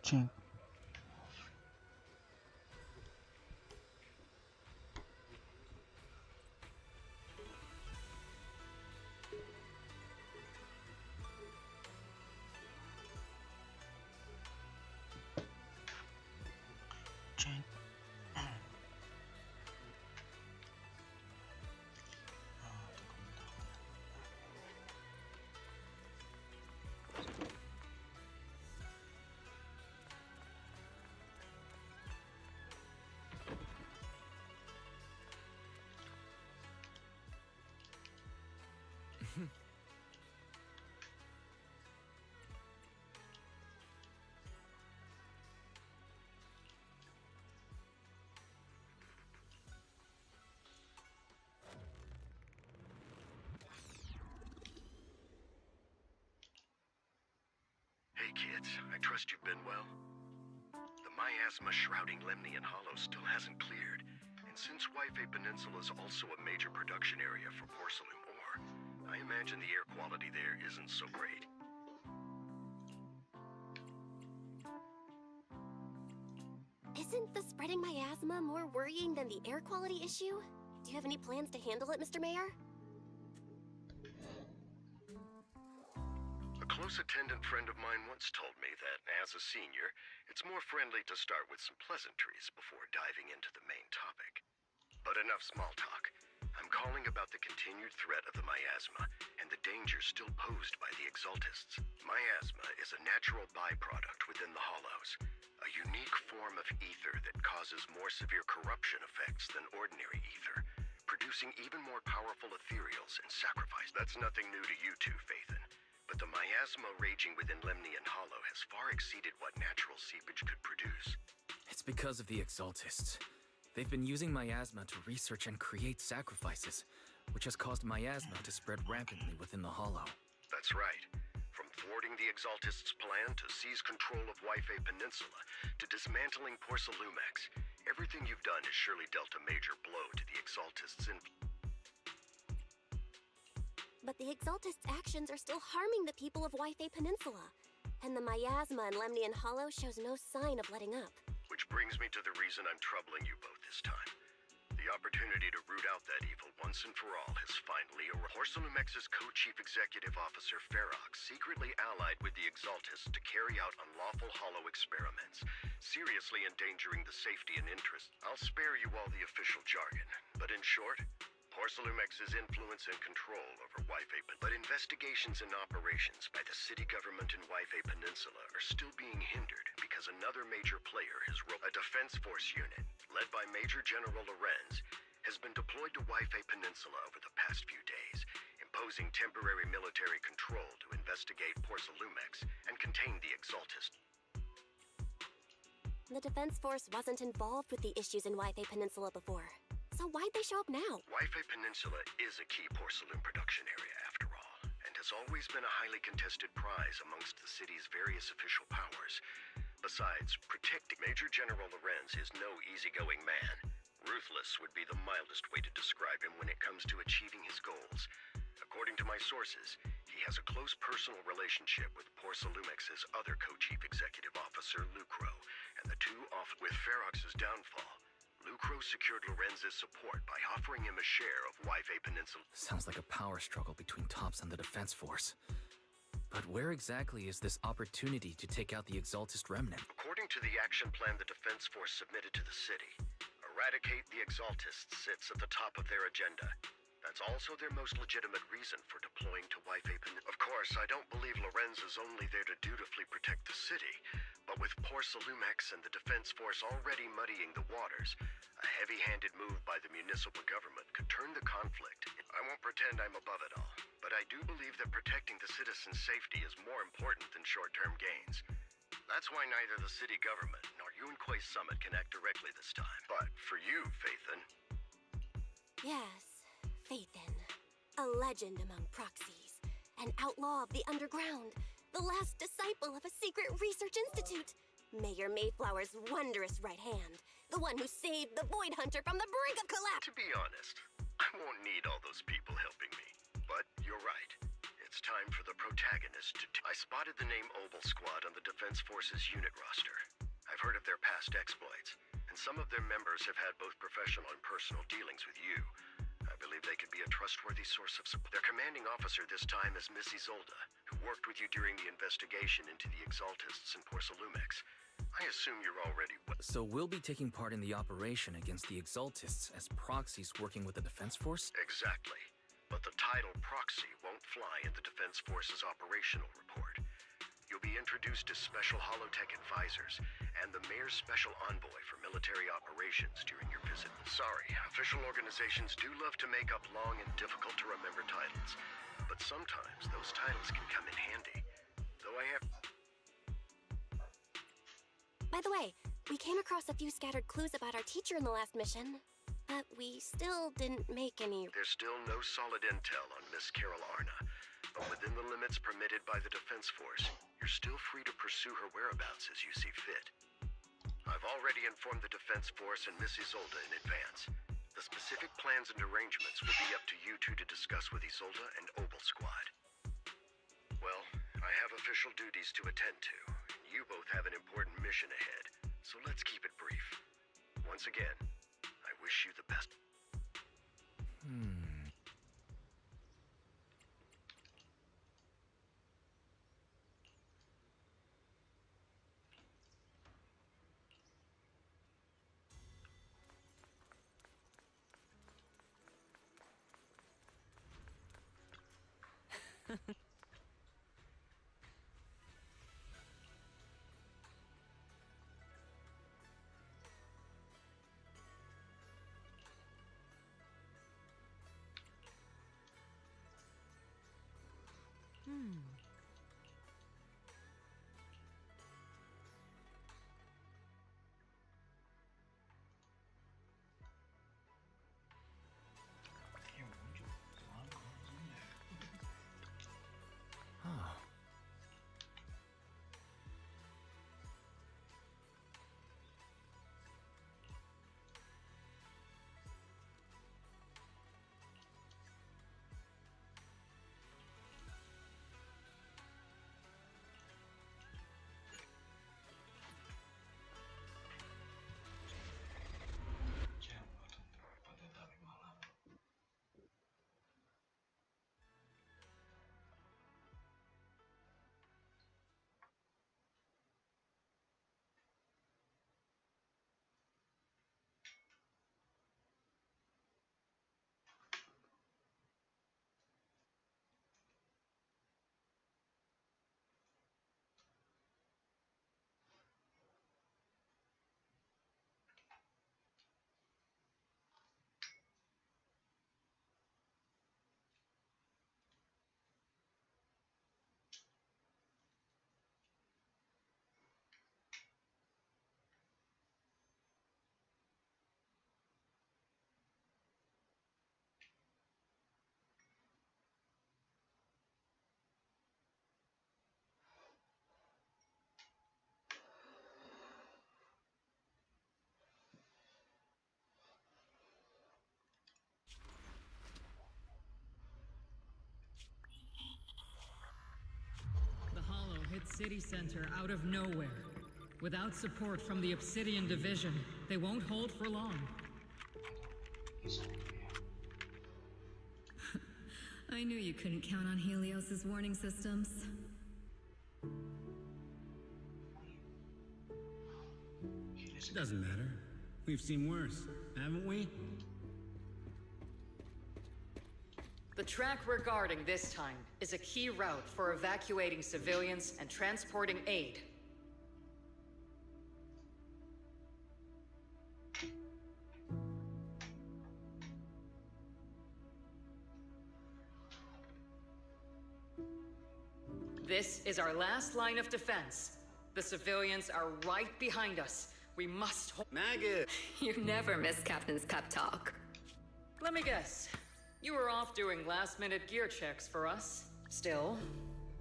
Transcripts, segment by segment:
Ceng. Ceng. Hey kids, I trust you've been well. The miasma shrouding Lemnian Hollow still hasn't cleared, and since Wi-Fi Peninsula is also a major production area for porcelain ore, I imagine the air quality there isn't so great. Isn't the spreading miasma more worrying than the air quality issue? Do you have any plans to handle it, Mr. Mayor? A close attendant friend of mine once told me that, as a senior, it's more friendly to start with some pleasantries before diving into the main topic. But enough small talk. I'm calling about the continued threat of the miasma and the danger still posed by the exaltists. Miasma is a natural byproduct within the hollows, a unique form of ether that causes more severe corruption effects than ordinary ether, producing even more powerful ethereals and sacrifice. That's nothing new to you two, Phaethon. But the miasma raging within Lemnian Hollow has far exceeded what natural seepage could produce. It's because of the exaltists. They've been using miasma to research and create sacrifices, which has caused miasma to spread rampantly within the hollow. That's right. From thwarting the exaltists' plan to seize control of Wi-Fi Peninsula to dismantling Porcelumex, everything you've done has surely dealt a major blow to the exaltists' influence. But the Exaltists' actions are still harming the people of Wi-Fi Peninsula, and the miasma in Lemnian Hollow shows no sign of letting up. Which brings me to the reason I'm troubling you both this time. The opportunity to root out that evil once and for all has finally arrived. Porcelumex's co-chief executive officer, Ferox, secretly allied with the Exaltists to carry out unlawful hollow experiments, seriously endangering the safety and interest. I'll spare you all the official jargon, but in short, Porcelumex's influence and control over Wi-Fi, but investigations and operations by the city government in Wi-Fi Peninsula are still being hindered because another major player has a defense force unit, led by Major General Lorenz, has been deployed to Wi-Fi Peninsula over the past few days, imposing temporary military control to investigate Porcelumex and contain the Exaltist. The Defense Force wasn't involved with the issues in Wi-Fi Peninsula before. So why'd they show up now? Wi-Fi Peninsula is a key porcelain production area after all, and has always been a highly contested prize amongst the city's various official powers. Besides, protecting Major General Lorenz is no easygoing man. Ruthless would be the mildest way to describe him when it comes to achieving his goals. According to my sources, he has a close personal relationship with Porcelumex's other co-chief executive officer, Lucro, and the two off with Ferox's downfall. Lucro secured Lorenz's support by offering him a share of Wi-Fi Peninsula. Sounds like a power struggle between Tops and the Defense Force. But where exactly is this opportunity to take out the Exaltist remnant? According to the action plan the Defense Force submitted to the city, eradicate the Exaltists sits at the top of their agenda. That's also their most legitimate reason for deploying to Wi-Fi Peninsula. Of course, I don't believe Lorenz is only there to dutifully protect the city, but with Porcelumex and the Defense Force already muddying the waters, a heavy-handed move by the municipal government could turn the conflict. I won't pretend I'm above it all, but I do believe that protecting the citizens' safety is more important than short-term gains. That's why neither the city government nor Yunque's summit can act directly this time. But for you, Phaethon... Yes, Phaethon. A legend among proxies. An outlaw of the underground. The last disciple of a secret research institute. Mayor Mayflower's wondrous right hand. The one who saved the Void Hunter from the brink of collapse. To be honest, I won't need all those people helping me. But you're right. It's it's time for the protagonist to... I spotted the name Obel Squad on the Defense Forces unit roster. I've heard of their past exploits, and some of their members have had both professional and personal dealings with you. I believe they could be a trustworthy source of support. Their commanding officer this time is Miss Isolde, who worked with you during the investigation into the Exaltists in Porcelumex. I assume you're already... So we'll be taking part in the operation against the Exaltists as proxies working with the Defense Force? Exactly. But the title proxy won't fly in the Defense Force's operational report. You'll be introduced as Special Holotech Advisors and the Mayor's Special Envoy for Military Operations during your visit. Sorry, official organizations do love to make up long and difficult-to-remember titles, but sometimes those titles can come in handy. Though I have... By the way, we came across a few scattered clues about our teacher in the last mission, but we still didn't make any... There's still no solid intel on Miss Carol Arna, but within the limits permitted by the Defense Force, you're still free to pursue her whereabouts as you see fit. I've already informed the Defense Force and Miss Isolde in advance. The specific plans and arrangements will be up to you two to discuss with Isolde and Obel Squad. Well, I have official duties to attend to, and you both have an important mission ahead, so let's keep it brief. Once again, I wish you the best. Hit city center out of nowhere. Without support from the Obsidian Division, they won't hold for long. I knew you couldn't count on Helios's warning systems. Doesn't matter. We've seen worse, haven't we? The track we're guarding this time is a key route for evacuating civilians and transporting aid. This is our last line of defense. The civilians are right behind us. We must hold— Magus! You never miss Captain's pep talk. Let me guess. You were off doing last-minute gear checks for us. Still,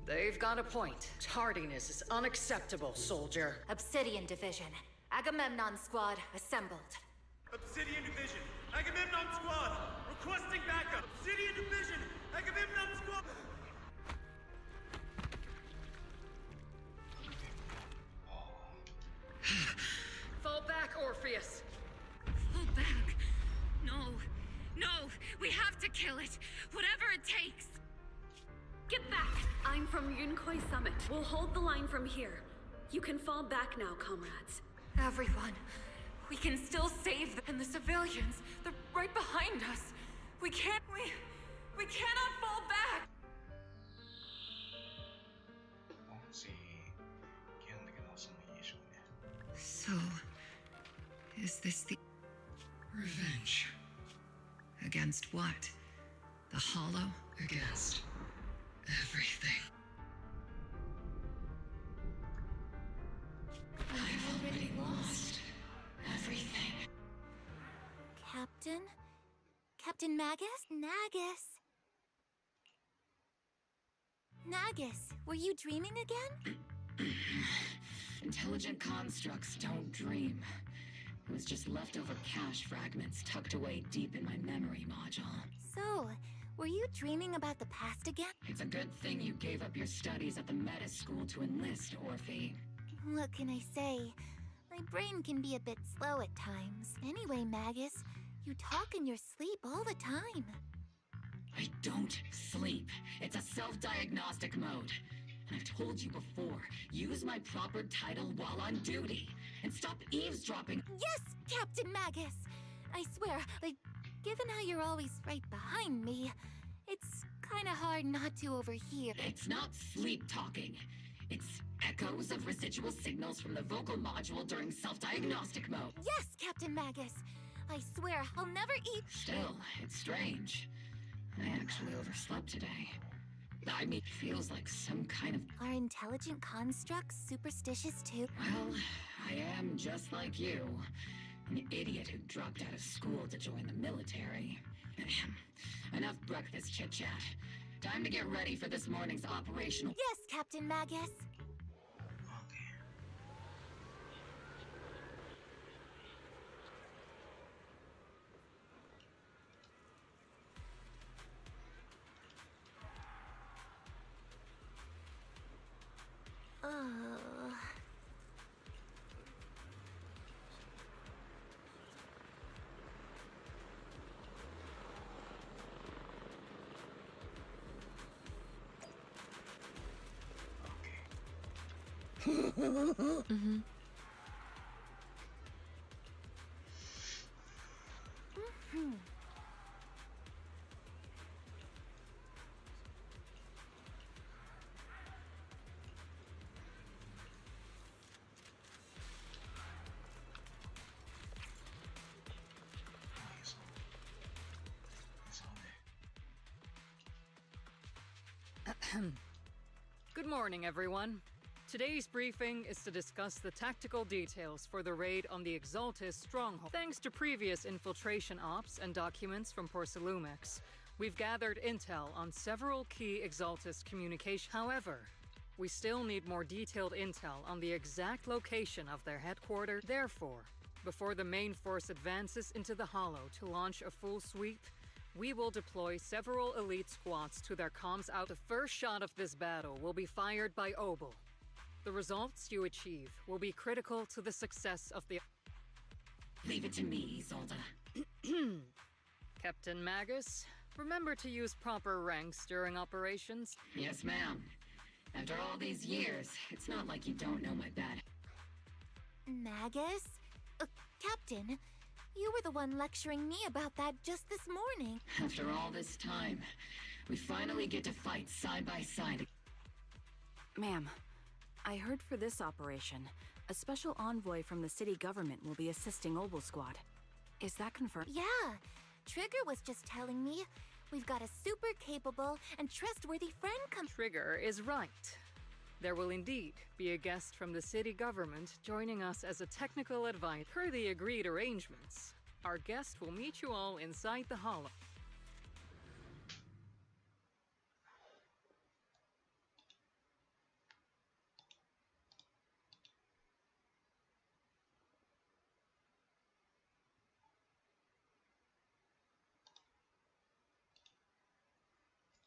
they've got a point. Tardiness is unacceptable, soldier. Obsidian Division. Agamemnon Squad assembled. Obsidian Division. Agamemnon Squad. Requesting backup. Obsidian Division. Agamemnon Squad. kill it, whatever it takes. Get back! I'm from Yunkoi Summit. We'll hold the line from here. You can fall back now, comrades. Everyone, we can still save them. And the civilians, they're right behind us. We cannot fall back! So, is this the revenge? Against what? The Hollow? Against everything. I've already lost everything. Captain? Captain Magus? Nagus, were you dreaming again? Intelligent constructs don't dream. It was just leftover cache fragments tucked away deep in my memory module. So, were you dreaming about the past again? It's a good thing you gave up your studies at the meta school to enlist, Orphie. What can I say? My brain can be a bit slow at times. Anyway, Magus, you talk in your sleep all the time. I don't sleep. It's a self-diagnostic mode. And I've told you before, use my proper title while on duty. And stop eavesdropping. Yes, Captain Magus! I swear, given how you're always right behind me, it's kinda hard not to overhear. It's not sleep talking. It's echoes of residual signals from the vocal module during self-diagnostic mode. Yes, Captain Magus! I swear, I'll never eat— Still, it's strange. I actually overslept today. I mean, it feels like some kind of— Are intelligent constructs superstitious too? Well, I am just like you. An idiot who dropped out of school to join the military. Enough breakfast chit-chat. Time to get ready for this morning's operational— Yes, Captain Magus! Good morning, everyone. Today's briefing is to discuss the tactical details for the raid on the Exaltis stronghold. Thanks to previous infiltration ops and documents from Porcelumex, we've gathered intel on several key Exaltis communication. However, we still need more detailed intel on the exact location of their headquarters. Therefore, before the main force advances into the Hollow to launch a full sweep, we will deploy several elite squads to their comms out. The first shot of this battle will be fired by Obel. The results you achieve will be critical to the success of the— Leave it to me, Isolde. Captain Magus, remember to use proper ranks during operations? Yes, ma'am. After all these years, it's not like you don't know my bad— Magus? Captain, you were the one lecturing me about that just this morning. After all this time, we finally get to fight side by side. Ma'am, I heard for this operation, a special envoy from the city government will be assisting Obel Squad. Is that confirmed? Yeah, Trigger was just telling me we've got a super capable and trustworthy friend come— Trigger is right. There will indeed be a guest from the city government joining us as a technical advisor. Per the agreed arrangements, our guest will meet you all inside the Hollow.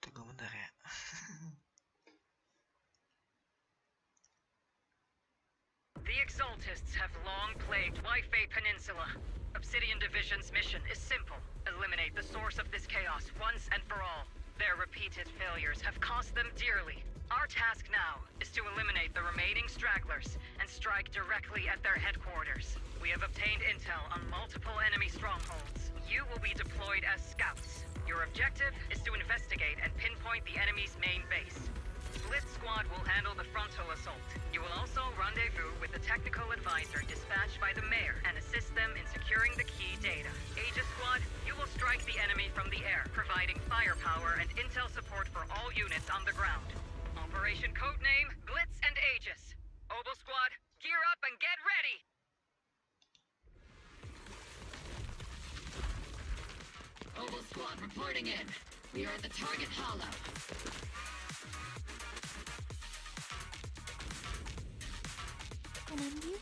Tunggu bentar ya. The Exaltists have long plagued Wi-Fi Peninsula. Obsidian Division's mission is simple. Eliminate the source of this chaos once and for all. Their repeated failures have cost them dearly. Our task now is to eliminate the remaining stragglers and strike directly at their headquarters. We have obtained intel on multiple enemy strongholds. You will be deployed as scouts. Your objective is to investigate and pinpoint the enemy's main base. Blitz Squad will handle the frontal assault. You will also rendezvous with the technical advisor dispatched by the mayor and assist them in securing the key data. Aegis Squad, you will strike the enemy from the air, providing firepower and intel support for all units on the ground. Operation codename Blitz and Aegis. Obel Squad, gear up and get ready! Obel Squad reporting in. We are at the target hollow. Can I mute?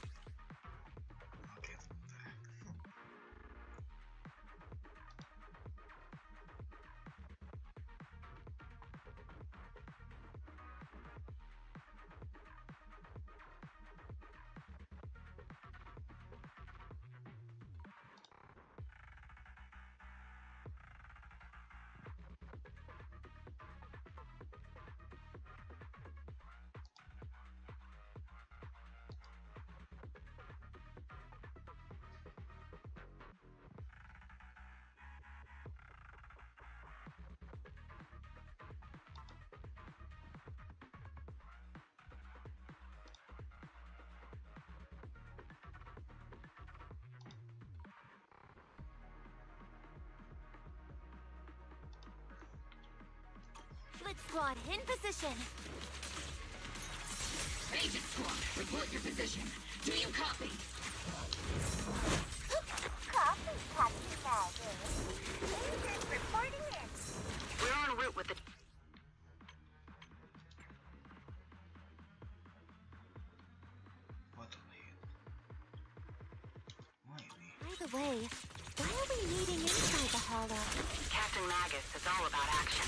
Blitz Squad, in position! Agent Squad, report your position. Do you copy? Copy, Captain Magus. Agent reporting in. We're en route with the... What the By the way, why are we meeting inside the hollow? Captain Magus is all about action.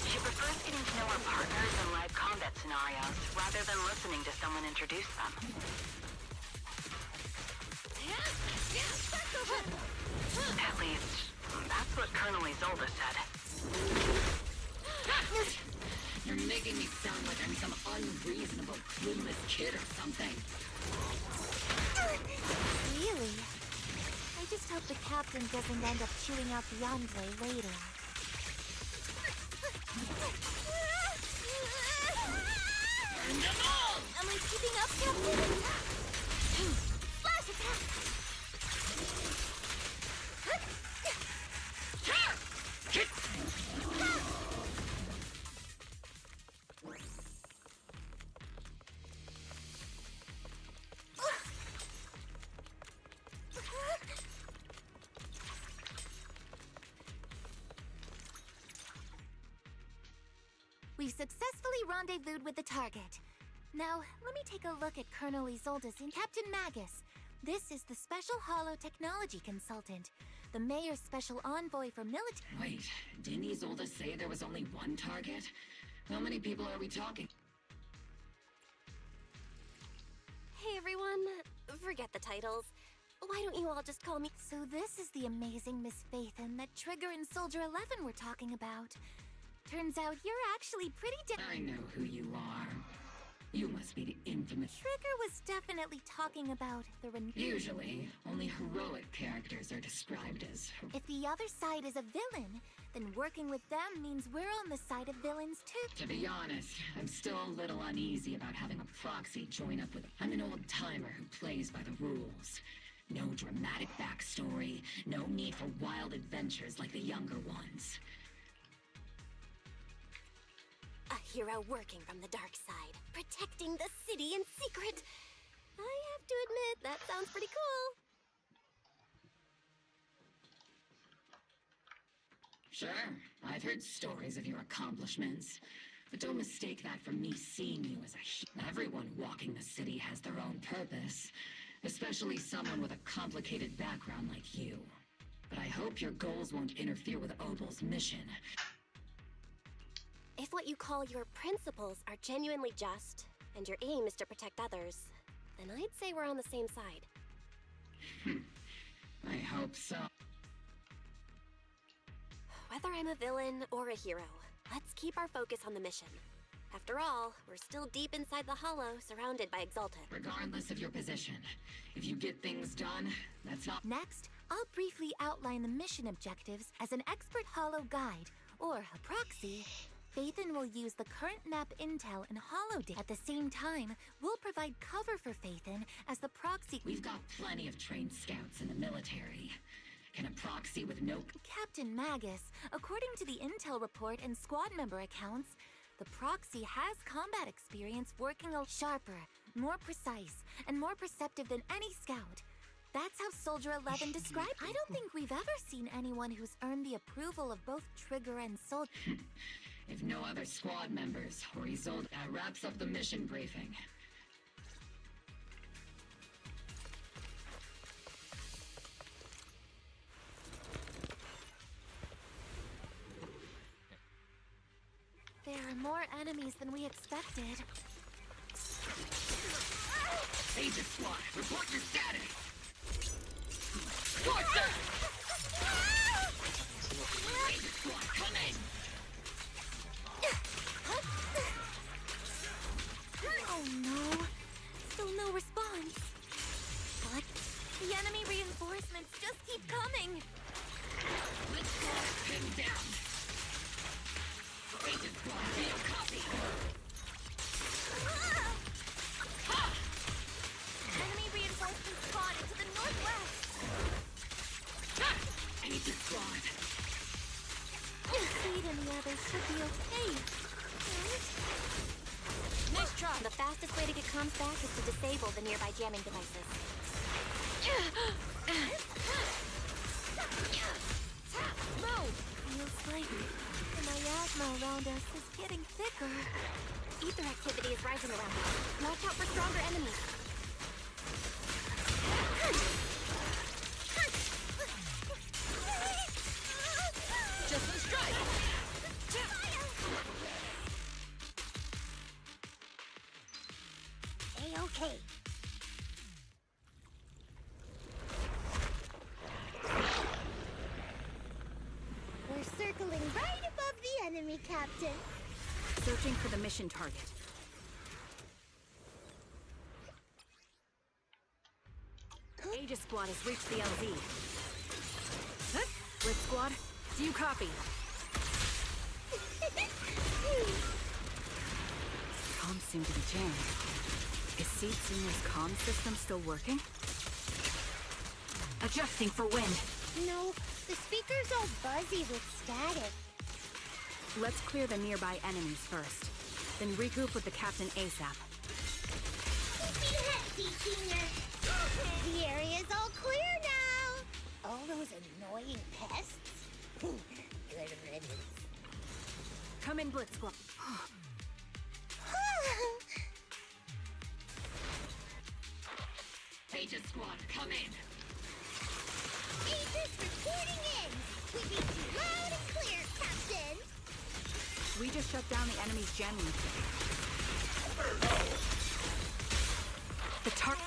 She prefers getting to know her partners in live combat scenarios, rather than listening to someone introduce them. At least, that's what Colonel Isolde said. You're making me sound like I'm some unreasonable, clueless kid or something. Really? I just hope the captain doesn't end up chewing out the envoy later. Burn them all! Am I keeping up, Captain? Flash attack! We've successfully rendezvoused with the target. Now, let me take a look at Colonel Isolde's and Captain Magus. This is the Special Hollow Technology Consultant, the Mayor's Special Envoy for Military... Wait, didn't Isolde say there was only one target? How many people are we talking? Hey everyone, forget the titles. Why don't you all just call me... So this is the amazing Miss Phaethon that Trigger and Soldier 11 were talking about. Turns out you're actually pretty I know who you are. You must be the infamous... Trigger was definitely talking about the Usually, only heroic characters are described as... If the other side is a villain, then working with them means we're on the side of villains too. To be honest, I'm still a little uneasy about having a proxy join up with... I'm an old-timer who plays by the rules. No dramatic backstory, no need for wild adventures like the younger ones. A hero working from the dark side, protecting the city in secret. I have to admit, that sounds pretty cool. Sure, I've heard stories of your accomplishments. But don't mistake that for me seeing you as a Everyone walking the city has their own purpose. Especially someone with a complicated background like you. But I hope your goals won't interfere with Obel's mission. If what you call your principles are genuinely just, and your aim is to protect others, then I'd say we're on the same side. I hope so. Whether I'm a villain or a hero, let's keep our focus on the mission. After all, we're still deep inside the Hollow, surrounded by Exalted. Regardless of your position, if you get things done, that's not— Next, I'll briefly outline the mission objectives as an expert Hollow guide, or a proxy. Phaethon will use the current map intel and Hollow data. At the same time, we'll provide cover for Phaethon as the proxy— We've got plenty of trained scouts in the military. Can a proxy with no— Captain Magus, according to the intel report and squad member accounts, the proxy has combat experience working sharper, more precise, and more perceptive than any scout. That's how Soldier 11 described it. I don't think we've ever seen anyone who's earned the approval of both Trigger and Soldier. If no other squad members or Isolde, that wraps up the mission briefing. There are more enemies than we expected. Agent Squad, report your status! Scorcher! Agent Squad, come in! Oh no! Still no response. What? The enemy reinforcements just keep coming! Let's go! Pinned down! Agent Squad, be a copy! Enemy reinforcements spotted to the northwest! Agent Squad! Speed and the others should be okay, right? Nice try. The fastest way to get comms back is to disable the nearby jamming devices. Move! Feels like the miasma around us is getting thicker. Ether activity is rising around us. Watch out for stronger enemies. Just one strike! A-okay. We're circling right above the enemy, Captain. Searching for the mission target. Aegis Squad has reached the LZ. Blitz Squad, do you copy? Comms seem to be jammed. Is Seed Senior's comm system still working? Adjusting for wind. No, the speaker's all buzzy with static. Let's clear the nearby enemies first, then regroup with the captain ASAP. Keep me ahead, Seed Senior. The area's all clear now. All those annoying pests? Good riddance. Come in, Blitz Squad. Aegis Squad, come in! Aegis reporting in! We read you loud and clear, Captain! We just shut down the enemy's jamming kit. The target.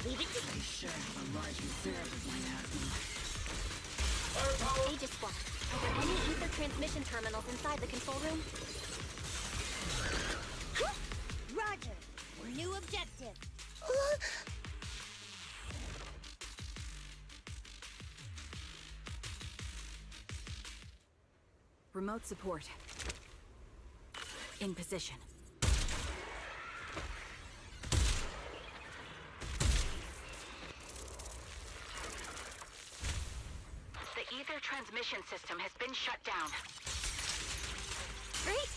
Leave it to I sure have a large reserve of miasma. Aegis Squad, are there any ether transmission terminals inside the control room? Roger. New objective. Remote support. In position. The ether transmission system has been shut down. Great!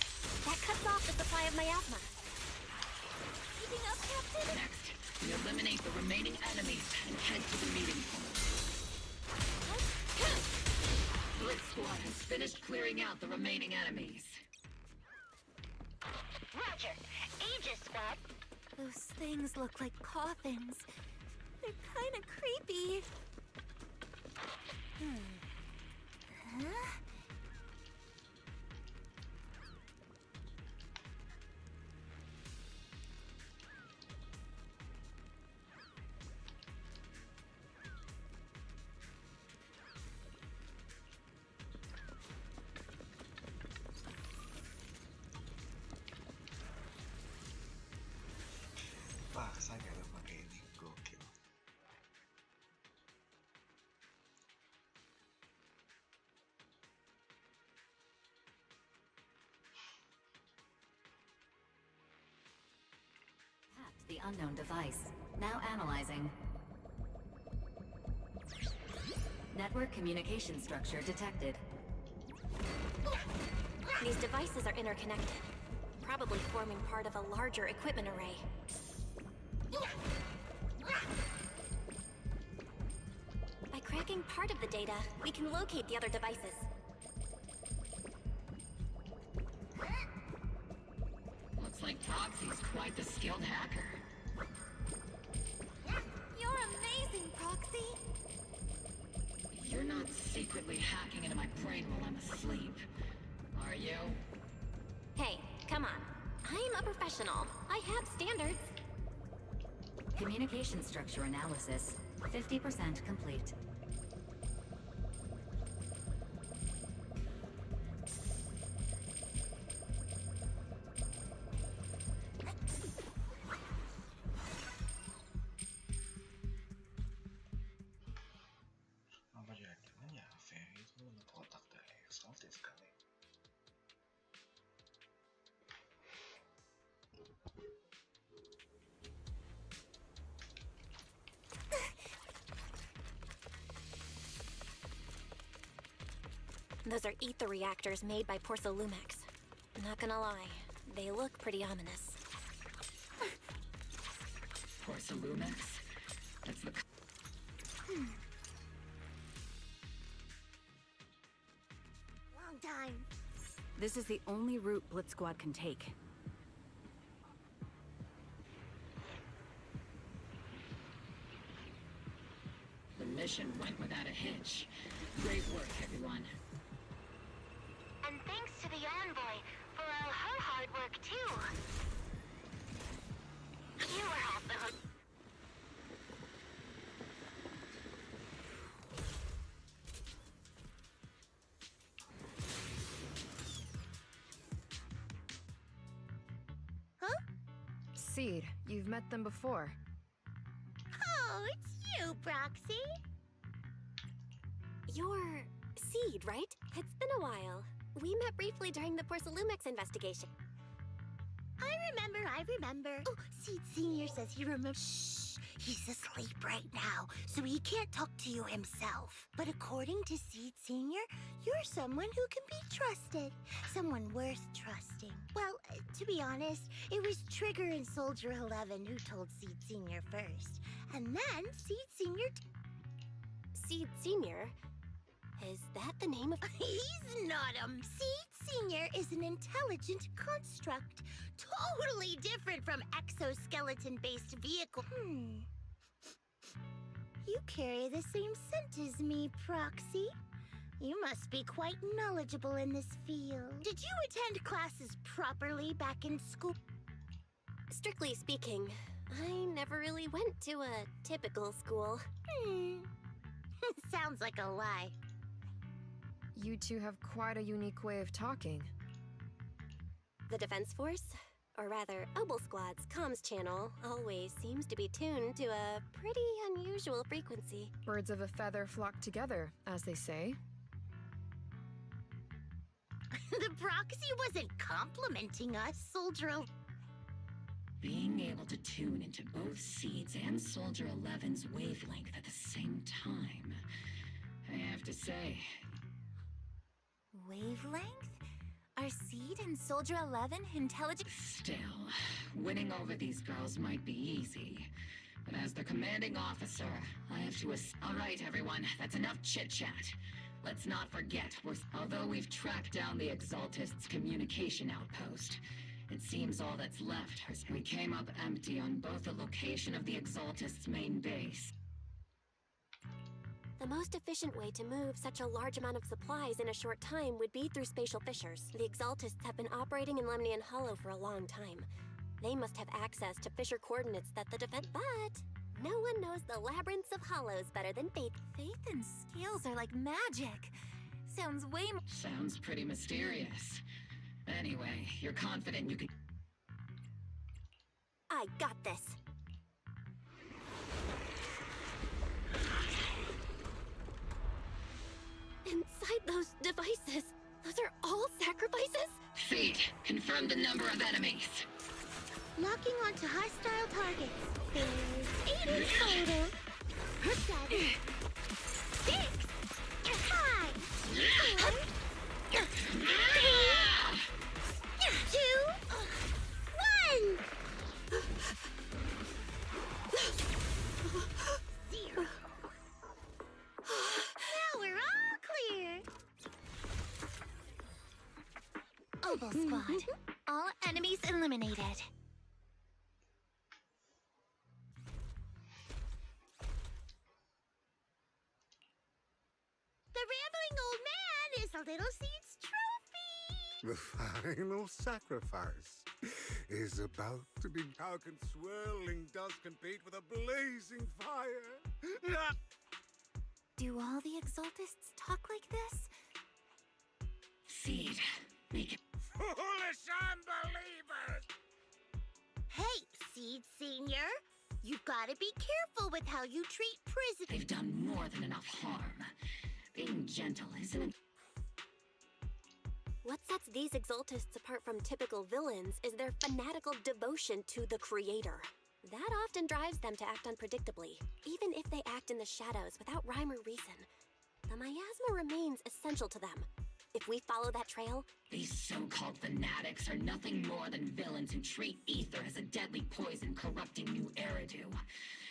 That cuts off the supply of miasma. Keeping up, Captain? Next, we eliminate the remaining enemies and head to the meeting point. Blitz Squad has finished clearing out the remaining enemies. Roger. Aegis Squad. Those things look like coffins. They're kind of creepy. The unknown device. Now analyzing. Network communication structure detected. These devices are interconnected, probably forming part of a larger equipment array. By cracking part of the data, we can locate the other devices. Looks like Proxy's quite the skilled hacker. You're amazing, Proxy! You're not secretly hacking into my brain while I'm asleep, are you? Hey, come on. I'm a professional. I have standards. Communication structure analysis. 50% complete. Apa jangan-jangan ya Ferry itu kotak dari Exalted kali. Those are ether reactors made by Porcelumex. Not gonna lie, they look pretty ominous. Porcelumex? That's the... Long time. This is the only route Blitz Squad can take. The mission went without a hitch. Great work, everyone. And thanks to the envoy for all her hard work, too. You were off the hook. Huh? Seed, you've met them before. Oh, it's you, Proxy. You're Seed, right? It's been a while. We met briefly during the Porcelumex investigation. I remember. Oh, Seed Senior says he remembers. Shh, he's asleep right now, so he can't talk to you himself. But according to Seed Senior, you're someone who can be trusted. Someone worth trusting. Well, to be honest, it was Trigger and Soldier 11 who told Seed Senior first. And then Seed Senior... Seed Senior? Is that the name of... He's not Seed Senior is an intelligent construct. Totally different from exoskeleton-based vehicle. You carry the same scent as me, Proxy. You must be quite knowledgeable in this field. Did you attend classes properly back in school? Strictly speaking, I never really went to a typical school. Sounds like a lie. You two have quite a unique way of talking. The Defense Force, or rather, Obel Squad's comms channel, always seems to be tuned to a pretty unusual frequency. Birds of a feather flock together, as they say. The Proxy wasn't complimenting us, Soldier. Being able to tune into both Seed's and Soldier 11's wavelength at the same time, I have to say... Wavelength? Are Seed and Soldier 11 intelligent? Still, winning over these girls might be easy. But as the commanding officer, I have to Alright, everyone, that's enough chit-chat. Let's not forget, although we've tracked down the Exaltists' communication outpost, it seems all that's left we came up empty on both the location of the Exaltists' main base. The most efficient way to move such a large amount of supplies in a short time would be through spatial fissures. The Exaltists have been operating in Lemnian Hollow for a long time. They must have access to fissure coordinates that the defense... But no one knows the labyrinths of hollows better than Faith. Faith and scales are like magic. Sounds way more... Sounds pretty mysterious. Anyway, you're confident you can... I got this. Inside those devices, those are all sacrifices? Seed, confirm the number of enemies. Locking onto hostile targets. There's 8 in total. 7, 6, 5, 4, 3, 2, 1. 0. Now we're all clear. Oval Squad. All enemies eliminated. The rambling old man is a little seed's trophy. The final sacrifice is about to be. How can swirling dust compete with a blazing fire? Do all the Exaltists talk like this? Seed, make it. Foolish unbelievers! Hey, Seed Senior. You've got to be careful with how you treat prisoners. They've done more than enough harm. Being gentle isn't it? What sets these Exaltists apart from typical villains is their fanatical devotion to the Creator. That often drives them to act unpredictably, even if they act in the shadows without rhyme or reason. The miasma remains essential to them. If we follow that trail... These so-called fanatics are nothing more than villains who treat ether as a deadly poison corrupting new Eridu.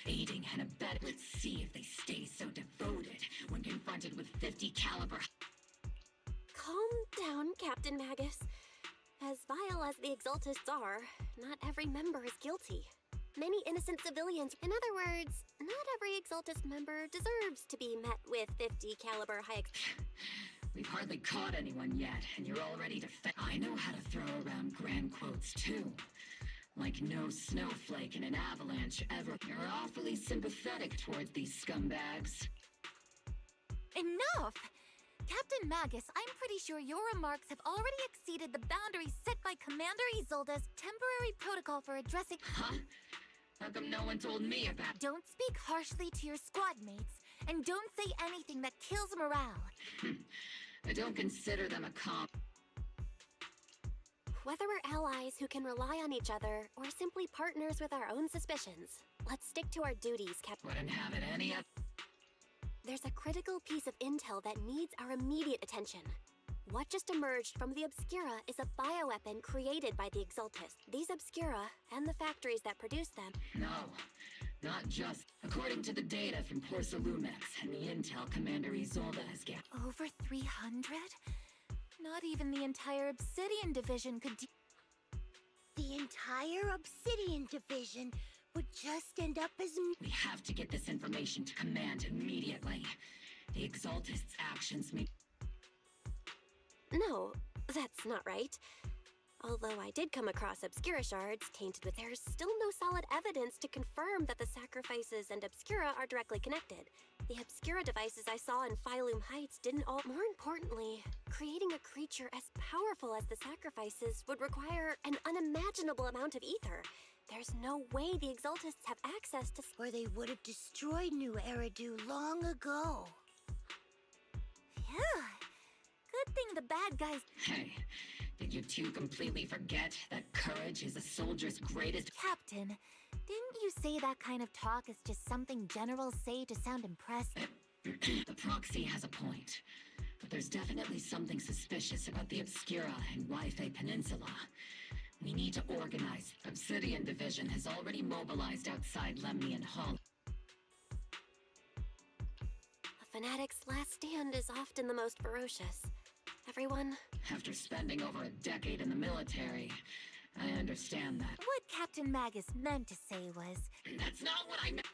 Aiding and abetting. Let's see if they stay so devoted when confronted with 50 caliber... Calm down, Captain Magus. As vile as the Exaltists are, not every member is guilty. Many innocent civilians... In other words, not every Exaltist member deserves to be met with 50 caliber high... We've hardly caught anyone yet, and you're already I know how to throw around grand quotes, too. Like no snowflake in an avalanche ever. You're awfully sympathetic towards these scumbags. Enough! Captain Magus, I'm pretty sure your remarks have already exceeded the boundaries set by Commander Isolde's temporary protocol for addressing... Huh? How come no one told me about... Don't speak harshly to your squad mates, and don't say anything that kills morale. I don't consider them a comp. Whether we're allies who can rely on each other, or simply partners with our own suspicions, let's stick to our duties, Captain. Wouldn't have it any other... There's a critical piece of intel that needs our immediate attention. What just emerged from the Obscura is a bioweapon created by the Exaltists. These Obscura, and the factories that produce them... No, not just. According to the data from Porcelumex and the intel Commander Isolde has gathered. Over 300? Not even the entire Obsidian Division could The entire Obsidian Division would just end up as... We have to get this information to Command immediately. The Exaltists' actions may... No, that's not right. Although I did come across Obscura shards tainted with... There's still no solid evidence to confirm that the sacrifices and Obscura are directly connected. The Obscura devices I saw in Phylum Heights didn't all... More importantly, creating a creature as powerful as the sacrifices would require an unimaginable amount of ether. There's no way the Exaltists have access to... Or they would have destroyed New Eridu long ago. Phew. Good thing the bad guys... Hey, did you two completely forget that courage is a soldier's greatest... Captain, didn't you say that kind of talk is just something generals say to sound impressed? The proxy has a point. But there's definitely something suspicious about the Obscura and Wi-Fi Peninsula. We need to organize. Obsidian Division has already mobilized outside Lemnian Hall. A fanatic's last stand is often the most ferocious. Everyone... After spending over a decade in the military, I understand that. What Captain Magus meant to say was... That's not what I meant!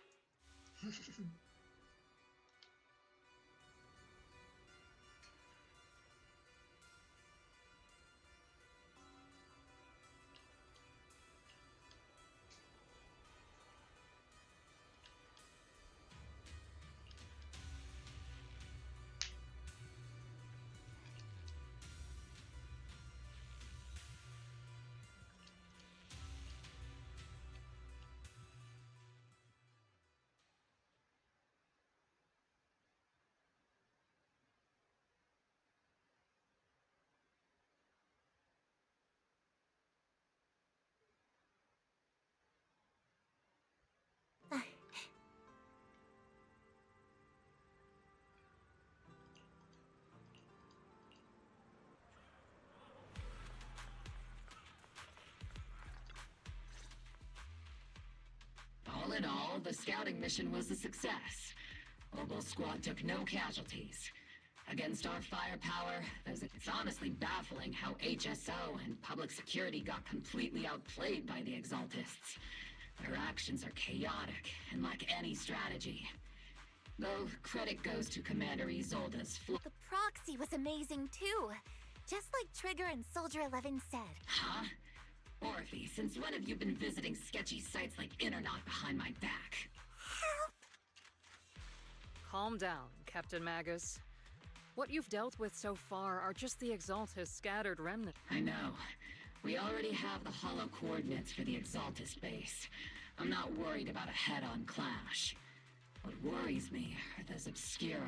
All in all, the scouting mission was a success. Obel Squad took no casualties. Against our firepower, it's honestly baffling how HSO and public security got completely outplayed by the Exaltists. Their actions are chaotic and lack any strategy. Though, credit goes to Commander Isolde's The proxy was amazing too. Just like Trigger and Soldier 11 said. Huh? Orphie, since when have you been visiting sketchy sites like Internet behind my back? Help! Calm down, Captain Magus. What you've dealt with so far are just the Exaltist scattered remnant. I know. We already have the hollow coordinates for the Exaltist base. I'm not worried about a head-on clash. What worries me are those Obscura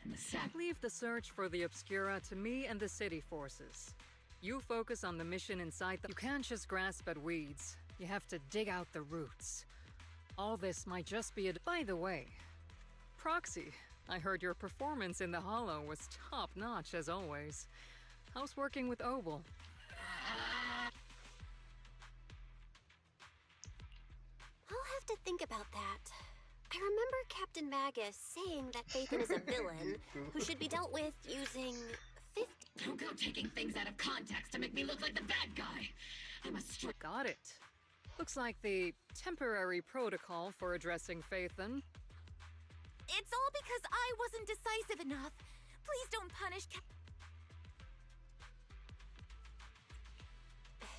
and the Leave the search for the Obscura to me and the city forces. You focus on the mission inside You can't just grasp at weeds. You have to dig out the roots. All this might just be a... By the way, Proxy, I heard your performance in the Hollow was top-notch as always. How's working with Obel? I'll have to think about that. I remember Captain Magus saying that Phaethon is a villain who should be dealt with using 50. Don't go taking things out of context to make me look like the bad guy. I'm a Got it. Looks like the temporary protocol for addressing Phaethon. It's all because I wasn't decisive enough. Please don't punish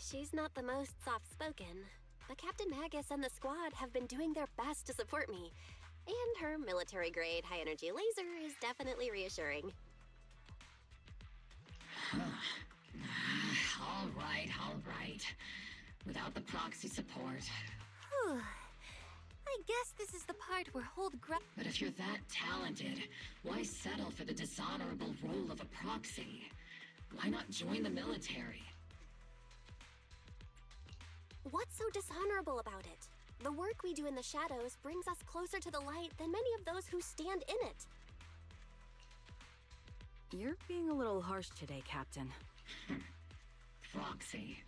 She's not the most soft-spoken, but Captain Magus and the squad have been doing their best to support me. And her military-grade high-energy laser is definitely reassuring. All right. Without the proxy support. Whew. I guess this is the part where But if you're that talented, why settle for the dishonorable role of a proxy? Why not join the military? What's so dishonorable about it? The work we do in the shadows brings us closer to the light than many of those who stand in it. You're being a little harsh today, Captain. Proxy.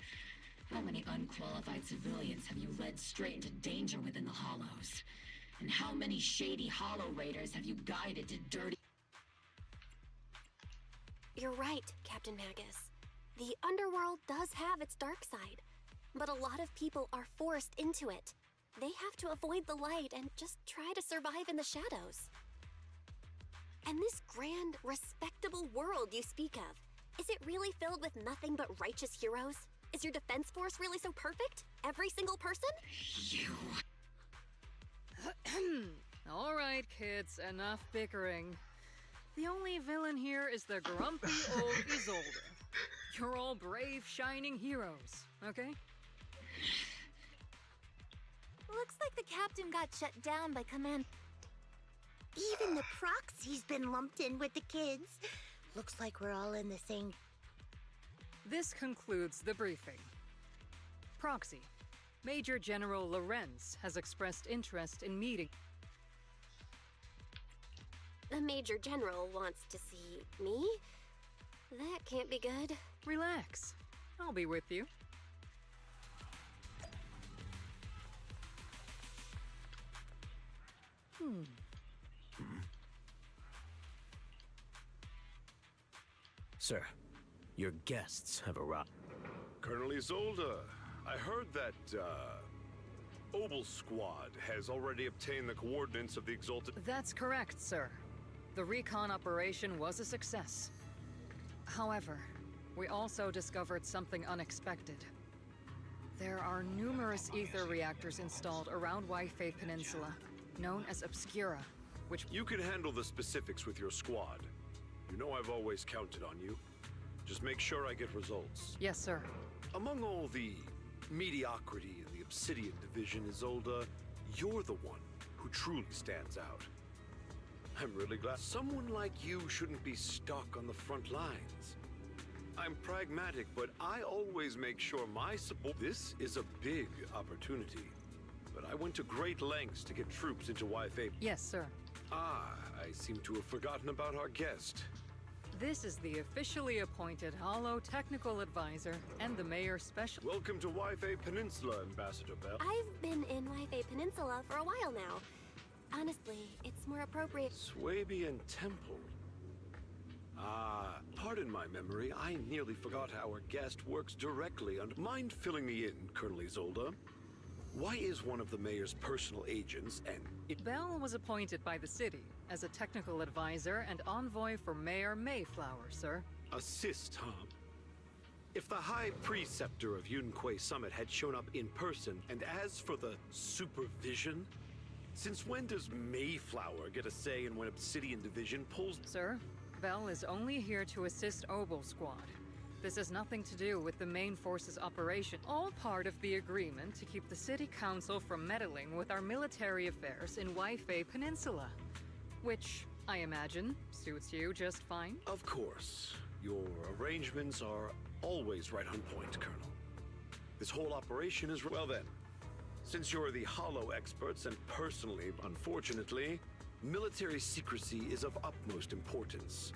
How many unqualified civilians have you led straight into danger within the Hollows? And how many shady Hollow Raiders have you guided to dirty... You're right, Captain Magus. The underworld does have its dark side, but a lot of people are forced into it. They have to avoid the light and just try to survive in the shadows. And this grand, respectable world you speak of, is it really filled with nothing but righteous heroes? Is your defense force really so perfect? Every single person? You... All right, kids, enough bickering. The only villain here is the grumpy old Isolde. You're all brave, shining heroes, okay? Looks like the captain got shut down by command. Even the proxy's been lumped in with the kids. Looks like we're all in the same... This concludes the briefing. Proxy, Major General Lorenz has expressed interest in meeting. The Major General wants to see me? That can't be good. Relax. I'll be with you. Sir, your guests have arrived. Colonel Isolde, I heard that, Obel Squad has already obtained the coordinates of the Exalted... That's correct, sir. The recon operation was a success. However, we also discovered something unexpected. There are numerous ether reactors installed around Waifei Peninsula, known as Obscura, which... You can handle the specifics with your squad. You know I've always counted on you. Just make sure I get results. Yes, sir. Among all the mediocrity in the Obsidian Division, Isolde, you're the one who truly stands out. I'm really glad someone like you shouldn't be stuck on the front lines. I'm pragmatic, but I always make sure my support... This is a big opportunity, but I went to great lengths to get troops into Waifei. Yes, sir. Ah, I seem to have forgotten about our guest. This is the officially appointed Holo Technical Advisor and the Mayor Special. Welcome to Wi-Fi Peninsula, Ambassador Bell. I've been in Wi-Fi Peninsula for a while now. Honestly, it's more appropriate. Swabian Temple. Ah, pardon my memory. I nearly forgot our guest works directly under... Mind filling me in, Colonel Isolde? Why is one of the mayor's personal agents and... Bell was appointed by the city as a technical advisor and envoy for Mayor Mayflower, sir. Assist, huh? If the High Preceptor of Yunquay Summit had shown up in person, and as for the supervision, since when does Mayflower get a say in when Obsidian Division pulls... Sir, Bell is only here to assist Obel Squad. This has nothing to do with the main force's operation, all part of the agreement to keep the City Council from meddling with our military affairs in Wi-Fi Peninsula. Which, I imagine, suits you just fine? Of course. Your arrangements are always right on point, Colonel. This whole operation is... Well then, since you're the Holo experts and personally, unfortunately, military secrecy is of utmost importance.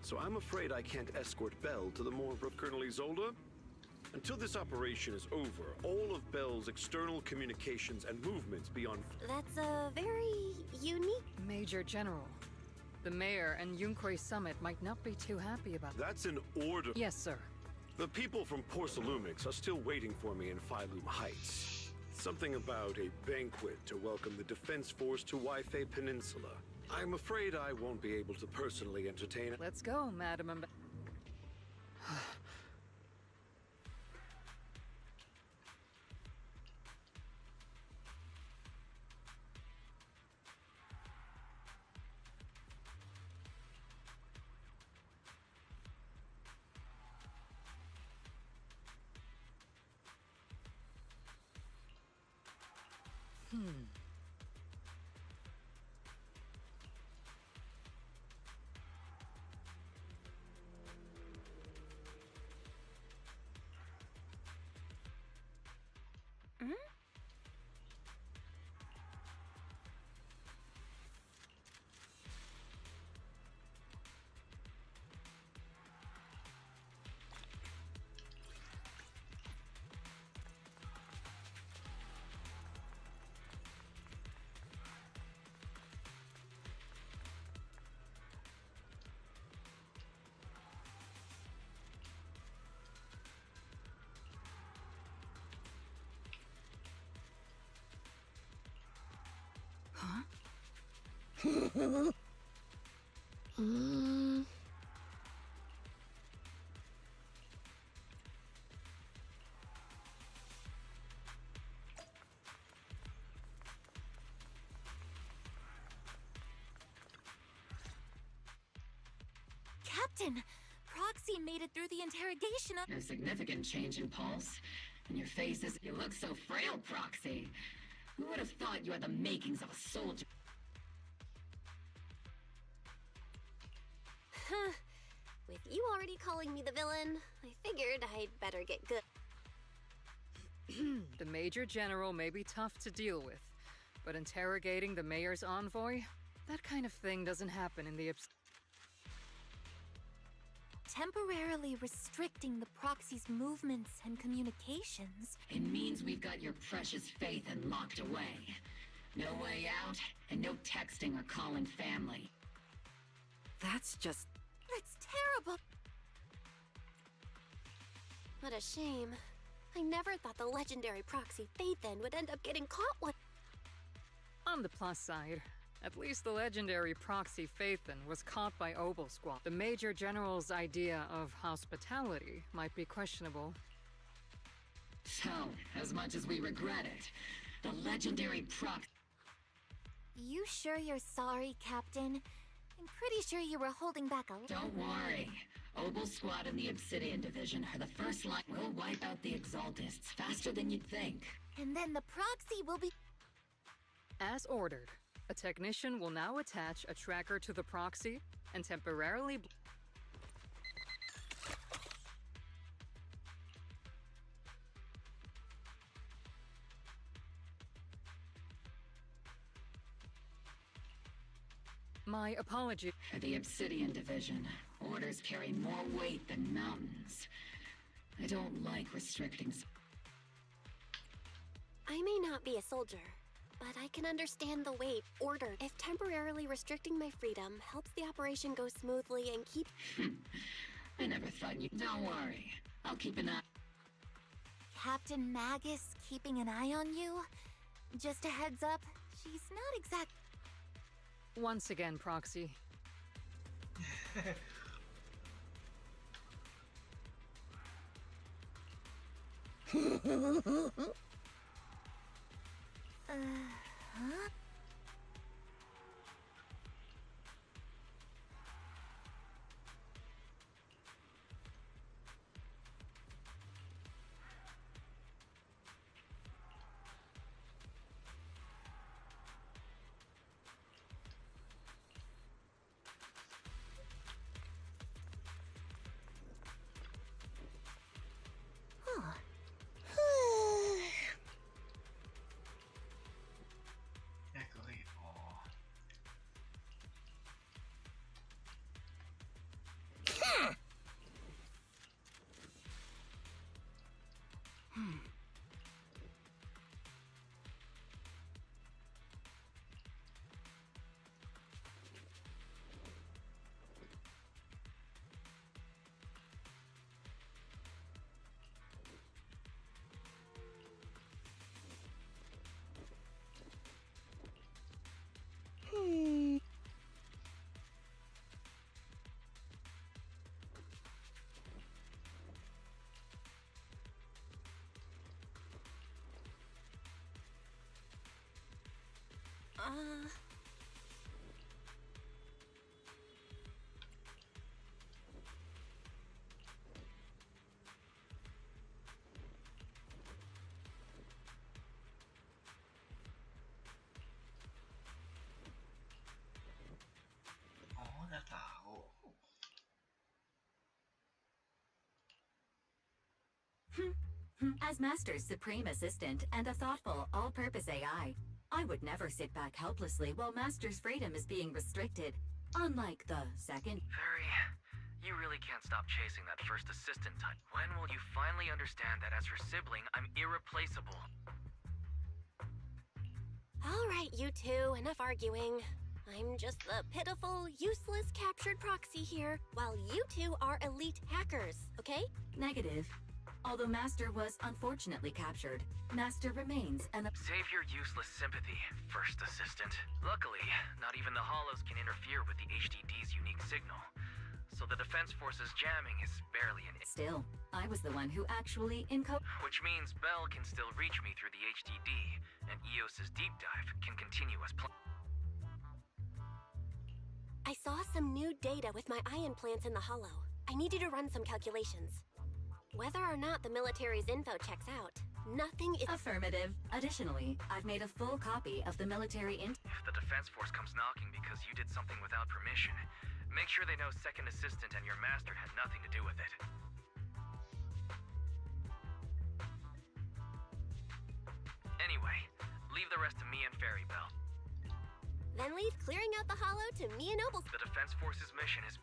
So I'm afraid I can't escort Bell to the more of Colonel Isolde. Until this operation is over, all of Bell's external communications and movements beyond... That's a very unique... Major General, the Mayor and Yunquay Summit might not be too happy about... That's an order. Yes, sir. The people from Porcelumix are still waiting for me in Phylum Heights. Something about a banquet to welcome the Defense Force to Wi-Fi Peninsula. I'm afraid I won't be able to personally entertain it. Let's go, Madam Captain, Proxy made it through the interrogation of... No significant change in pulse. And your face is... You look so frail, Proxy. Who would have thought you had the makings of a soldier? Huh. With you already calling me the villain, I figured I'd better get good. The Major General may be tough to deal with, but interrogating the Mayor's envoy? That kind of thing doesn't happen in the Temporarily restricting the Proxy's movements and communications. It means we've got your precious faith and locked away. No way out, and no texting or calling family. That's just... That's terrible! What a shame. I never thought the legendary Proxy Phaethan would end up getting caught one. On the plus side, at least the legendary Proxy Phaethan was caught by Obel Squad. The Major General's idea of hospitality might be questionable. So, as much as we regret it, the legendary Proxy... You sure you're sorry, Captain? I'm pretty sure you were holding back a... Don't worry. Obel Squad and the Obsidian Division are the first line. We'll wipe out the Exaltists faster than you'd think. And then the Proxy will be... As ordered, a technician will now attach a tracker to the Proxy and temporarily... My apology. The Obsidian Division, Orders carry more weight than mountains. I don't like restricting... I may not be a soldier, but I can understand the weight ordered if temporarily restricting my freedom helps the operation go smoothly and keep... I never thought you... Don't worry. I'll keep an eye... Captain Magus keeping an eye on you? Just a heads up, she's not exact... Once again, Proxy. Huh? Oh, udah tahu. As Master's supreme assistant and a thoughtful, all-purpose AI, I would never sit back helplessly while Master's freedom is being restricted. Unlike the second... You really can't stop chasing that first assistant type. When will you finally understand that as her sibling, I'm irreplaceable? All right, you two, enough arguing. I'm just the pitiful, useless captured proxy here, while you two are elite hackers, okay? Negative. Although Master was unfortunately captured, Master remains and... Save your useless sympathy, first assistant. Luckily, not even the Hollows can interfere with the HDD's unique signal. So the Defense Force's jamming is barely an... Still, I was the one who actually Which means Bell can still reach me through the HDD, and EOS's deep dive can continue as planned. I saw some new data with my ion plants in the Hollow. I need you to run some calculations. Whether or not the military's info checks out, nothing is... Affirmative. Additionally, I've made a full copy of the military If the Defense Force comes knocking because you did something without permission, make sure they know Second Assistant and your master had nothing to do with it. Anyway, leave the rest to me and Fairy Bell. Then leave clearing out the Hollow to me and Noble. The Defense Force's mission is...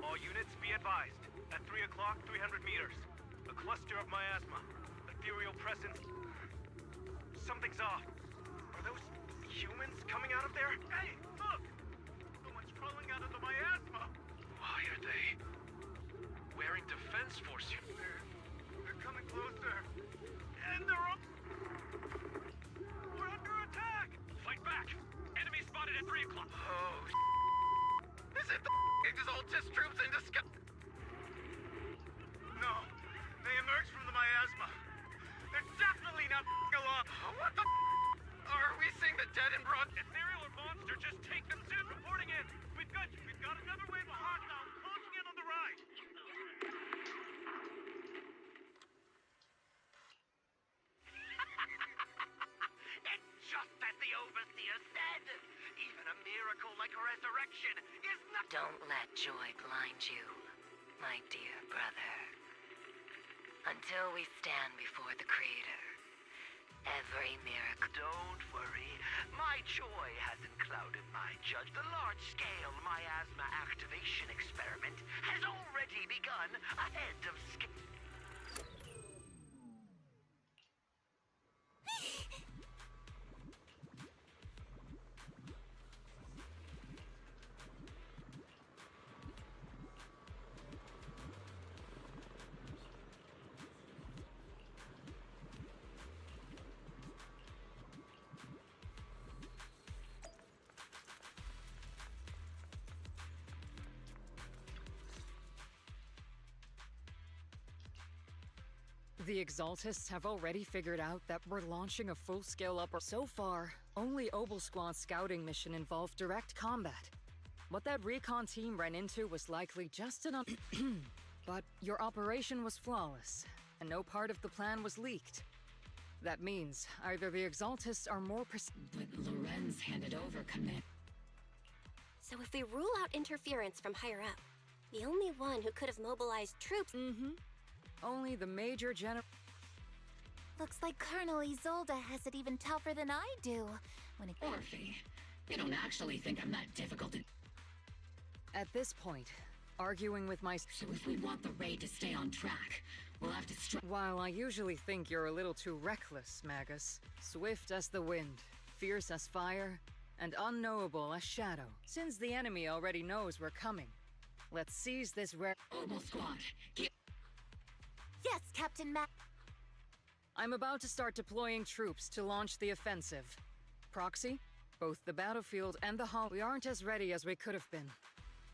All units, be advised. At 3 o'clock, 300 meters. A cluster of miasma. Ethereal presence. Something's off. Are those humans coming out of there? Hey, look! Someone's crawling out of the miasma! Why are they wearing Defense Force uniforms? They're coming closer. And they're up! We're under attack! Fight back! Enemy spotted at 3 o'clock! Oh, is it the exaltist troops in disguise? dead and broad. Ethereal or monster, just take them soon. Reporting in. We've got another wave of hostiles closing in on the right. It's just as the overseer said. Even a miracle like a resurrection is not. Don't let joy blind you, my dear brother. Until we stand before the Creator, every miracle... Don't worry. My joy hasn't clouded my judge. The large-scale miasma activation experiment has already begun ahead of schedule. The Exaltists have already figured out that we're launching a full-scale upper. So far, only Obel Squad's scouting mission involved direct combat. What that recon team ran into was likely just an but your operation was flawless, and no part of the plan was leaked. That means either the Exaltists are more But Lorenz handed over command. So if we rule out interference from higher up, the only one who could have mobilized troops... Only the Major General... Looks like Colonel Isolde has it even tougher than I do when it... Orphie, you don't actually think I'm that difficult to... At this point, arguing with my... So if we want the raid to stay on track, we'll have to While I usually think you're a little too reckless, Magus, swift as the wind, fierce as fire, and unknowable as shadow, since the enemy already knows we're coming, let's seize this Obel Squad, Yes, Captain Mac. I'm about to start deploying troops to launch the offensive. Proxy, both the battlefield and the hall... We aren't as ready as we could have been.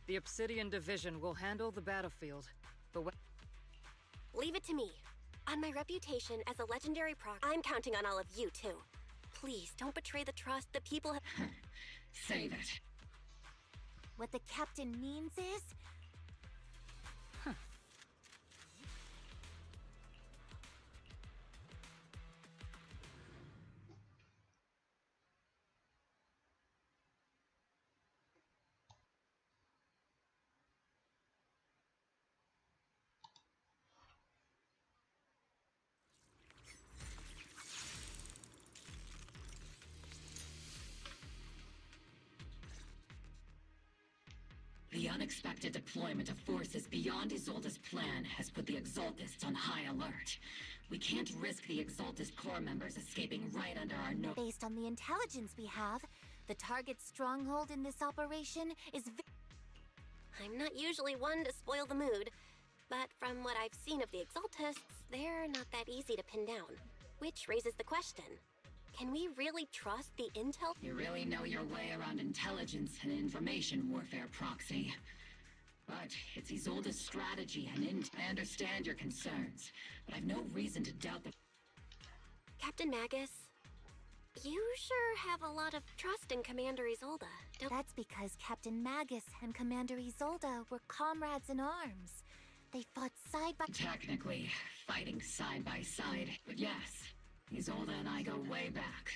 The Obsidian Division will handle the battlefield, but when... Leave it to me. On my reputation as a legendary I'm counting on all of you, too. Please, don't betray the trust the people have... Save it. What the captain means is... The unexpected deployment of forces beyond Isolde's plan has put the Exaltists on high alert. We can't risk the Exaltist Corps members escaping right under our nose. Based on the intelligence we have, the target's stronghold in this operation is... I'm not usually one to spoil the mood, but from what I've seen of the Exaltists, they're not that easy to pin down. Which raises the question, can we really trust the intel? You really know your way around intelligence and information warfare, Proxy. But it's Isolde's strategy and I understand your concerns, but I've no reason to doubt that... Captain Magus, you sure have a lot of trust in Commander Isolde, don't... That's because Captain Magus and Commander Isolde were comrades in arms. They fought side by... Technically, fighting side by side, but yes, Isolde and I go way back.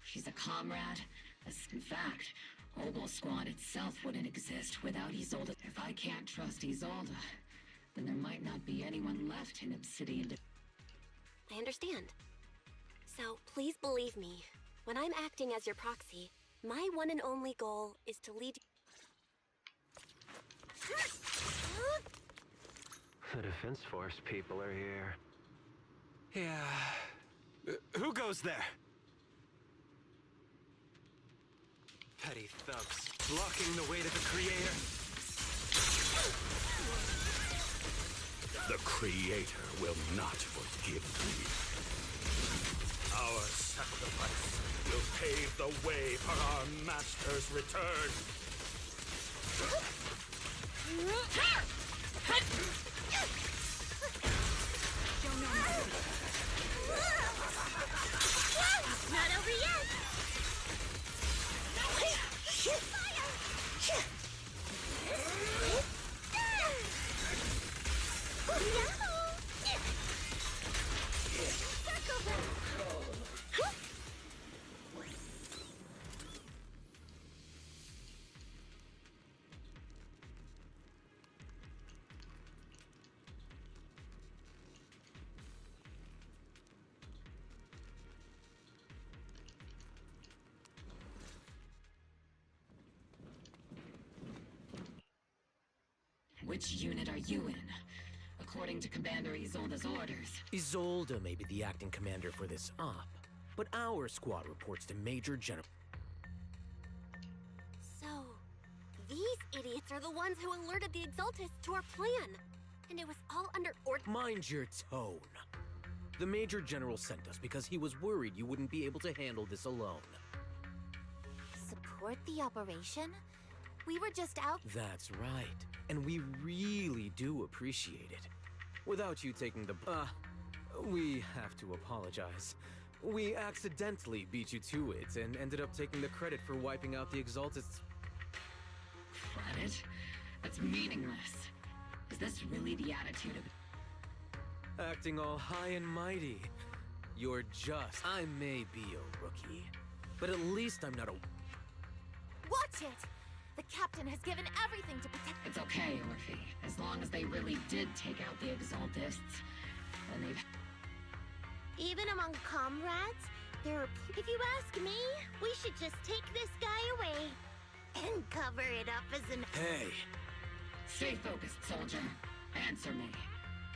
She's a comrade. In fact, Obel Squad itself wouldn't exist without Isolde. If I can't trust Isolde, then there might not be anyone left in Obsidian. I understand. So please believe me, when I'm acting as your proxy, my one and only goal is to lead... The Defense Force people are here. Yeah. Who goes there? Petty thugs, blocking the way to the Creator. The Creator will not forgive me. Our sacrifice will pave the way for our Master's return. Not over yet! Which unit are you in? According to Commander Isolde's orders. Isolde may be the acting commander for this op, but our squad reports to Major General. So, these idiots are the ones who alerted the Exaltists to our plan. And it was all under order. Mind your tone. The Major General sent us because he was worried you wouldn't be able to handle this alone. Support the operation? We were just out. That's right. And we really do appreciate it. Without you taking the we have to apologize. We accidentally beat you to it and ended up taking the credit for wiping out the Exaltists. Credit? That's meaningless. Is this really the attitude of... Acting all high and mighty. You're just... I may be a rookie, but at least I'm not a... Watch it! The captain has given everything to protect... It's okay, Orphie. As long as they really did take out the Exaltists, then they've... Even among comrades, there are... If you ask me, we should just take this guy away and cover it up as an... Hey! Stay focused, soldier. Answer me.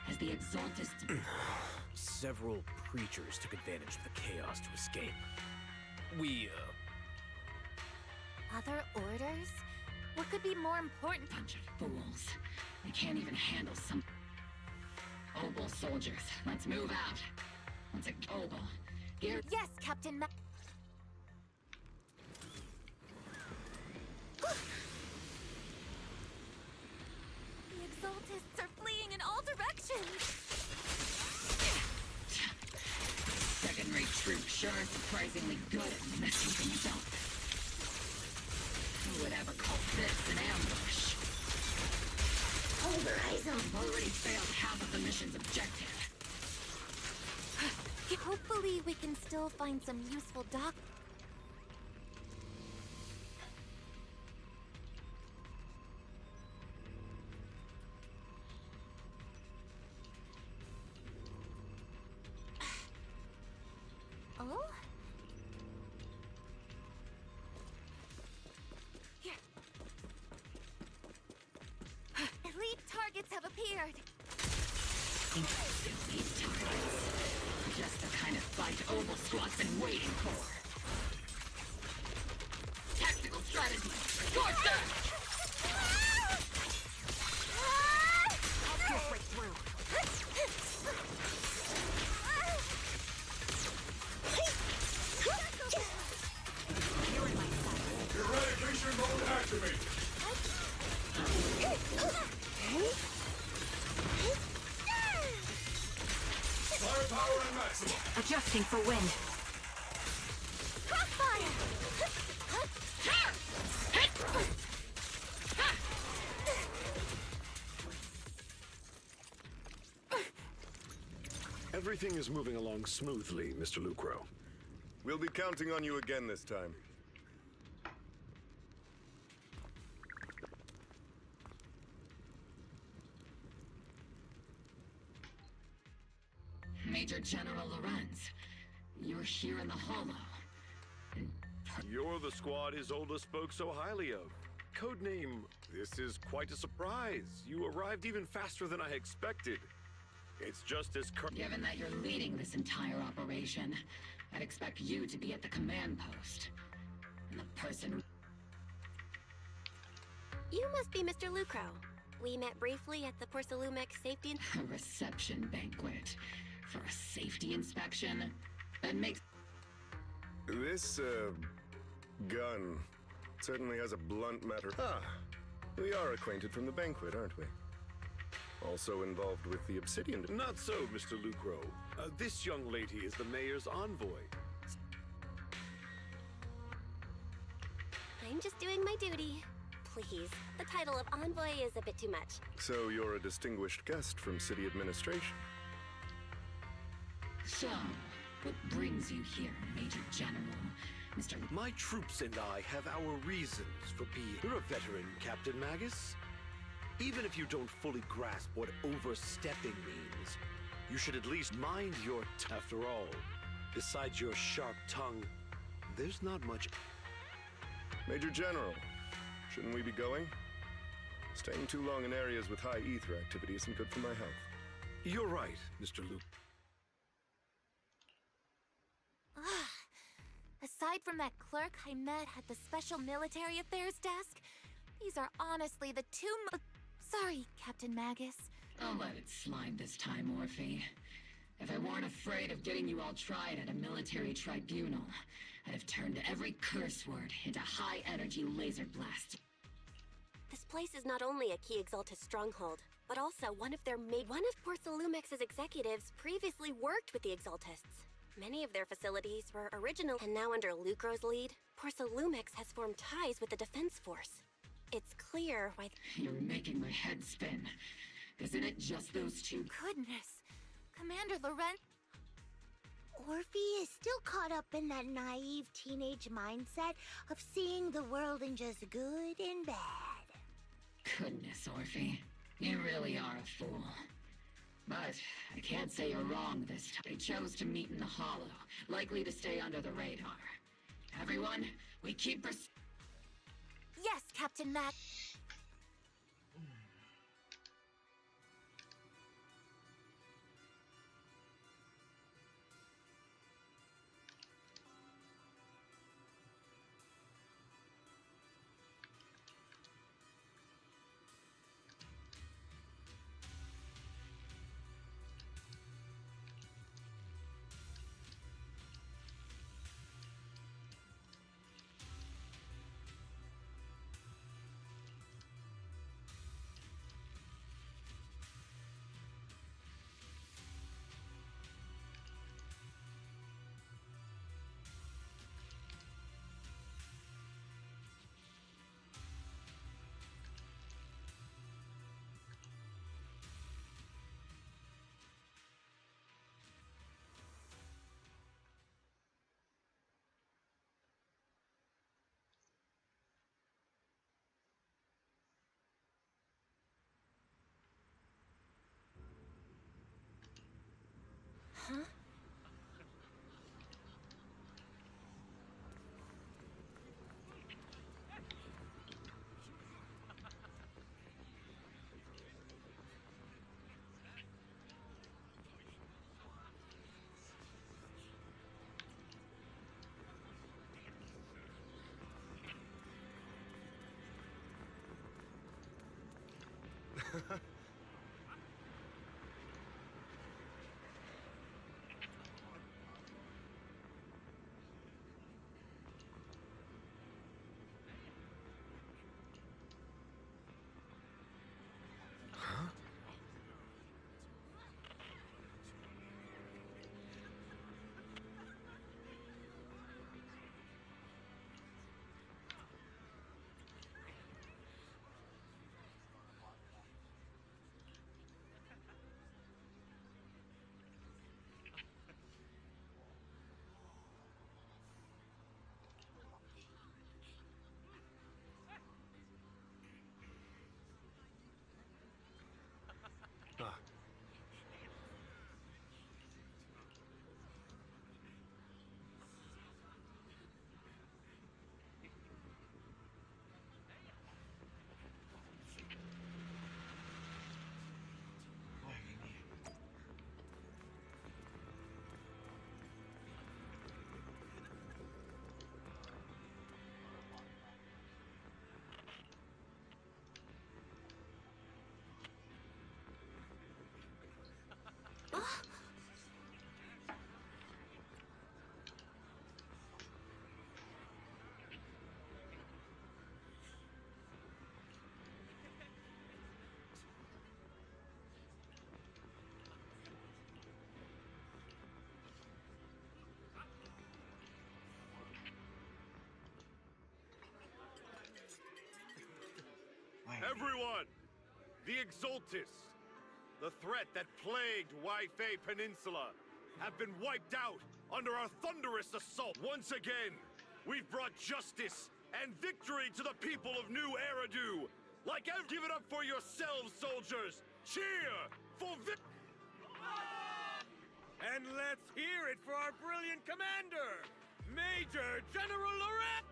Has the Exaltists... Several creatures took advantage of the chaos to escape. We, Other orders? What could be more important? Bunch of fools. They can't even handle some... Obel soldiers, let's move out. Once a Obel, here... Yes, Captain Ma... The Exaltists are fleeing in all directions! Second-rate troops sure are surprisingly good at messing things up. Who would ever call this an ambush? Pulverize them. Already failed half of the mission's objective. Hopefully we can still find some useful doc... Oh? Here. Elite targets have appeared. Elite targets. Just the kind of fight Obel Squad's been waiting for. Tactical strategy. Scorch them! I'll pierce right through. Eradication mode activated. Firepower and maximum. Adjusting for wind. Crossfire! Everything is moving along smoothly, Mr. Lucro. We'll be counting on you again this time. Major General Lorenz, you're here in the Hollow. You're the squad Isolde spoke so highly of. Codename, this is quite a surprise. You arrived even faster than I expected. It's just as Given that you're leading this entire operation, I'd expect you to be at the command post. And the person... You must be Mr. Lucro. We met briefly at the Porcelumex safety... A reception banquet. For a safety inspection? That makes... This, gun certainly has a blunt matter. Ah, we are acquainted from the banquet, aren't we? Also involved with the Obsidian... Not so, Mr. Lucro. This young lady is the mayor's envoy. I'm just doing my duty. please. The title of envoy is a bit too much. So you're a distinguished guest from city administration. So, what brings you here, Major General? Mr. My troops and I have our reasons for being. You're a veteran, Captain Magus. Even if you don't fully grasp what overstepping means, you should at least mind your after all, besides your sharp tongue, there's not much. Major General, shouldn't we be going? Staying too long in areas with high ether activity isn't good for my health. You're right, Mr. Luke. Aside from that clerk I met at the Special Military Affairs desk, these are honestly the two sorry, Captain Magus. I'll let it slide this time, Orphie. If I weren't afraid of getting you all tried at a military tribunal, I'd have turned every curse word into high-energy laser blasts. This place is not only a key Exaltus stronghold, but also one of Porcelumex's executives previously worked with the Exaltists. Many of their facilities were original, and now under Lucro's lead, Porcelumex has formed ties with the defense force. It's clear why— You're making my head spin. Isn't it just those two? Goodness! Commander Laurent— Orphie is still caught up in that naive teenage mindset of seeing the world in just good and bad. Goodness, Orphie. You really are a fool. But I can't say you're wrong this time. They chose to meet in the Hollow, likely to stay under the radar. Everyone, we keep Yes, Captain Mac. Huh? Everyone! The Exaltis, the threat that plagued Wi-Fi Peninsula, have been wiped out under our thunderous assault. Once again, we've brought justice and victory to the people of New Eridu. Like ever, give it up for yourselves, soldiers! Cheer for And let's hear it for our brilliant commander, Major General Lorette!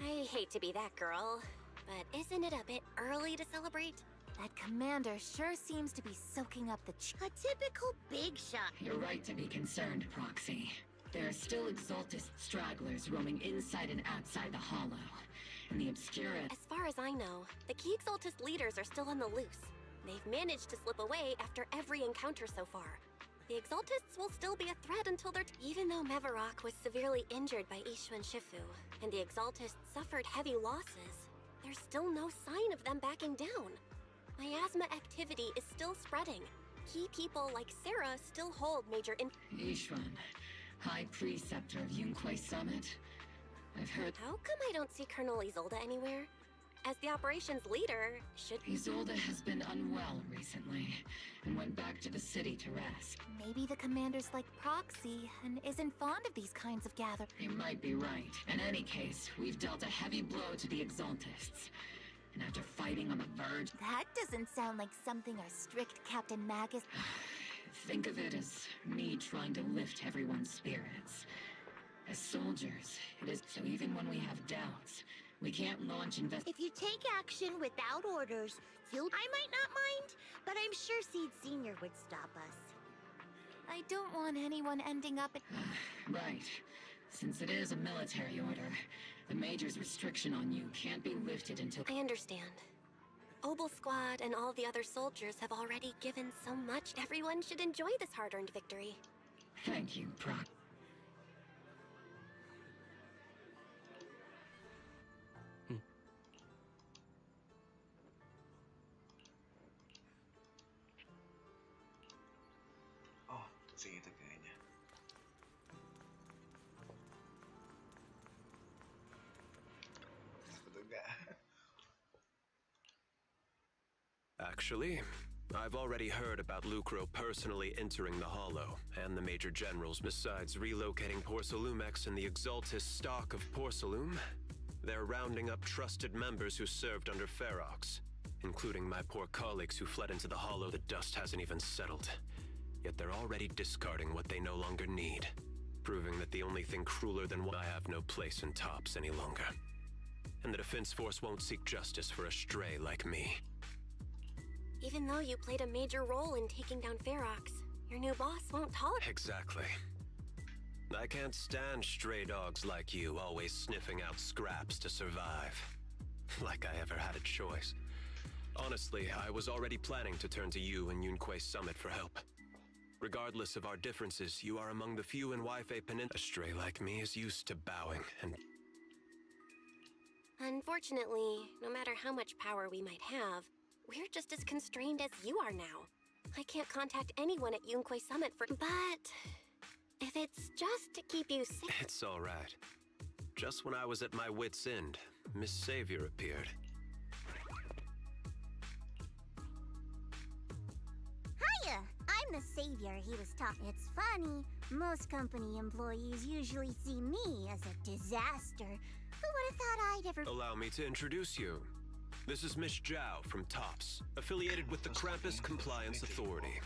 I hate to be that girl, but isn't it a bit early to celebrate? That commander sure seems to be soaking up the A typical big shot. You're right to be concerned, Proxy. There are still Exaltis stragglers roaming inside and outside the Hollow. And the Obscura... As far as I know, the key Exaltis leaders are still on the loose. They've managed to slip away after every encounter so far. The Exaltists will still be a threat until they're... Even though Mevarok was severely injured by Ishu and Shifu, and the Exaltists suffered heavy losses, there's still no sign of them backing down. Miasma activity is still spreading. Key people like Sarah still hold major Ishwan, High Preceptor of Yunquay Summit. I've heard... How come I don't see Colonel Isolde anywhere? As the operations leader, should... Isolde has been unwell recently, and went back to the city to rest. Maybe the commander's like Proxy, and isn't fond of these kinds of gatherings. You might be right. In any case, we've dealt a heavy blow to the Exaltists. And after fighting on the verge... That doesn't sound like something our strict Captain Magus... Think of it as me trying to lift everyone's spirits. As soldiers, it is... So even when we have doubts, we can't launch If you take action without orders, I might not mind, but I'm sure Seed Senior would stop us. I don't want anyone ending up at... Right. Since it is a military order, the Major's restriction on you can't be lifted until... I understand. Obel Squad and all the other soldiers have already given so much. Everyone should enjoy this hard-earned victory. Thank you, Proc. Oh, segitu kayaknya. Betul gak? Actually, I've already heard about Lucro personally entering the Hollow, and the Major Generals. Besides relocating Porcelumex and the Exaltis stock of Porcelume, they're rounding up trusted members who served under Ferox, including my poor colleagues who fled into the Hollow. The dust hasn't even settled, yet they're already discarding what they no longer need, proving that the only thing crueler than I have no place in Tops any longer. And the Defense Force won't seek justice for a stray like me. Even though you played a major role in taking down Ferox, your new boss won't tolerate... Exactly. I can't stand stray dogs like you always sniffing out scraps to survive. Like I ever had a choice. Honestly, I was already planning to turn to you and Yunquay Summit for help. Regardless of our differences, you are among the few in Wi-Fi Peninsula. A stray like me is used to bowing and... Unfortunately, no matter how much power we might have, we're just as constrained as you are now. I can't contact anyone at Yunquay Summit for... But... if it's just to keep you safe... It's all right. Just when I was at my wit's end, Miss Savior appeared. Hiya! I'm the savior he was talking. It's funny, most company employees usually see me as a disaster. Who would have thought I'd ever... Allow me to introduce you. This is Miss Zhao from Tops, affiliated with the Krampus Compliance Authority.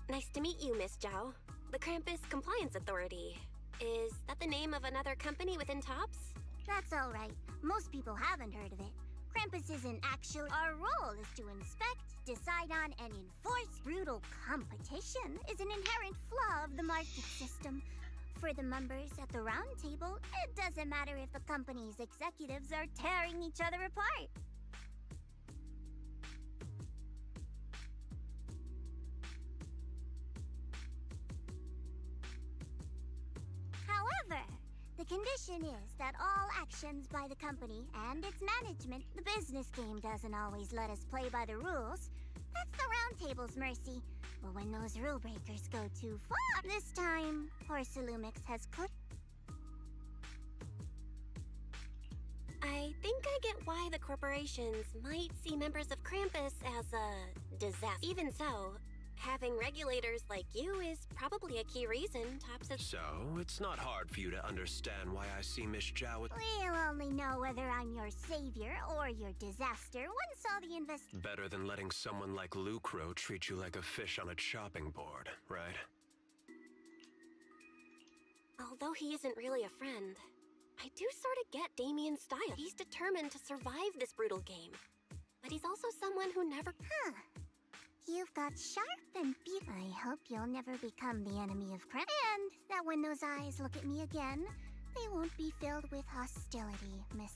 Nice to meet you, Miss Zhao. The Krampus Compliance Authority. Is that the name of another company within Tops? That's all right. Most people haven't heard of it. Krampus isn't actually... Our role is to inspect, decide on, and enforce. Brutal competition is an inherent flaw of the market system. For the members at the round table, it doesn't matter if the company's executives are tearing each other apart. However, the condition is that all actions by the company and its management, the business game doesn't always let us play by the rules. That's the round table's mercy. But when those rule breakers go too far, this time, Porcelumix has I think I get why the corporations might see members of Krampus as a disaster. Even so, having regulators like you is probably a key reason Tops has— So, it's not hard for you to understand why I see Miss Zhao with— We'll only know whether I'm your savior or your disaster once all the Better than letting someone like Lucro treat you like a fish on a chopping board, right? Although he isn't really a friend, I do sort of get Damien's style. He's determined to survive this brutal game. But he's also someone who never— Huh. You've got sharp and I hope you'll never become the enemy of crime. And that when those eyes look at me again, they won't be filled with hostility, Miss.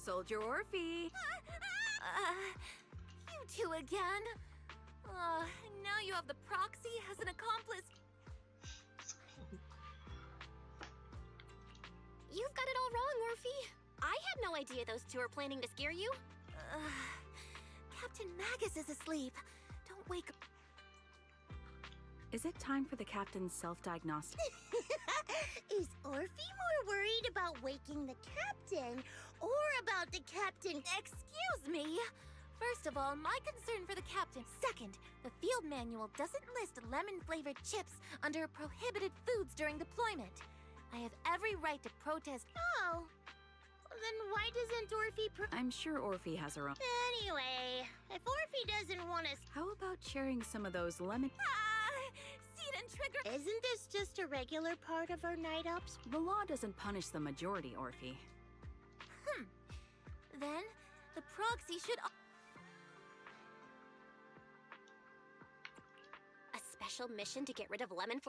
Soldier Orphie! You two again? Now you have the proxy as an accomplice. You've got it all wrong, Orphie. I had no idea those two were planning to scare you. Captain Magus is asleep. Don't wake up. Is it time for the captain's self-diagnostic? Is Orphie more worried about waking the captain or about the captain? Excuse me. First of all, my concern for the captain. Second, the field manual doesn't list lemon-flavored chips under prohibited foods during deployment. I have every right to protest. Oh. Then why doesn't Orphie I'm sure Orphie has her own. Anyway, if Orphie doesn't want us— How about sharing some of those lemon— Seed and trigger— Isn't this just a regular part of our night ops? The law doesn't punish the majority, Orphie. Then, the proxy should— A special mission to get rid of lemon—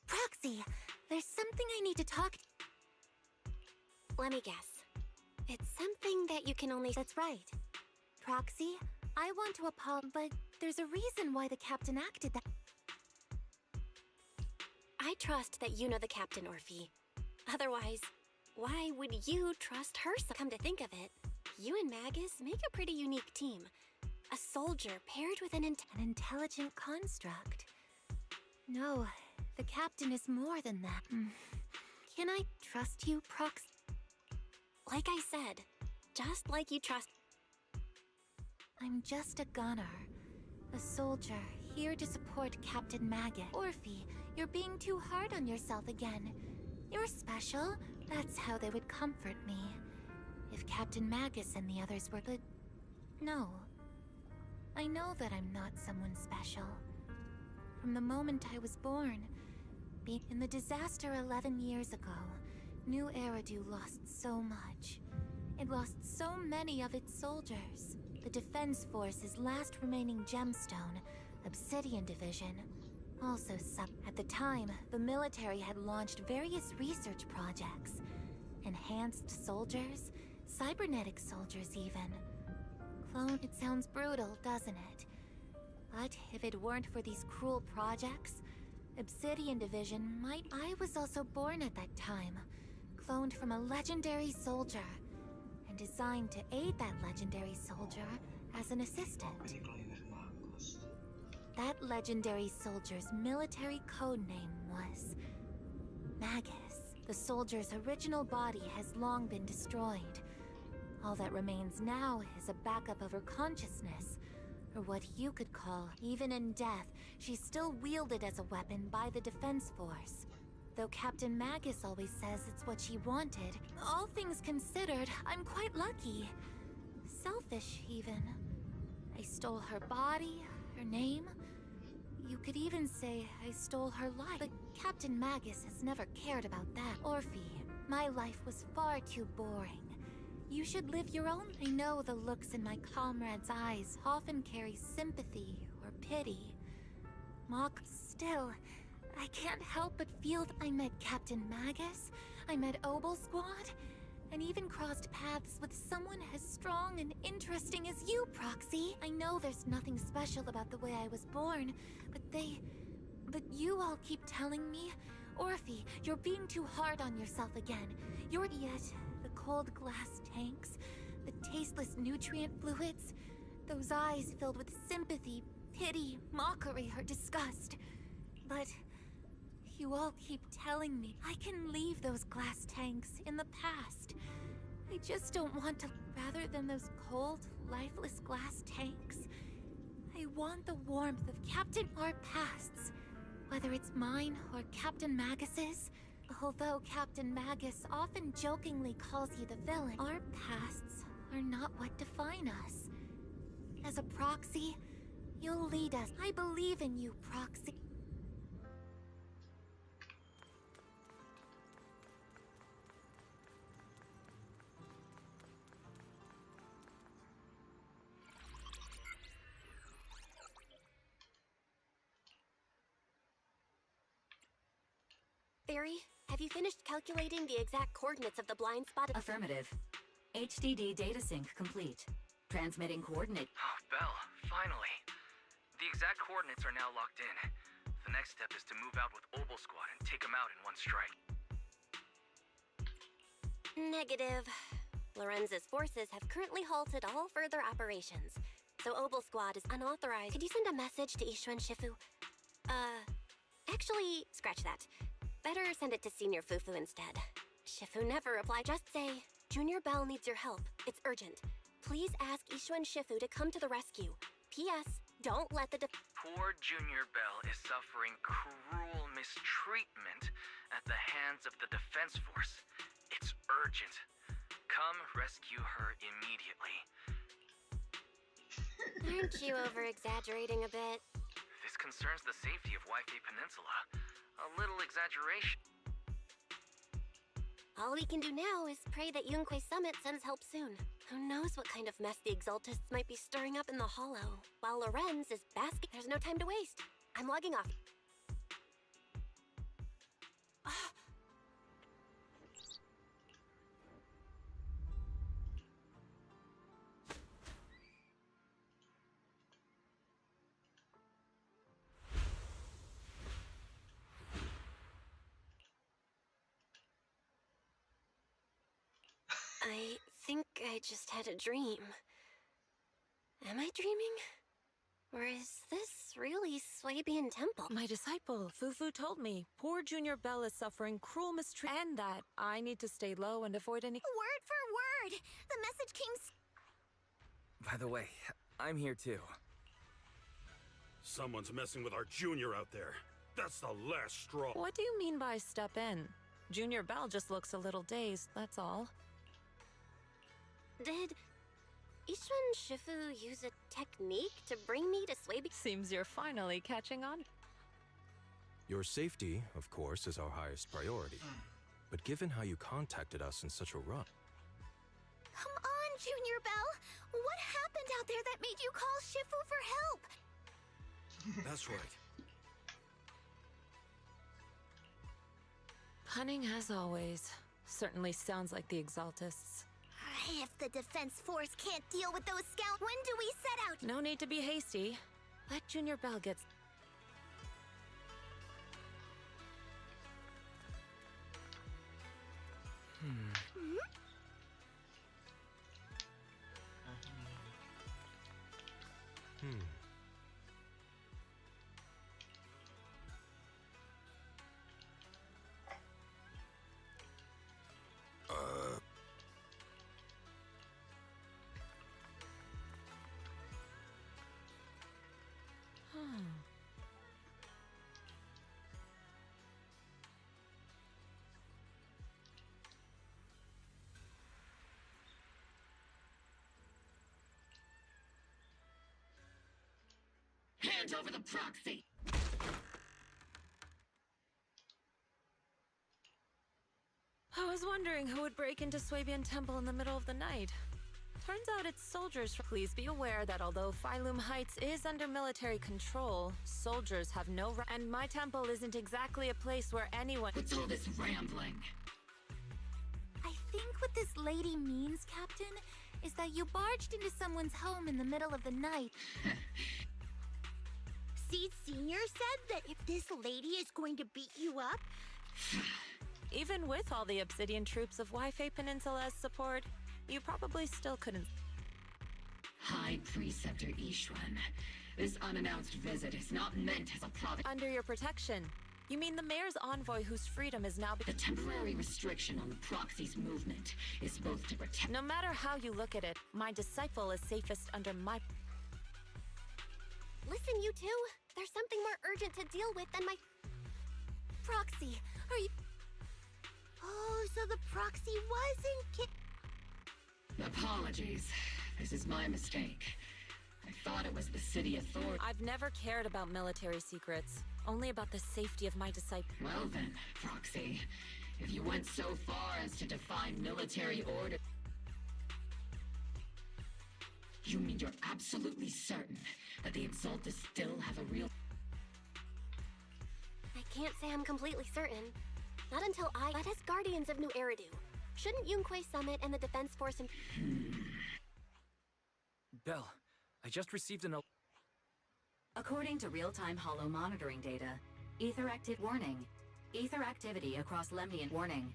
Proxy, there's something I need to talk— Let me guess. It's something that you can only— That's right. Proxy, I want to apologize, but there's a reason why the captain acted that— I trust that you know the captain, Orphie. Otherwise, why would you trust her? Come to think of it, you and Magus make a pretty unique team. A soldier paired with an intelligent construct. No, the captain is more than that. Can I trust you, Prox? Like I said, just like you trust— I'm just a gunner. A soldier, here to support Captain Magus. Orphie, you're being too hard on yourself again. You're special. That's how they would comfort me. If Captain Magus and the others were— But no. I know that I'm not someone special. From the moment I was born, in the disaster 11 years ago, New Eridu lost so much. It lost so many of its soldiers. The Defense Force's last remaining gemstone, Obsidian Division, also At the time, the military had launched various research projects. Enhanced soldiers, cybernetic soldiers even. Clone— It sounds brutal, doesn't it? But if it weren't for these cruel projects, Obsidian Division might— I was also born at that time, cloned from a legendary soldier, and designed to aid that legendary soldier as an assistant. That legendary soldier's military code name was Magus. The soldier's original body has long been destroyed. All that remains now is a backup of her consciousness, or what you could call— Even in death, she's still wielded as a weapon by the Defense Force. Though Captain Magus always says it's what she wanted, all things considered, I'm quite lucky. Selfish, even. I stole her body, her name. You could even say I stole her life. But Captain Magus has never cared about that. Orphie, my life was far too boring. You should live your own— I know the looks in my comrades' eyes often carry sympathy or pity. Still, I can't help but feel I met Captain Magus, I met Obel Squad, and even crossed paths with someone as strong and interesting as you, Proxy. I know there's nothing special about the way I was born, but you all keep telling me, Orphie, you're being too hard on yourself again. Yet, the cold glass tanks, the tasteless nutrient fluids, those eyes filled with sympathy, pity, mockery, or disgust. But you all keep telling me I can leave those glass tanks in the past. I just don't want to. Rather than those cold, lifeless glass tanks, I want the warmth of Captain our pasts, whether it's mine or Captain Magus's. Although Captain Magus often jokingly calls you the villain, our pasts are not what define us. As a proxy, you'll lead us. I believe in you, Proxy. Theory, have you finished calculating the exact coordinates of the blind spot? Affirmative. HDD data sync complete. Transmitting coordinate. Oh, Belle, finally. The exact coordinates are now locked in. The next step is to move out with Obel Squad and take them out in one strike. Negative. Lorenz's forces have currently halted all further operations, so Obel Squad is unauthorized. Could you send a message to Ishu and Shifu? Actually, scratch that. Better send it to Senior Fufu instead. Shifu never replied. Just say, Junior Belle needs your help. It's urgent. Please ask Ishu and Shifu to come to the rescue. P.S. Don't let the Poor Junior Belle is suffering cruel mistreatment at the hands of the Defense Force. It's urgent. Come rescue her immediately. Aren't you over-exaggerating a bit? This concerns the safety of Wi-Fi Peninsula. A little exaggeration. All we can do now is pray that Yunque Summit sends help soon. Who knows what kind of mess the Exaltists might be stirring up in the Hollow. While Lorenz is basking, there's no time to waste. I'm logging off. I think I just had a dream. Am I dreaming? Or is this really Swabian Temple? My disciple, Fufu, told me poor Junior Belle is suffering cruel mistreatment and that I need to stay low and avoid any— Word for word! The message came By the way, I'm here too. Someone's messing with our junior out there. That's the last straw. What do you mean by step in? Junior Belle just looks a little dazed, that's all. Did Ishu and Shifu use a technique to bring me to Swabi? Seems you're finally catching on. Your safety, of course, is our highest priority. But given how you contacted us in such a rush... Come on, Junior Belle! What happened out there that made you call Shifu for help? That's right. Cunning as always. Certainly sounds like the Exaltists. If the Defense Force can't deal with those scouts, when do we set out? No need to be hasty. Let Junior Belle get... Hand over the proxy! I was wondering who would break into Swabian Temple in the middle of the night. Turns out it's soldiers. Please be aware that although Phylum Heights is under military control, soldiers have no and my temple isn't exactly a place where anyone— What's all this rambling? I think what this lady means, Captain, is that you barged into someone's home in the middle of the night. Seed Senior said that if this lady is going to beat you up... Even with all the Obsidian troops of Wi-Fi Peninsula's support, you probably still couldn't— High Preceptor Ishwan, this unannounced visit is not meant as a provocation. Under your protection. You mean the mayor's envoy whose freedom is now— The temporary restriction on the proxy's movement is both to protect— No matter how you look at it, my disciple is safest under my— Listen, you two. There's something more urgent to deal with than my— Proxy, are you— Oh, so the proxy wasn't Apologies. This is my mistake. I thought it was the city authority. I've never cared about military secrets, only about the safety of my disciple. Well then, Proxy, if you went so far as to define military order, you mean you're absolutely certain that the Exaltus still have a real— I can't say I'm completely certain. Not until let us Guardians of New Eridu. Shouldn't Yunquei Summit and the Defense Force Bell, I just received an— According to real-time holo monitoring data, ether activity across Lemnian warning.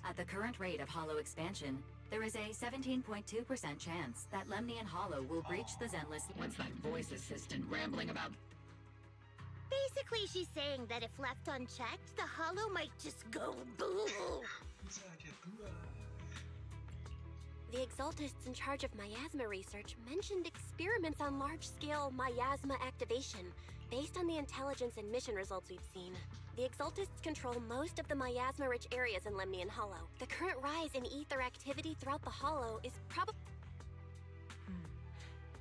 At the current rate of holo expansion, there is a 17.2% chance that Lemnian holo will breach the Zenless— What's that voice assistant rambling about? Basically, she's saying that if left unchecked, the holo might just go boom. The Exaltists in charge of miasma research mentioned experiments on large-scale miasma activation based on the intelligence and mission results we've seen. The Exaltists control most of the miasma-rich areas in Lemnian Hollow. The current rise in ether activity throughout the Hollow is probably—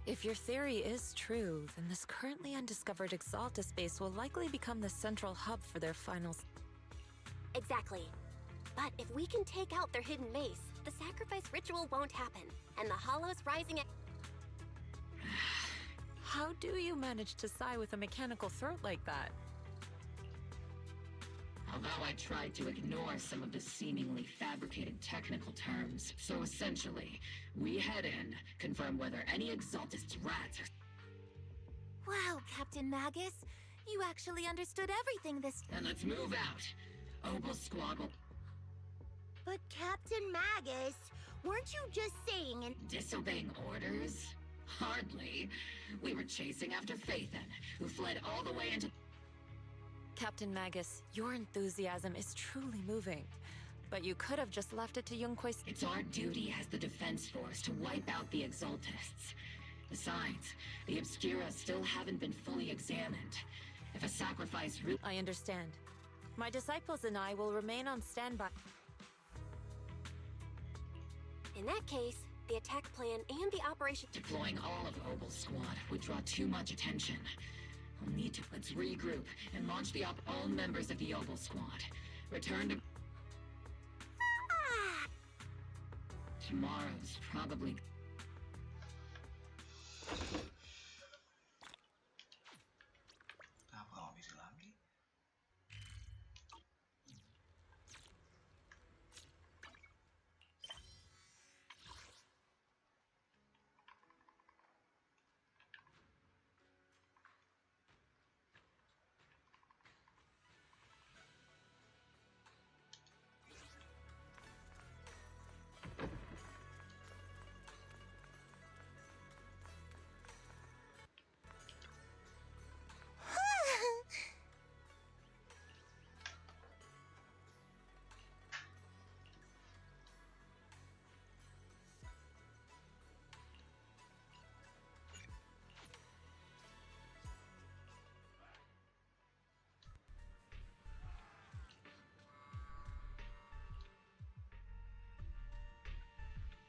If your theory is true, then this currently undiscovered Exaltus base will likely become the central hub for their finals. Exactly. But if we can take out their hidden base, the sacrifice ritual won't happen, and the Hollow's rising— How do you manage to sigh with a mechanical throat like that? Although I tried to ignore some of the seemingly fabricated technical terms. So essentially, we head in, confirm whether any Exaltist rats are— Wow, Captain Magus. You actually understood everything this— And let's move out. Obel Squabble. But Captain Magus, weren't you just saying and— Disobeying orders? Hardly. We were chasing after Phaethon, who fled all the way into— Captain Magus, your enthusiasm is truly moving. But you could have just left it to Yunquei— It's our duty as the Defense Force to wipe out the Exaltists. Besides, the Obscura still haven't been fully examined. If a sacrifice really— I understand. My disciples and I will remain on standby. In that case, the attack plan and the operation— Deploying all of Obel Squad would draw too much attention. We'll need to— Let's regroup and launch the all members of the Obel Squad. Return to— Tomorrow's probably— Apa kamu bisa lagi?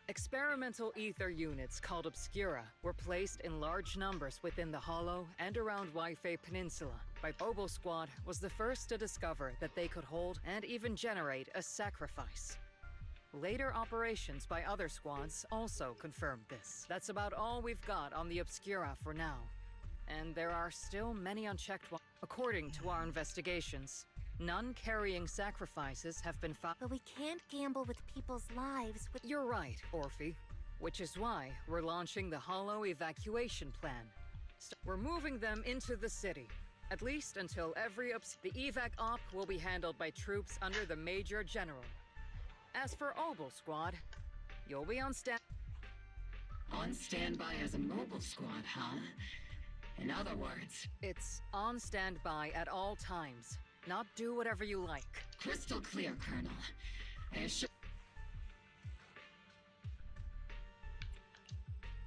Experimental ether units called Obscura were placed in large numbers within the Hollow and around Wi-Fi Peninsula. Obel Squad was the first to discover that they could hold and even generate a sacrifice. Later operations by other squads also confirmed this. That's about all we've got on the Obscura for now. And there are still many unchecked ones. According to our investigations, none carrying sacrifices have been found. But we can't gamble with people's lives with— You're right, Orphie. Which is why we're launching the Hollow evacuation plan. We're moving them into the city. At least until the evac op will be handled by troops under the Major General. As for Obel Squad, you'll be on On standby as a mobile squad, huh? In other words, it's on standby at all times. Not do whatever you like. Crystal clear, Colonel. I assure—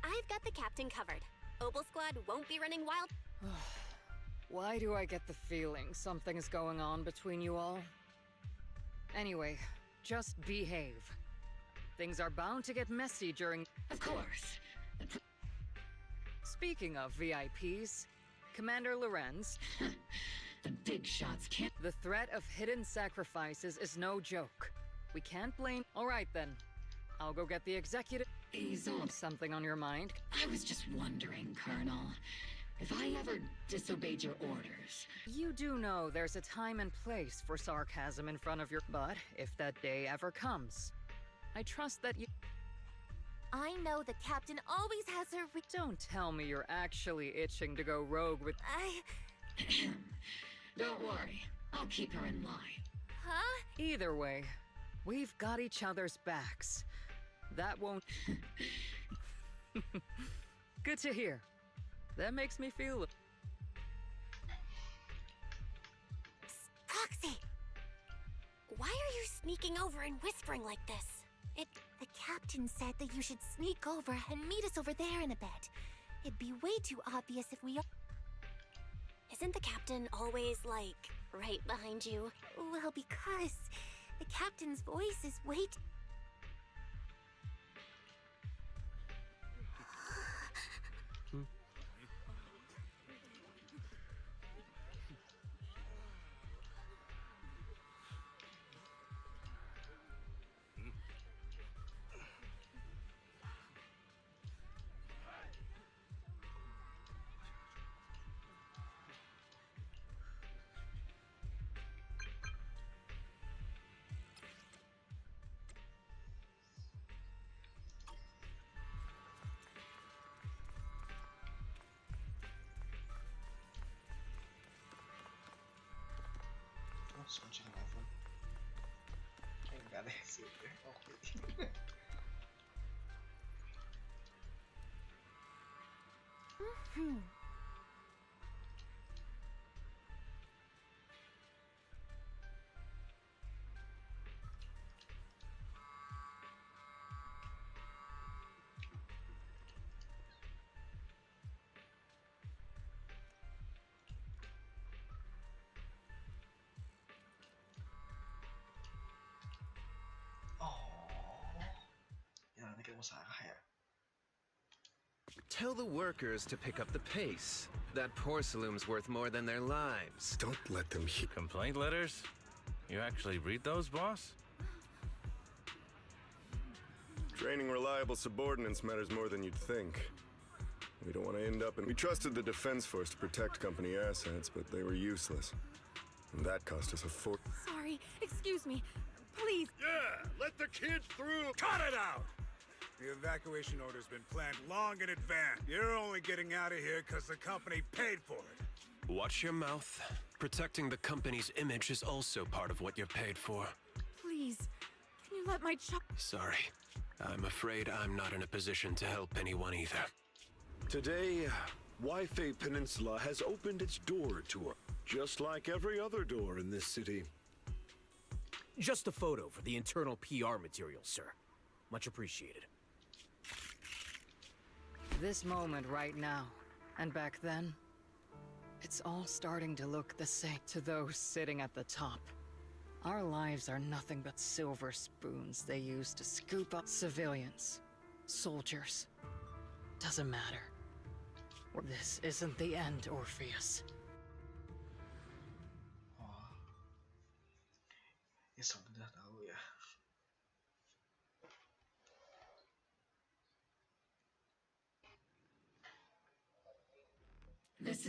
I've got the captain covered. Obel Squad won't be running wild. Why do I get the feeling something's going on between you all? Anyway, just behave. Things are bound to get messy during— Of course. Speaking of VIPs, Commander Lorenz... The big shots can't— The threat of hidden sacrifices is no joke. We can't blame— All right then. I'll go get the executive— Something on your mind? I was just wondering, Colonel, if I ever disobeyed your orders. You do know there's a time and place for sarcasm in front of your— But if that day ever comes, I trust that you— I know the captain always has her— Don't tell me you're actually itching to go rogue with— Don't worry, I'll keep her in line. Huh? Either way, we've got each other's backs. That won't— Good to hear. That makes me feel— Proxy! Why are you sneaking over and whispering like this? The captain said that you should sneak over and meet us over there in a bit. It'd be way too obvious if we— Isn't the captain always, like, right behind you? Well, because the captain's voice is way too— Switching level. Ain't got that shit there. Tell the workers to pick up the pace. That porcelain's worth more than their lives. Don't let them hear. Complaint letters? You actually read those, boss? Training reliable subordinates matters more than you'd think. We don't want to end up in... We trusted the Defense Force to protect company assets, but they were useless. And that cost us a fort. Sorry, excuse me. Please. Yeah, let the kids through. Cut it out! The evacuation order's been planned long in advance. You're only getting out of here because the company paid for it. Watch your mouth. Protecting the company's image is also part of what you're paid for. Please, can you let my child— Sorry. I'm afraid I'm not in a position to help anyone either. Today, Wi-Fi Peninsula has opened its door to us, just like every other door in this city. Just a photo for the internal PR material, sir. Much appreciated. This moment right now, and back then, it's all starting to look the same to those sitting at the top. Our lives are nothing but silver spoons they use to scoop up civilians, soldiers. Doesn't matter. This isn't the end, Orpheus. Oh, ya sudah tahu ya.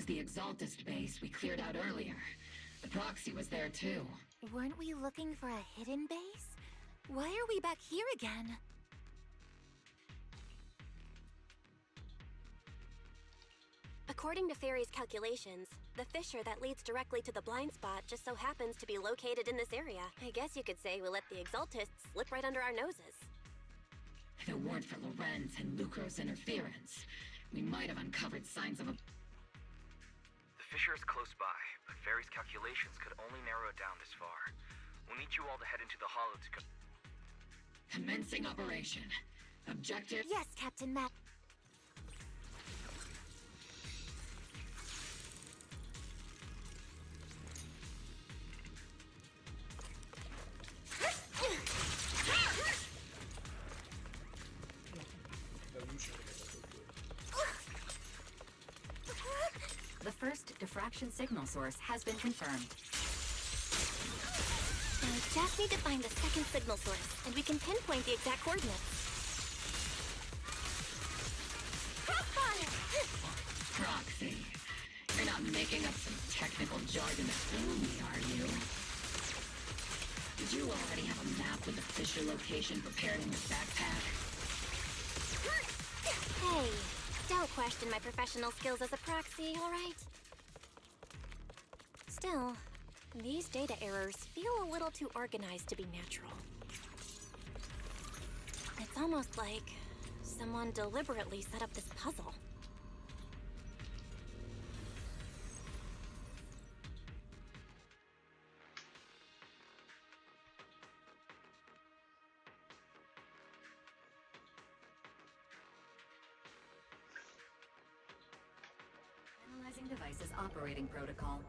the Exaltist base we cleared out earlier. The proxy was there too. Weren't we looking for a hidden base? Why are we back here again? According to Fairy's calculations, the fissure that leads directly to the blind spot just so happens to be located in this area. I guess you could say we let the Exaltists slip right under our noses. If it weren't for Lorenz and Lucro's interference, we might have uncovered signs of a... The fissure is close by, but Fairy's calculations could only narrow it down this far. We'll need you all to head into the hollow to go... Commencing operation. Objective... Yes, Captain Matt. The first diffraction signal source has been confirmed. Now we just need to find the second signal source, and we can pinpoint the exact coordinates. Crossfire! Proxy. You're not making up some technical jargon to fool me, are you? Did you already have a map with the fissure location prepared in your backpack? Hey, don't question my professional skills as a proxy, alright? Still, these data errors feel a little too organized to be natural. It's almost like someone deliberately set up this puzzle. Analyzing device's operating protocol.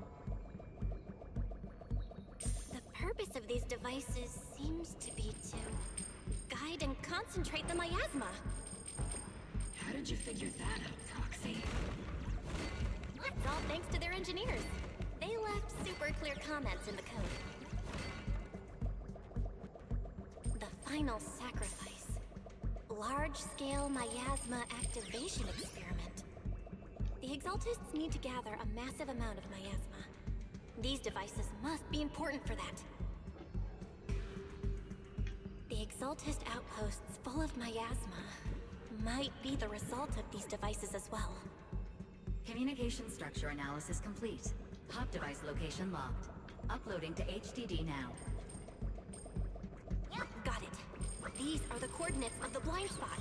The purpose of these devices seems to be to guide and concentrate the miasma. How did you figure that out, Proxy? It's all thanks to their engineers. They left super clear comments in the code. The final sacrifice. Large-scale miasma activation experiment. The Exaltists need to gather a massive amount of miasma. These devices must be important for that. The Exaltist outposts full of miasma might be the result of these devices as well. Communication structure analysis complete. Hop device location locked. Uploading to HDD now. Got it. These are the coordinates of the blind spot.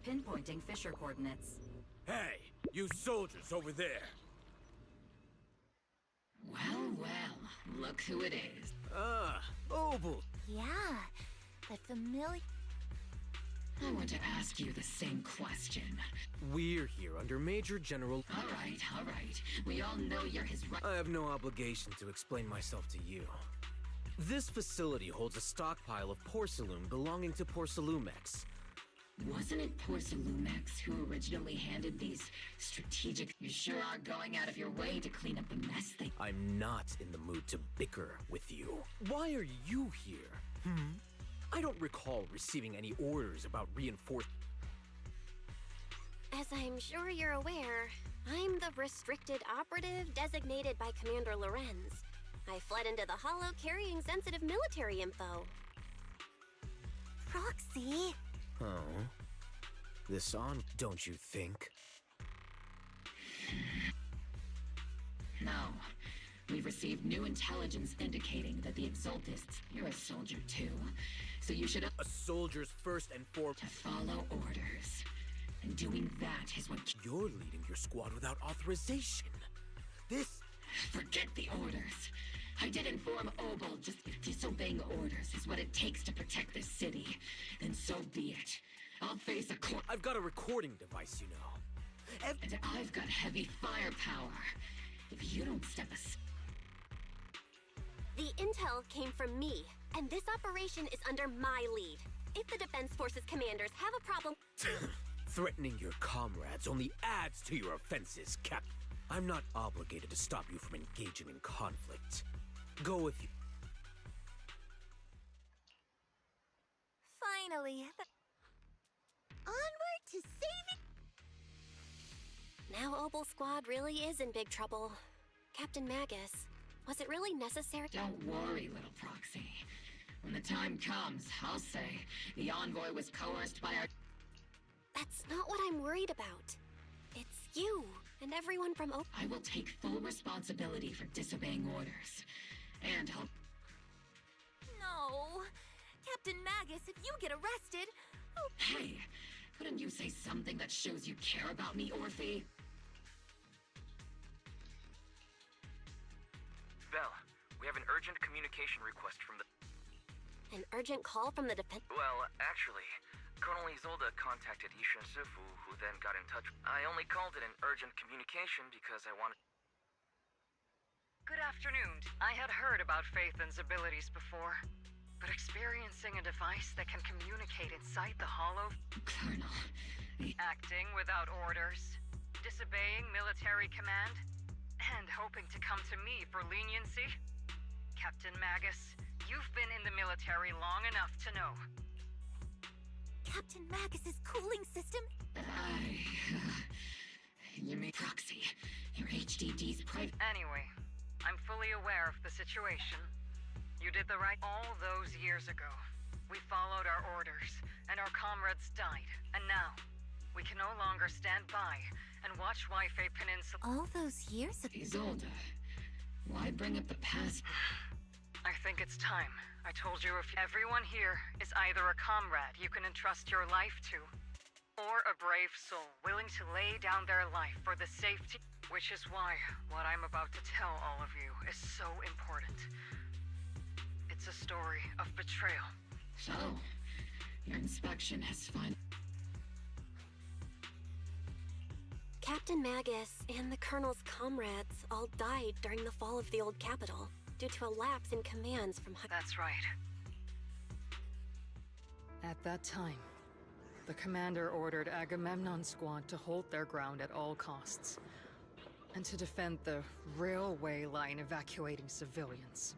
Pinpointing fissure coordinates. Hey, you soldiers over there! Well, well, look who it is. Ah, Obel. Yeah, that familiar... I want to ask you the same question. We're here under Major General... All right. We all know you're his right... I have no obligation to explain myself to you. This facility holds a stockpile of porcelain belonging to Porcelumex. Wasn't it Porcelumex who originally handed these strategic... You sure are going out of your way to clean up the mess they... I'm not in the mood to bicker with you. Why are you here? I don't recall receiving any orders about reinforcement. As I'm sure you're aware, I'm the restricted operative designated by Commander Lorenz. I fled into the hollow carrying sensitive military info. Proxy? Oh. This on, don't you think? No. We've received new intelligence indicating that the Exaltists... You're a soldier too, so you should... A soldier's first and foremost... To follow orders. And doing that is what... You're leading your squad without authorization. This... Forget the orders. I did inform Obel, just if disobeying orders is what it takes to protect this city, then so be it. I'll face a I've got a recording device, you know. And I've got heavy firepower. If you don't step aside... The intel came from me, and this operation is under my lead. If the Defense Forces commanders have a problem... Threatening your comrades only adds to your offenses, Cap. I'm not obligated to stop you from engaging in conflict. Go if you... Finally. Onward to saving... Now Obel Squad really is in big trouble. Captain Magus, was it really necessary? Don't worry, little proxy. When the time comes, I'll say the envoy was coerced by our... That's not what I'm worried about. It's you and everyone from Obel... I will take full responsibility for disobeying orders. And I'll... No. Captain Magus, if you get arrested... Oh. Hey, couldn't you say something that shows you care about me, Orphie? Belle, we have an urgent communication request from the... An urgent call from the defense... Well, actually, Colonel Isolde contacted Ishin Sifu, who then got in touch. I only called it an urgent communication because I wanted... Good afternoon. I had heard about Phaethan's abilities before, but experiencing a device that can communicate inside the hollow... Colonel... Acting without orders, disobeying military command, and hoping to come to me for leniency? Captain Magus, you've been in the military long enough to know. Captain Magus's cooling system... You mean proxy. Your HDD's private... Anyway, I'm fully aware of the situation. You did the right... All those years ago, we followed our orders, and our comrades died. And now, we can no longer stand by and watch Wi-Fi Peninsula... All those years ago... Isolde, why bring up the past? I think it's time. I told you if everyone here is either a comrade you can entrust your life to, or a brave soul willing to lay down their life for the safety... Which is why what I'm about to tell all of you is so important. It's a story of betrayal. So, your inspection has finally... Captain Magus and the Colonel's comrades all died during the fall of the old capital, due to a lapse in commands from... That's right. At that time, the commander ordered Agamemnon's squad to hold their ground at all costs, and to defend the railway line evacuating civilians.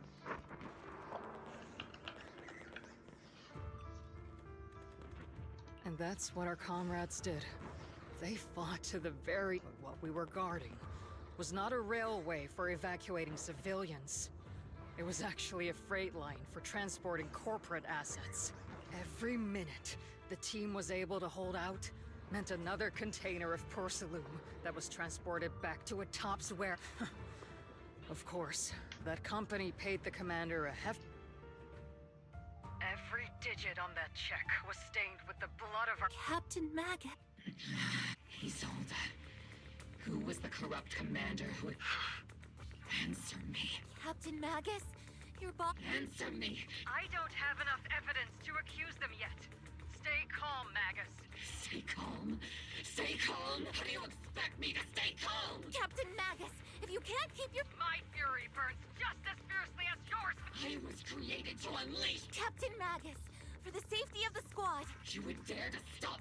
And that's what our comrades did. They fought to the very... What we were guarding was not a railway for evacuating civilians. It was actually a freight line for transporting corporate assets. Every minute the team was able to hold out meant another container of porcelain that was transported back to a tops where... Of course, that company paid the commander a Every digit on that check was stained with the blood of our... Captain Magus... Isolde, who was the corrupt commander who... Answer me. Captain Magus, your boss... Answer me. I don't have enough evidence to accuse them yet. Stay calm, Magus. Stay calm? Stay calm? How do you expect me to stay calm? Captain Magus, if you can't keep your... My fury burns just as fiercely as yours! I was created to unleash... Captain Magus, for the safety of the squad... You would dare to stop...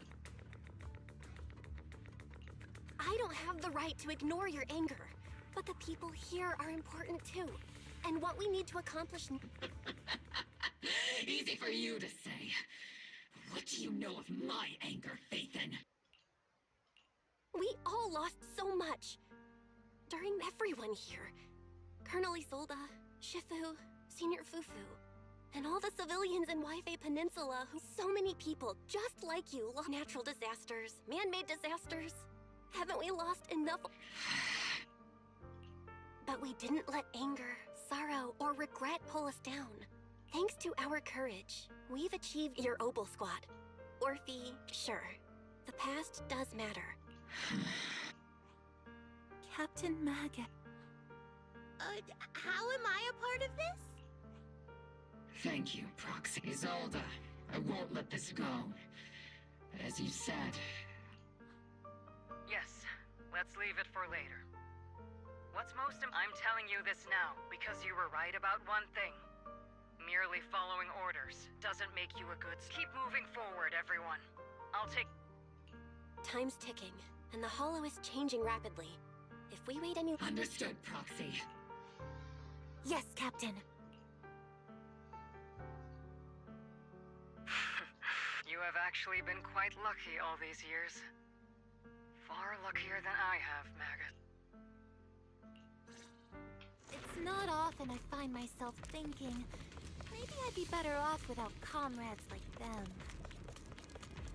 I don't have the right to ignore your anger, but the people here are important too, and what we need to accomplish... Easy for you to say. What do you know of my anger, Phaethan? We all lost so much. During everyone here. Colonel Isolde, Shifu, Senior Fufu, and all the civilians in Wi-Fi Peninsula who... So many people, just like you, lost natural disasters, man-made disasters. Haven't we lost enough? But we didn't let anger, sorrow, or regret pull us down. Thanks to our courage, we've achieved your Obel Squad. Orphie, sure. The past does matter. Captain Magus. How am I a part of this? Thank you, Proxy. Isolde, I won't let this go. As you said... Yes, let's leave it for later. I'm telling you this now, because you were right about one thing. Merely following orders doesn't make you a good... Keep moving forward, everyone. I'll take... Time's ticking, and the Hollow is changing rapidly. If we wait any... Understood, Proxy. Yes, Captain. You have actually been quite lucky all these years. Far luckier than I have, Magus. It's not often I find myself thinking, maybe I'd be better off without comrades like them.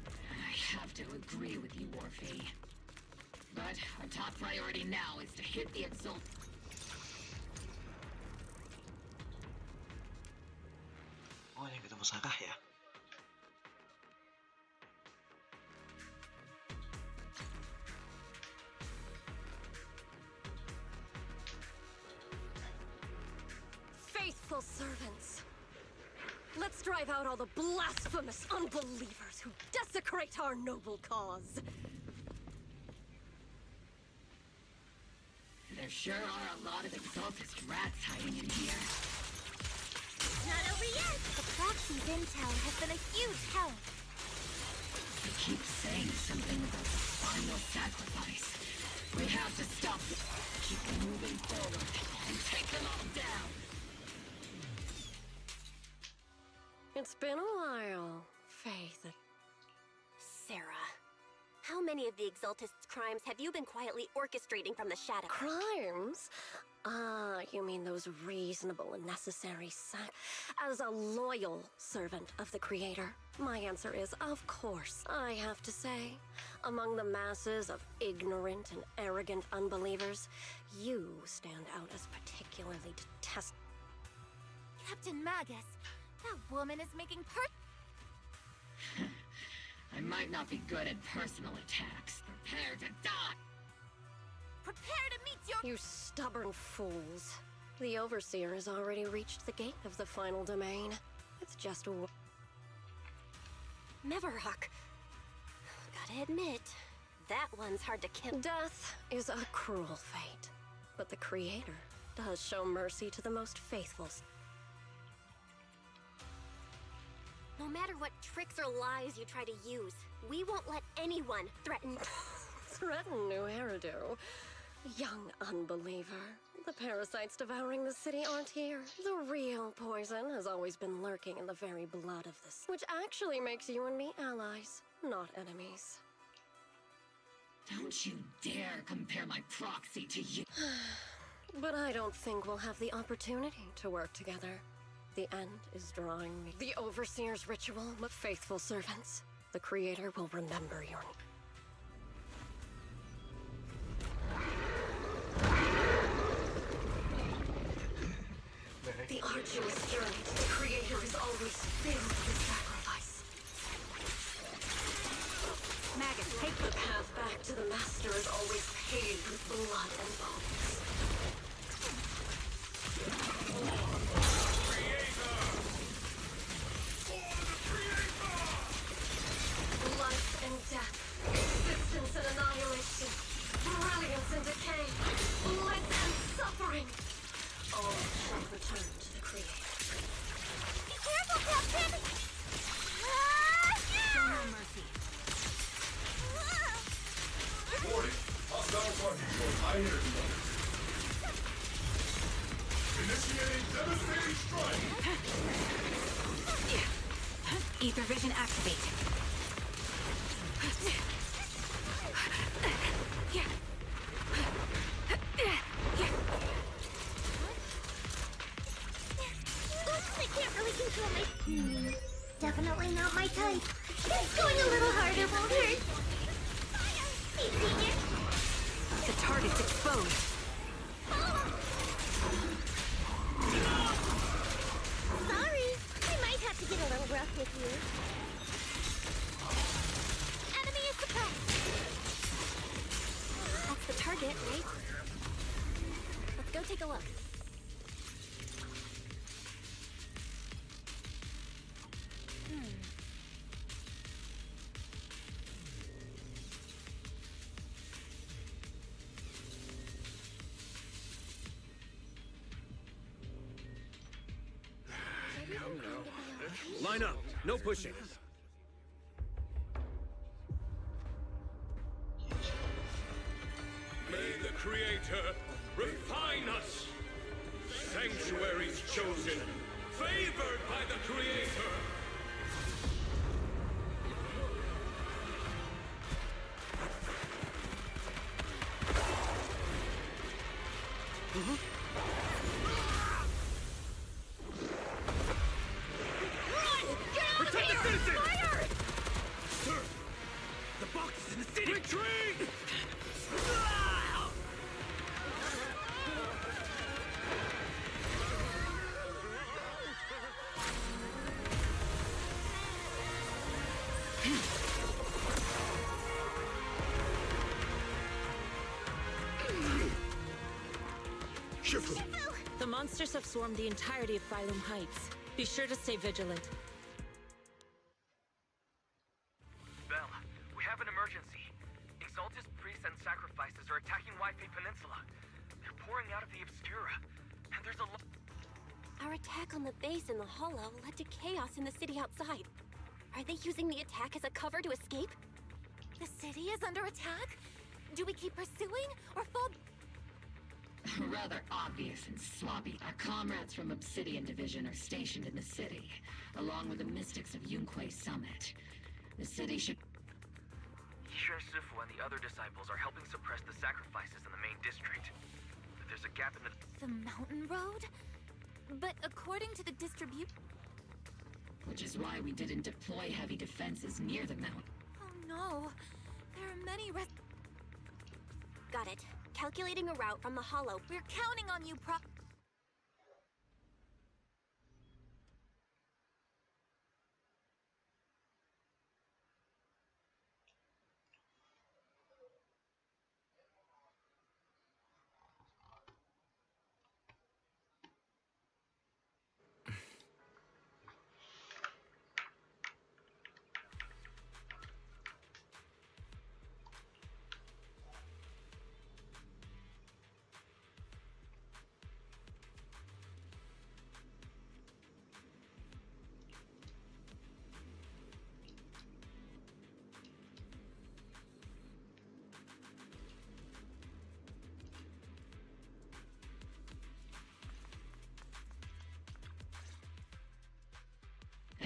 I have to agree with you, Orphie. But our top priority now is to hit the Exalt... Oh, yang ketemu Sarah ya? Faithful servants. Let's drive out all the blasphemous unbelievers who desecrate our noble cause. There sure are a lot of Exaltist rats hiding in here. Not over yet! The Proxy's intel has been a huge help. They keep saying something about the final sacrifice. We have to stop them. Keep moving forward and take them all down. It's been a while, Faith. Sarah, how many of the Exaltists' crimes have you been quietly orchestrating from the shadows? Crimes? Ah, you mean those reasonable and necessary As a loyal servant of the Creator, my answer is, of course, I have to say. Among the masses of ignorant and arrogant unbelievers, you stand out as particularly detestable. Captain Magus, that woman is making I might not be good at personal attacks. Prepare to die! Prepare to meet your— You stubborn fools. The Overseer has already reached the gate of the final domain. It's just a... Neverhawk. Gotta admit, that one's hard to kill. Death is a cruel fate, but the Creator does show mercy to the most faithful. No matter what tricks or lies you try to use, we won't let anyone threaten... Threaten New Eridu. Young unbeliever. The parasites devouring the city aren't here. The real poison has always been lurking in the very blood of this, which actually makes you and me allies, not enemies. Don't you dare compare my proxy to you. But I don't think we'll have the opportunity to work together. The end is drawing me. The Overseer's ritual with faithful servants. The Creator will remember your... The arduous journey to the Creator is always filled with sacrifice. Magus, take the path back to the Master is always paved with blood and bones. Life and death, existence and annihilation, brilliance and decay, bliss and suffering. All shall return to the Creator. Be careful, Captain! Show no mercy. Warning! Hostile target shows high energy levels. Initiating devastating strike! Ether vision activate. I can't really control my... Definitely not my type. It's going a little harder, won't hurt. Hey, Senior. The target's exposed. Sorry, I might have to get a little rough with you. Enemy is suppressed. That's the target, right? Let's go take a look. Line up. No pushing. May the Creator refine us! Sanctuaries chosen, favored by the Creator! Protect the citizens! Sir, the box is in the city! Retreat! The monsters have swarmed the entirety of Phylum Heights. Be sure to stay vigilant. Belle, we have an emergency. Exaltus priests and sacrifices are attacking Wi-Fi Peninsula. They're pouring out of the Obscura, and there's a lot. Our attack on the base in the Hollow led to chaos in the city outside. Are they using the attack as a cover to escape? The city is under attack? Do we keep pursuing or fall? Rather obvious and sloppy. Our comrades from Obsidian Division are stationed in the city, along with the mystics of Yunquay Summit. The city should... Yishun Sifu and the other disciples are helping suppress the sacrifices in the main district. But there's a gap in the... The mountain road? But according to the Which is why we didn't deploy heavy defenses near the mountain. Oh no, there are many Got it. Calculating a route from the Hollow. We're counting on you,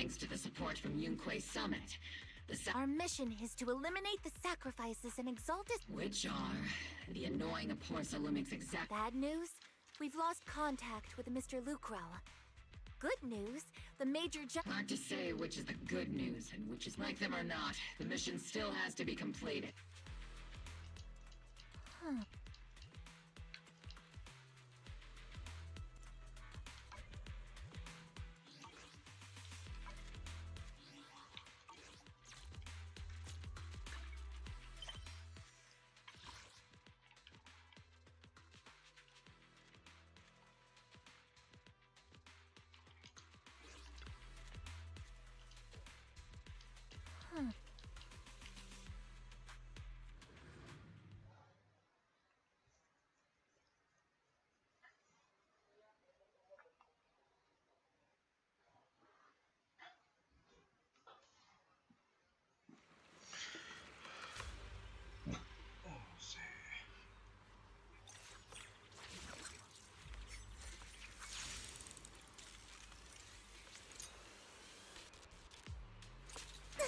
Thanks to the support from Yunquay Summit, Our mission is to eliminate the sacrifices and Exaltus... Which are the annoying Porcelumix exact... Bad news? We've lost contact with Mr. Lucro. Good news, the Major Hard to say which is the good news and which is like them or not. The mission still has to be completed.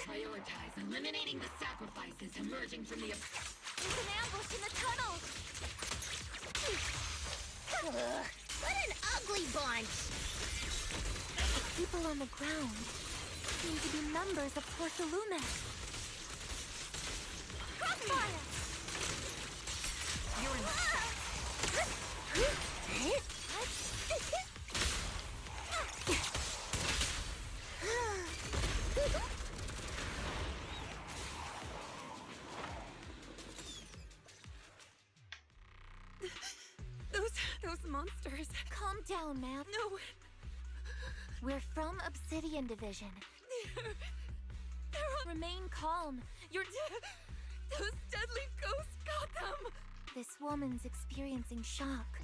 Prioritize eliminating the sacrifices emerging from the... There's an ambush in the tunnel! What an ugly bunch! The people on the ground seem to be members of Porcelumix. Crossfire! You're in Those monsters. Calm down, ma'am. No. We're from Obsidian Division. Remain calm. Those deadly ghosts got them. This woman's experiencing shock.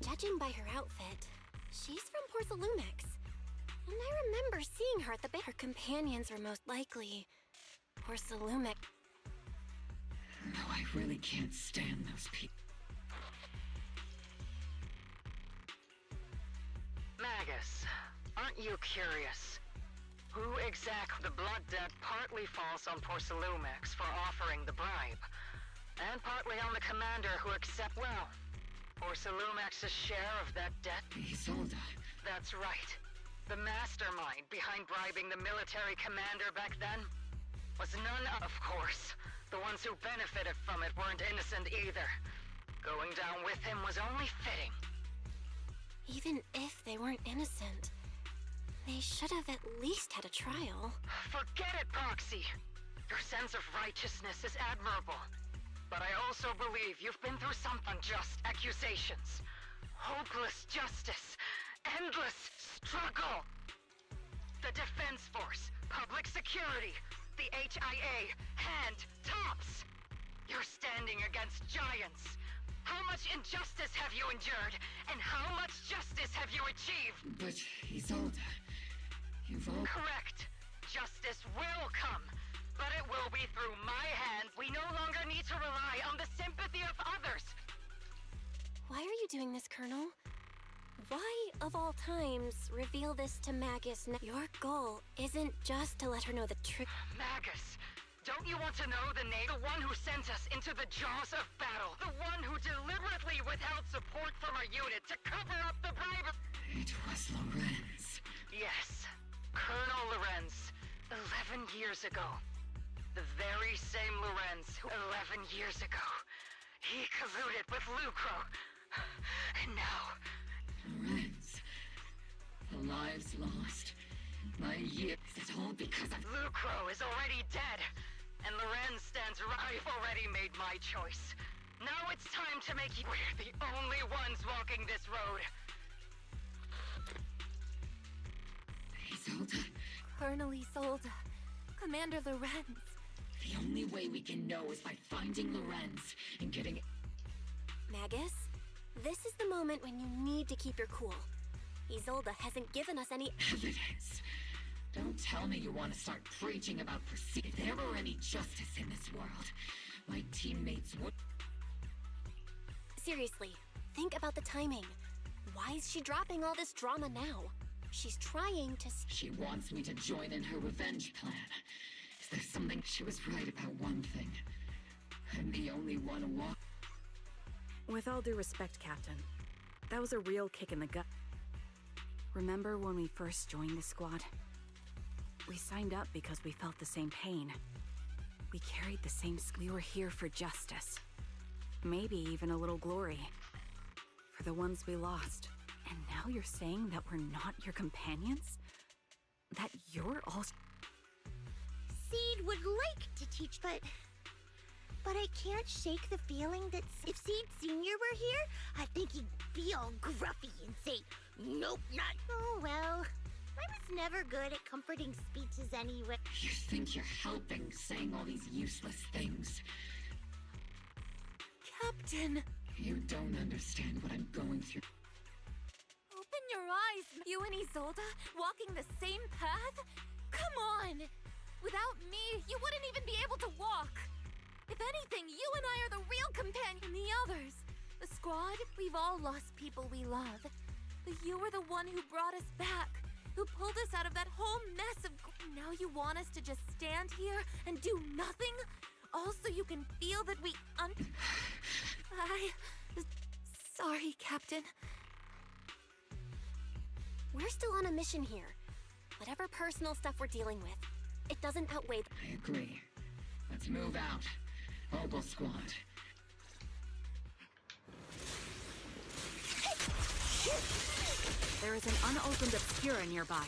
Judging by her outfit, She's from Porcelumex. And I remember seeing her at the Her companions were most likely Porcelumex. No, I really can't stand those people. Magus, aren't you curious? Who exactly the blood debt partly falls on Porcelumex for offering the bribe, and partly on the commander who Porcelumex's share of that debt? Isolde. That's right. The mastermind behind bribing the military commander back then was none of course. The ones who benefited from it weren't innocent either. Going down with him was only fitting. Even if they weren't innocent, they should have at least had a trial. Forget it, Proxy! Your sense of righteousness is admirable. But I also believe you've been through some unjust accusations. Hopeless justice. Endless struggle. The Defense Force, public security, the HIA, hand tops. You're standing against giants. How much injustice have you endured? And how much justice have you achieved? But Isolde, you've all... Correct. Justice will come. But it will be through my hands. We no longer need to rely on the sympathy of others. Why are you doing this, Colonel? Why, of all times, reveal this to Magus? Your goal isn't just to let her know the truth. Magus, don't you want to know the name? The one who sent us into the jaws of battle. The one who deliberately withheld support from our unit to cover up the bribe. It was Lorenz. Yes, Colonel Lorenz, 11 years ago. The very same Lorenz who 11 years ago, he colluded with Lucro. And now... Lorenz, the lives lost, my years, it's all because of... Lucro is already dead, and Lorenz stands right. I've already made my choice. Now it's time to make you... We're the only ones walking this road. Isolde. Colonel Isolde. Commander Lorenz. The only way we can know is by finding Lorenz and getting... Magus, this is the moment when you need to keep your cool. Isolde hasn't given us any evidence. Don't tell me you want to start preaching about If there were any justice in this world, my teammates would... Seriously, think about the timing. Why is she dropping all this drama now? She's trying to... She wants me to join in her revenge plan. Is there something... She was right about one thing. I'm the only one who walked... With all due respect, Captain, that was a real kick in the gut. Remember when we first joined the squad? We signed up because we felt the same pain. We carried the same... We were here for justice. Maybe even a little glory. For the ones we lost. And now you're saying that we're not your companions? That you're all... Seed would like to teach, but I can't shake the feeling that if Seed Sr. were here, I think he'd be all gruffy and say, nope, not... Oh, well, I was never good at comforting speeches anyway. You think you're helping, saying all these useless things. Captain! You don't understand what I'm going through. Open your eyes! You and Isolde walking the same path? Come on! Without me, you wouldn't even be able to walk! If anything, you and I are the real companion. And the others, the squad, we've all lost people we love. But you were the one who brought us back, who pulled us out of that whole mess of... Now you want us to just stand here and do nothing? All so you can feel that we Sorry, Captain. We're still on a mission here. Whatever personal stuff we're dealing with, it doesn't outweigh... I agree. Let's move out. Mobile squad. There is an unopened obscura nearby.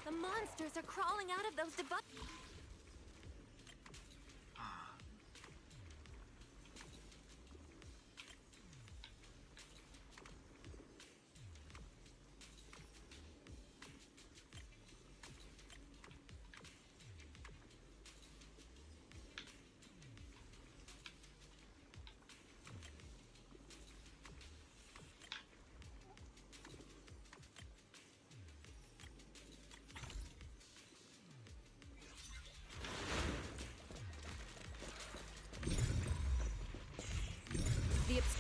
The monsters are crawling out of those devices.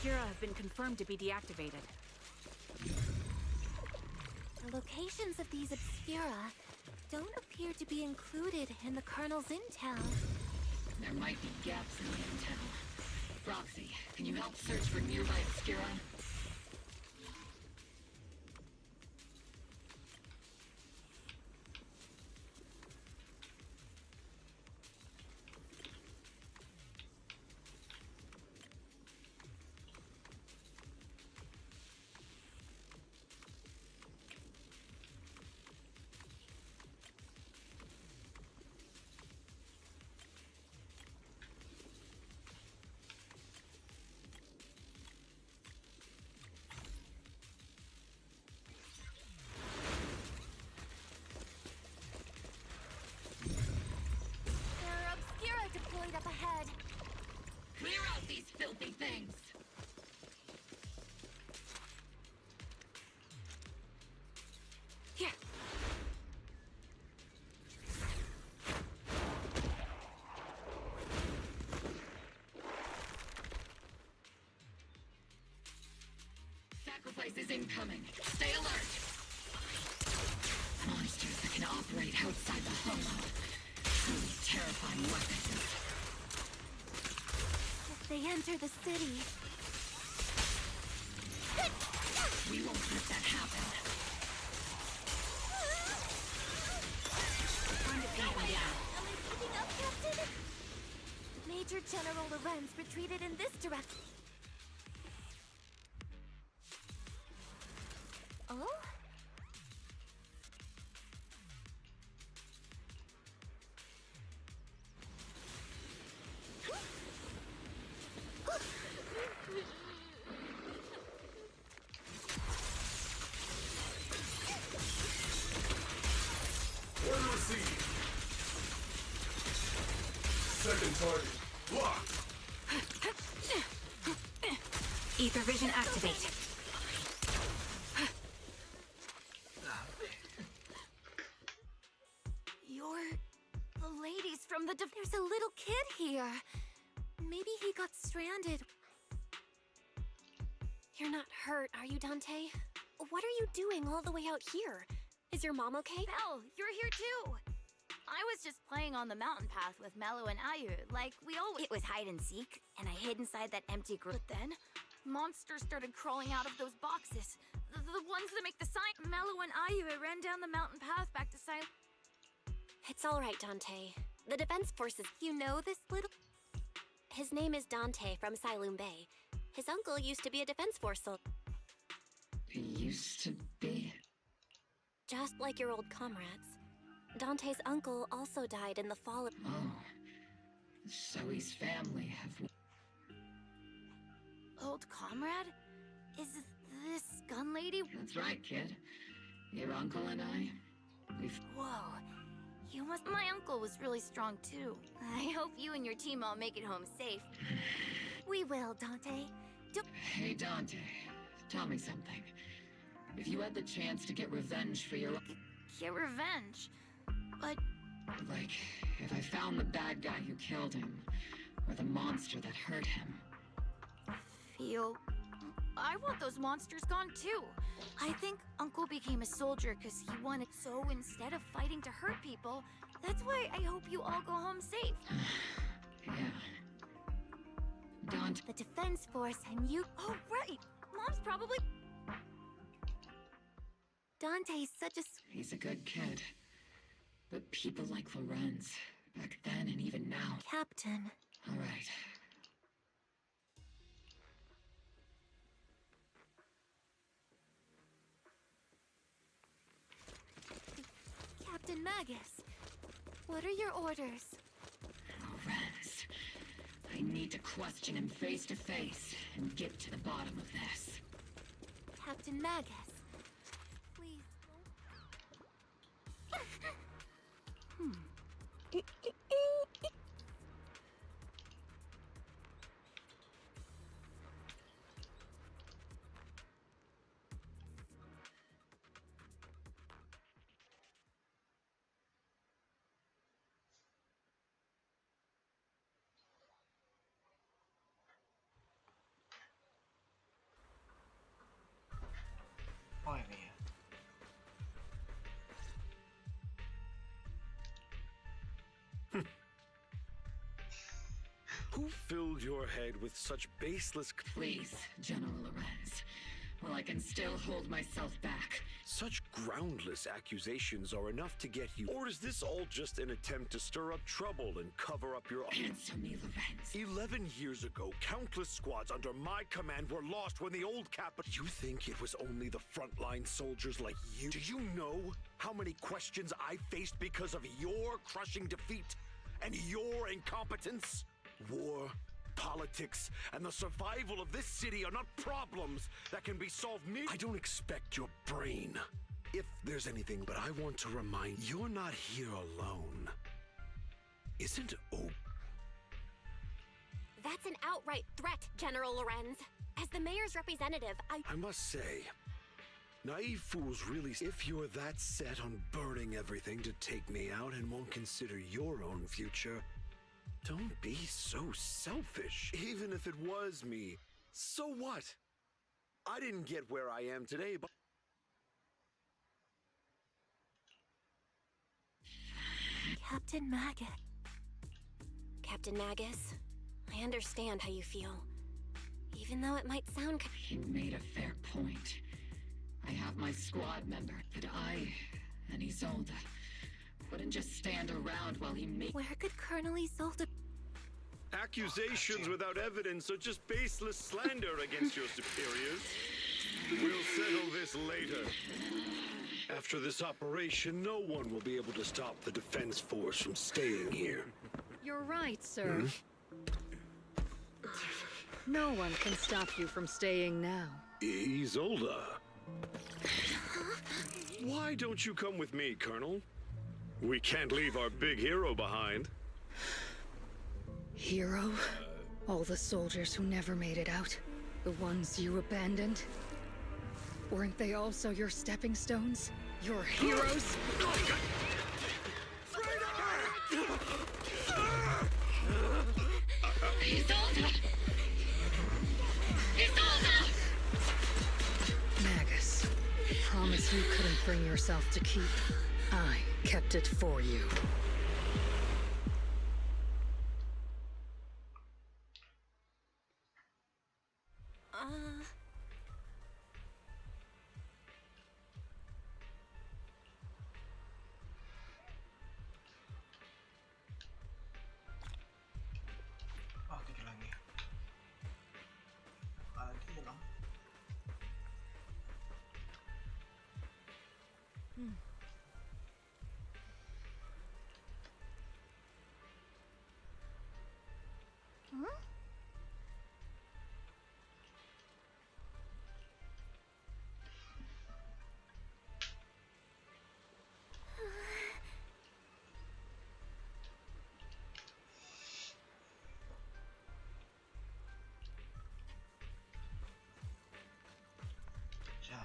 Obscura have been confirmed to be deactivated. The locations of these Obscura don't appear to be included in the kernel's intel. There might be gaps in the intel. Proxy, can you help search for nearby Obscura? Up ahead. Clear out these filthy things! Here. Sacrifice is incoming. Stay alert! Monsters that can operate outside the hollow. Truly terrifying weapons. They enter the city. We won't let that happen. Time to take them down. Am I keeping up, Captain? Major General Lorenz retreated in this direction. Oh? Order received. Second target locked. Ether vision activate. You're the ladies from the There's a little kid here. Maybe he got stranded. You're not hurt, are you, Dante? What are you doing all the way out here? Is your mom okay? Belle, you're here too! I was just playing on the mountain path with Mello and Ayu, like we always— It was hide and seek, and I hid inside that empty group. But then, monsters started crawling out of those boxes. The ones that make the sign. Mello and Ayu ran down the mountain path back to Silent. It's all right, Dante. The Defense Forces— You know this little— His name is Dante from Siloam Bay. His uncle used to be a Defense Force soldier. Used to be? Just like your old comrades. Dante's uncle also died in the fall of— Oh. Zoe's family have... Old comrade? Is this gun lady? That's right, kid. Your uncle and I, we've... Whoa. You must— My uncle was really strong too. I hope you and your team all make it home safe. We will, Dante. Hey, Dante. Tell me something. If you had the chance to get revenge for your... Get revenge? But... Like, if I found the bad guy who killed him, or the monster that hurt him. I want those monsters gone too. I think Uncle became a soldier because he wanted— So instead of fighting to hurt people, that's why I hope you all go home safe. Yeah. Dante. The Defense Force and you— Oh, right! Mom's probably— Dante's such a— He's a good kid. But people like Lorenz, back then and even now... Captain. All right. Captain Magus, what are your orders? Lorenz, I need to question him face to face and get to the bottom of this. Captain Magus, please don't... Who filled your head with such baseless... Please, General Lorenz. Well, I can still hold myself back. Such groundless accusations are enough to get you... Or is this all just an attempt to stir up trouble and cover up your... Answer me, Lorenz. 11 years ago, countless squads under my command were lost when the old Capcut... You think it was only the frontline soldiers like you? Do you know how many questions I faced because of your crushing defeat and your incompetence? War, politics, and the survival of this city are not problems that can be solved I don't expect your brain. If there's anything, but I want to remind you, you're not here alone. Isn't That's an outright threat, General Lorenz. As the mayor's representative, I must say, naive fools really... If you're that set on burning everything to take me out and won't consider your own future, don't be so selfish. Even if it was me, so what? I didn't get where I am today, but... Captain Magus. Captain Magus, I understand how you feel. Even though it might sound... You made a fair point. I have my squad member, but I and Isolde wouldn't just stand around while he made... Where could Colonel Isolde... Accusations without evidence are just baseless slander against your superiors. We'll settle this later. After this operation, no one will be able to stop the defense force from staying here. You're right, sir. No one can stop you from staying now. Isolde. Why don't you come with me, Colonel? We can't leave our big hero behind. Hero? All the soldiers who never made it out? The ones you abandoned? Weren't they also your stepping stones? Your heroes? Magus, promise you couldn't bring yourself to keep. I kept it for you. Oh, 3 lagi. Lagi ya dong. Ciao.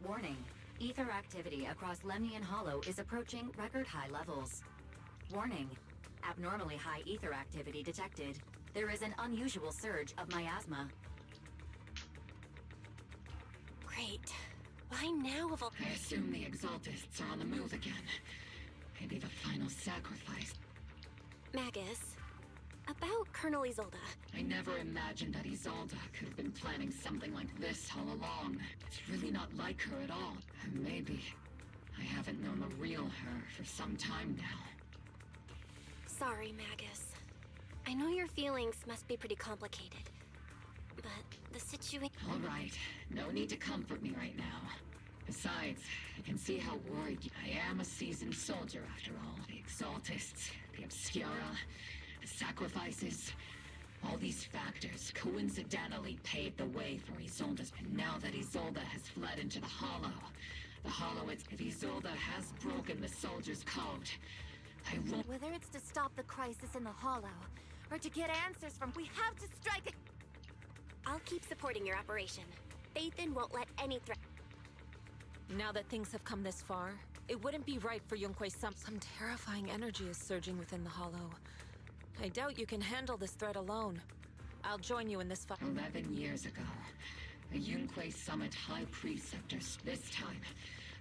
Warning. Ether activity across Lemnian Hollow is approaching record high levels. Warning. Abnormally high ether activity detected. There is an unusual surge of miasma. Great. Why now of all... I assume the Exaltists are on the move again. Maybe the final sacrifice. Magus, About Colonel Isolde. I never imagined that Isolde could have been planning something like this all along. It's really not like her at all. Maybe I haven't known the real her for some time now. Sorry, Magus. I know your feelings must be pretty complicated, but the situation... All right, no need to comfort me right now. Besides, I can see how worried you... I am a seasoned soldier after all. The Exaltists, the Obscura, the sacrifices... All these factors coincidentally paved the way for Isolde's... And now that Isolde has fled into the Hollow, if Isolde has broken the soldier's code, I won't... Whether it's to stop the crisis in the Hollow, or to get answers from... We have to strike it! I'll keep supporting your operation. Phaethon won't let any threat... Now that things have come this far, it wouldn't be right for Yunque's some terrifying energy is surging within the Hollow. I doubt you can handle this threat alone. I'll join you in this fight. 11 years ago, a Yunque Summit High Preceptor. This time,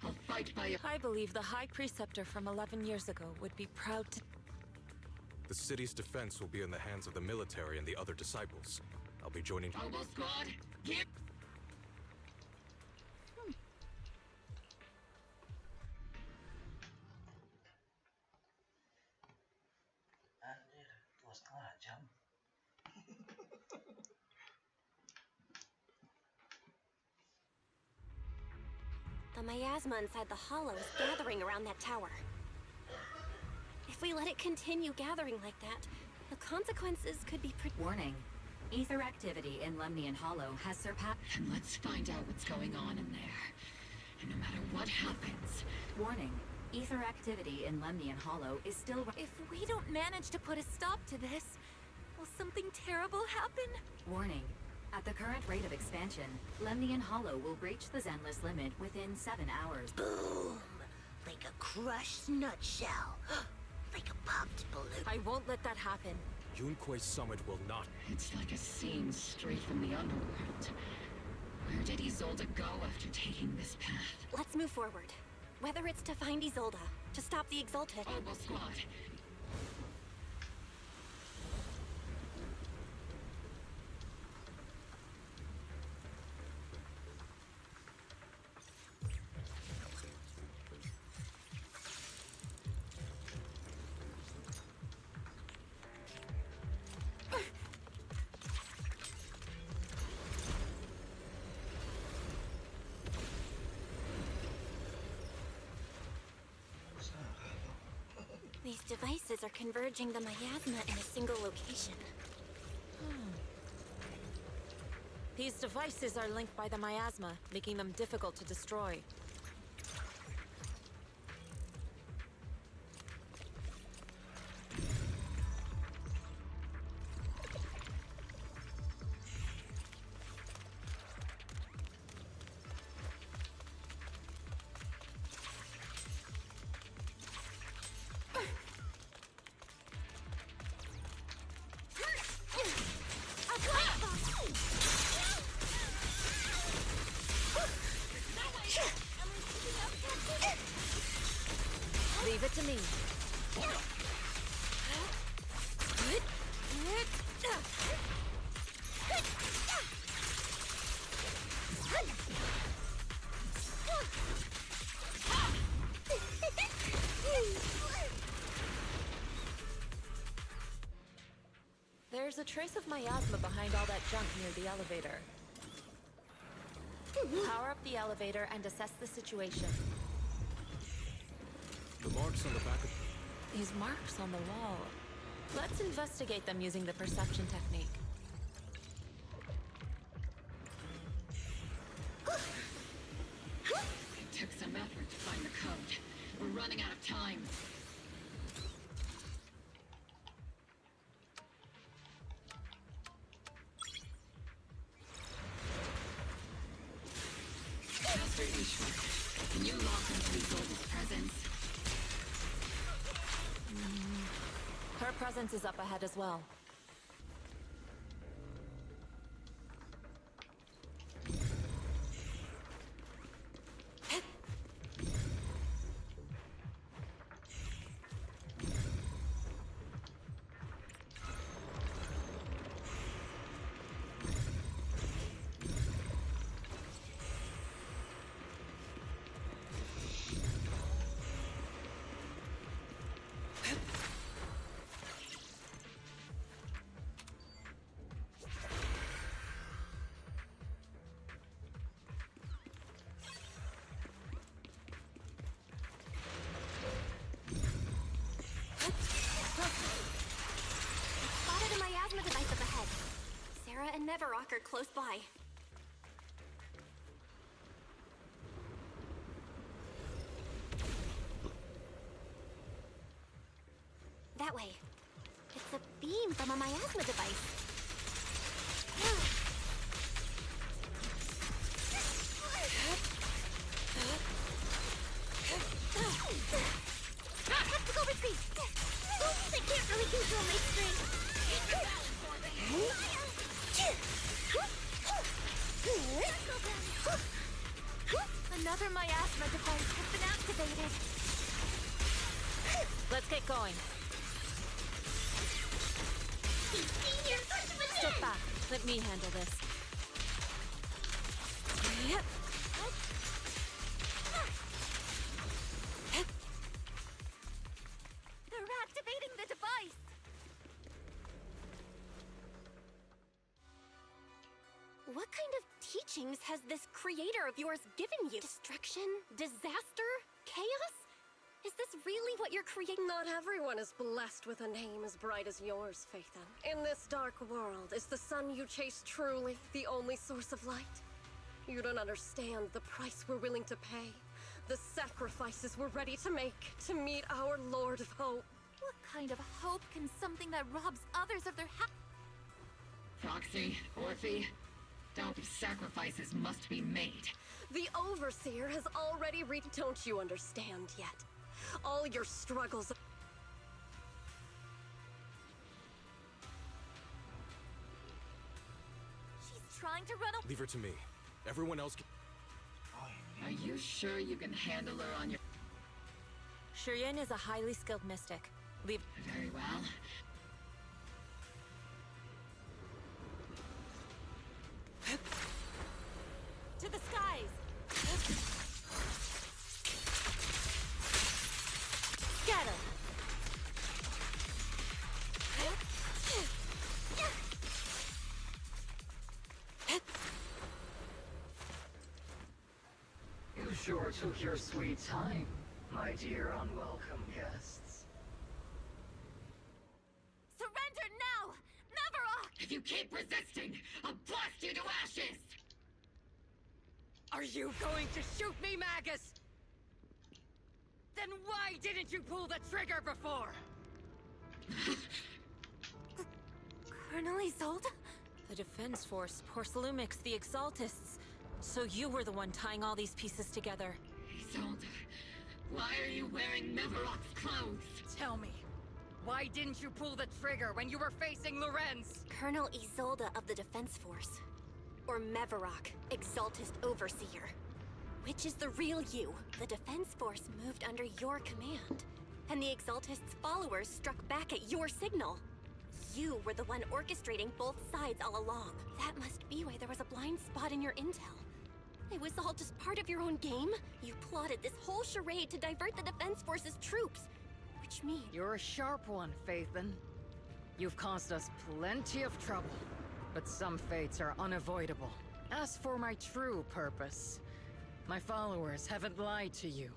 I'll fight by a... I believe the High Preceptor from 11 years ago would be proud to... The city's defense will be in the hands of the military and the other disciples. I'll be joining... Mobile Squad, get... Anjir, 2,5 jam. The miasma inside the Hollow is gathering around that tower. If we let it continue gathering like that, the consequences could be pretty... Warning. Ether activity in Lemnian Hollow has surpassed... And let's find out what's going on in there. And no matter what happens... Warning. Ether activity in Lemnian Hollow is still... If we don't manage to put a stop to this, will something terrible happen? Warning. At the current rate of expansion, Lemnian Hollow will breach the Zenless limit within 7 hours. Boom! Like a crushed nutshell. Like a popped balloon. I won't let that happen. Yunque's summit will not. It's like a scene straight from the underworld. Where did Isolde go after taking this path? Let's move forward. Whether it's to find Isolde, to stop the Exalted... Mobile Squad. These devices are converging the miasma in a single location. These devices are linked by the miasma, making them difficult to destroy. Leave it to me. There's a trace of miasma behind all that junk near the elevator. Power up the elevator and assess the situation. The marks on the back of... These marks on the wall. Let's investigate them using the perception technique. It took some effort to find the code. We're running out of time. Master Ishwar, can you lock into Isolde's presence? Her presence is up ahead as well. and Mevarok are close by. That way. It's a beam from a miasma device. Tactical retreat! I can't really control my strength. Another miasma device has been activated. Let's get going. Step back. Let me handle this. Yep. They're activating the device. What kind of teachings has this creator of yours given you? Destruction? Disaster? Chaos? Is this really what you're creating? Not everyone is blessed with a name as bright as yours, Phaethon. In this dark world, is the sun you chase truly the only source of light? You don't understand the price we're willing to pay, the sacrifices we're ready to make to meet our Lord of Hope. What kind of hope can something that robs others of their Proxy, Orphie, sacrifices must be made. The Overseer has already Don't you understand yet? All your struggles... She's trying to run away. Leave her to me. Everyone else can... Are you sure you can handle her on your... Shireen is a highly skilled mystic. Leave... Very well. To the skies! Scatter! You sure took your sweet time, my dear unwelcome guests. Surrender now! Mevarok! If you keep resisting, I'll blast you to ashes! Are you going to shoot me, Magus? Then why didn't you pull the trigger before? Colonel Isolde? The Defense Force, Porcelumix, the Exaltists. So you were the one tying all these pieces together. Isolde, why are you wearing Mevarok's clothes? Tell me, why didn't you pull the trigger when you were facing Lorenz? Colonel Isolde of the Defense Force. Or Mevarok, Exaltist Overseer. Which is the real you? The Defense Force moved under your command, and the Exaltist's followers struck back at your signal. You were the one orchestrating both sides all along. That must be why there was a blind spot in your intel. It was all just part of your own game? You plotted this whole charade to divert the Defense Force's troops. Which means... You're a sharp one, Phaethon. You've caused us plenty of trouble, but some fates are unavoidable. As for my true purpose, my followers haven't lied to you.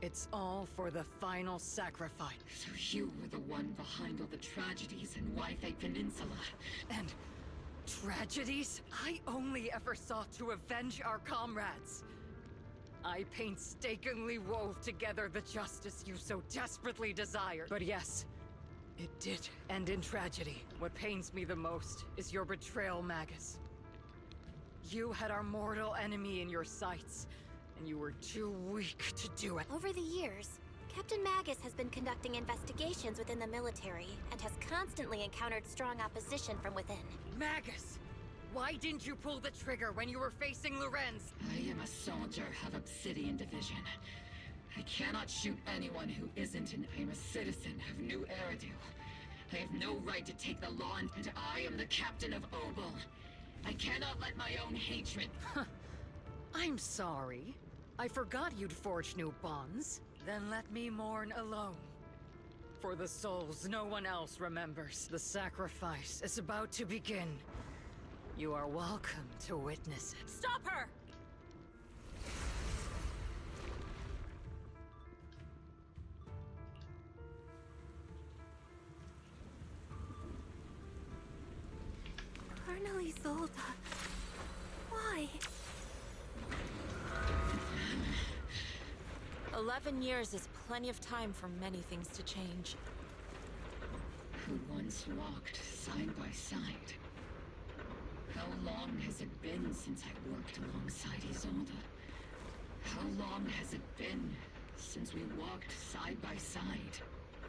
It's all for the final sacrifice. So you were the one behind all the tragedies in Wi-Fi Peninsula. And tragedies? I only ever sought to avenge our comrades. I painstakingly wove together the justice you so desperately desired. But yes, it did end in tragedy. What pains me the most is your betrayal, Magus. You had our mortal enemy in your sights, and you were too weak to do it. Over the years, Captain Magus has been conducting investigations within the military and has constantly encountered strong opposition from within. Magus! Why didn't you pull the trigger when you were facing Lorenz? I am a soldier of Obsidian Division. I cannot shoot anyone who isn't I am a citizen of New Eridu. I have no right to take the law, and I am the captain of Obel. I cannot let my own hatred... I'm sorry. I forgot you'd forged new bonds. Then let me mourn alone. For the souls no one else remembers. The sacrifice is about to begin. You are welcome to witness it. Stop her! Colonel Isolde. Why? 11 years is plenty of time for many things to change. Who once walked side by side. How long has it been since I worked alongside Isolde? How long has it been since we walked side by side?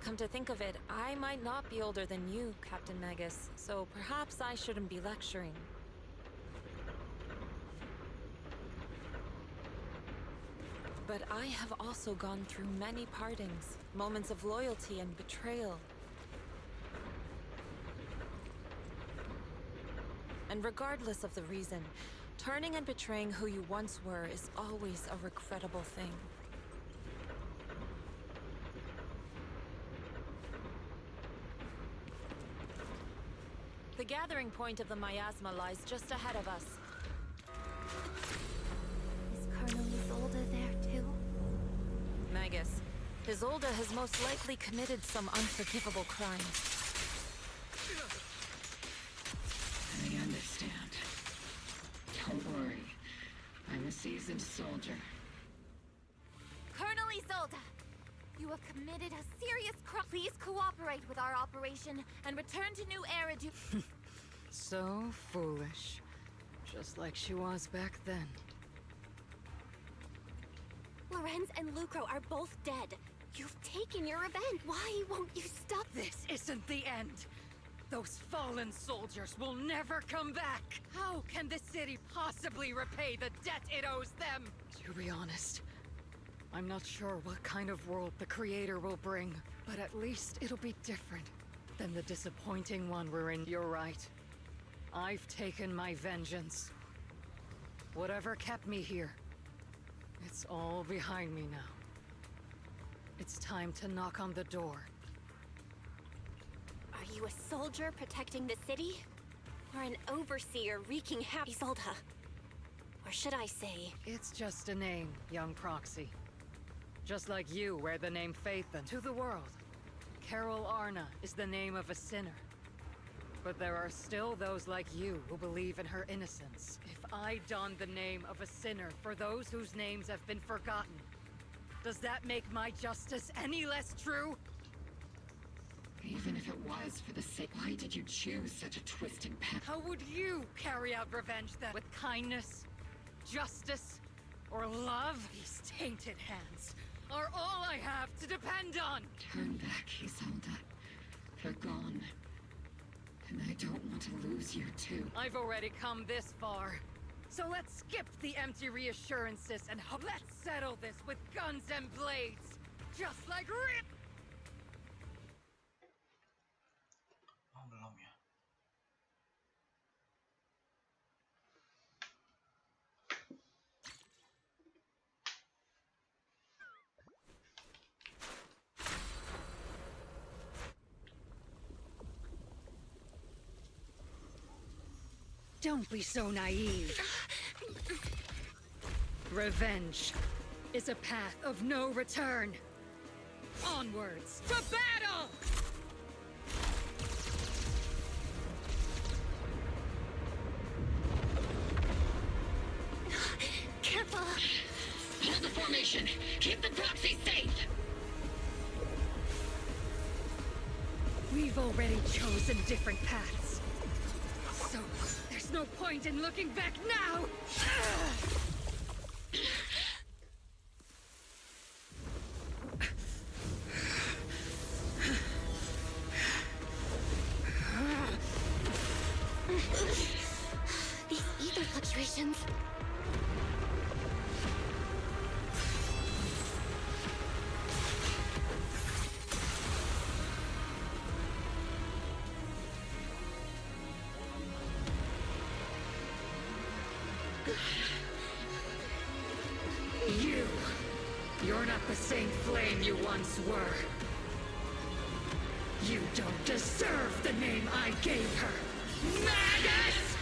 Come to think of it, I might not be older than you, Captain Magus, so perhaps I shouldn't be lecturing. But I have also gone through many partings, moments of loyalty and betrayal. And regardless of the reason, turning and betraying who you once were is always a regrettable thing. The gathering point of the miasma lies just ahead of us. Is Colonel Isolde there too? Magus, Isolde has most likely committed some unforgivable crime. I understand. Don't worry. I'm a seasoned soldier. Colonel Isolde! You have committed a serious crime. Please cooperate with our operation and return to New Eridu. So foolish. Just like she was back then. Lorenz and Lucro are both dead. You've taken your revenge. Why won't you stop? This isn't the end. Those fallen soldiers will never come back. How can the city possibly repay the debt it owes them? To be honest, I'm not sure what kind of world the Creator will bring, but at least it'll be different than the disappointing one we're in. You're right. I've taken my vengeance. Whatever kept me here, it's all behind me now. It's time to knock on the door. Are you a soldier protecting the city? Or an overseer wreaking havoc? Isolde. Or should I say... It's just a name, young proxy. Just like you wear the name Phaethon to the world. Carol Arna is the name of a sinner. But there are still those like you who believe in her innocence. If I don the name of a sinner for those whose names have been forgotten, does that make my justice any less true? Even if it was for the sake, why did you choose such a twisted path? How would you carry out revenge then? With kindness, justice, or love? These tainted hands are all I have to depend on! Turn back, Isolde. They're gone. And I don't want to lose you too. I've already come this far. So let's skip the empty reassurances and let's settle this with guns and blades! Just like RIP! Oh, belum ya. Don't be so naive. Revenge is a path of no return. Onwards to battle! Careful! Hold the formation! Keep the proxy safe! We've already chosen different paths. So, there's no point in looking back now! These ether fluctuations. You're not the same flame you once were. You don't deserve the name I gave her. Magus!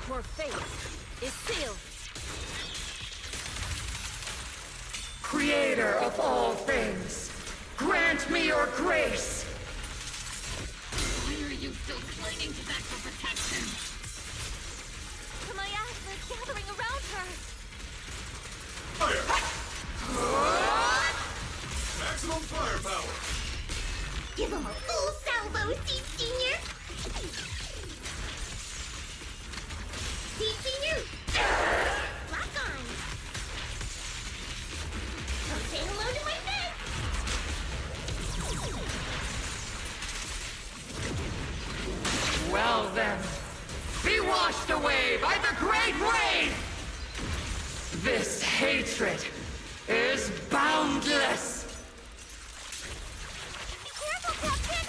Your fate is sealed. Creator of all things, grant me your grace! Well then, be washed away by the great rain! This hatred is boundless! Careful, Captain!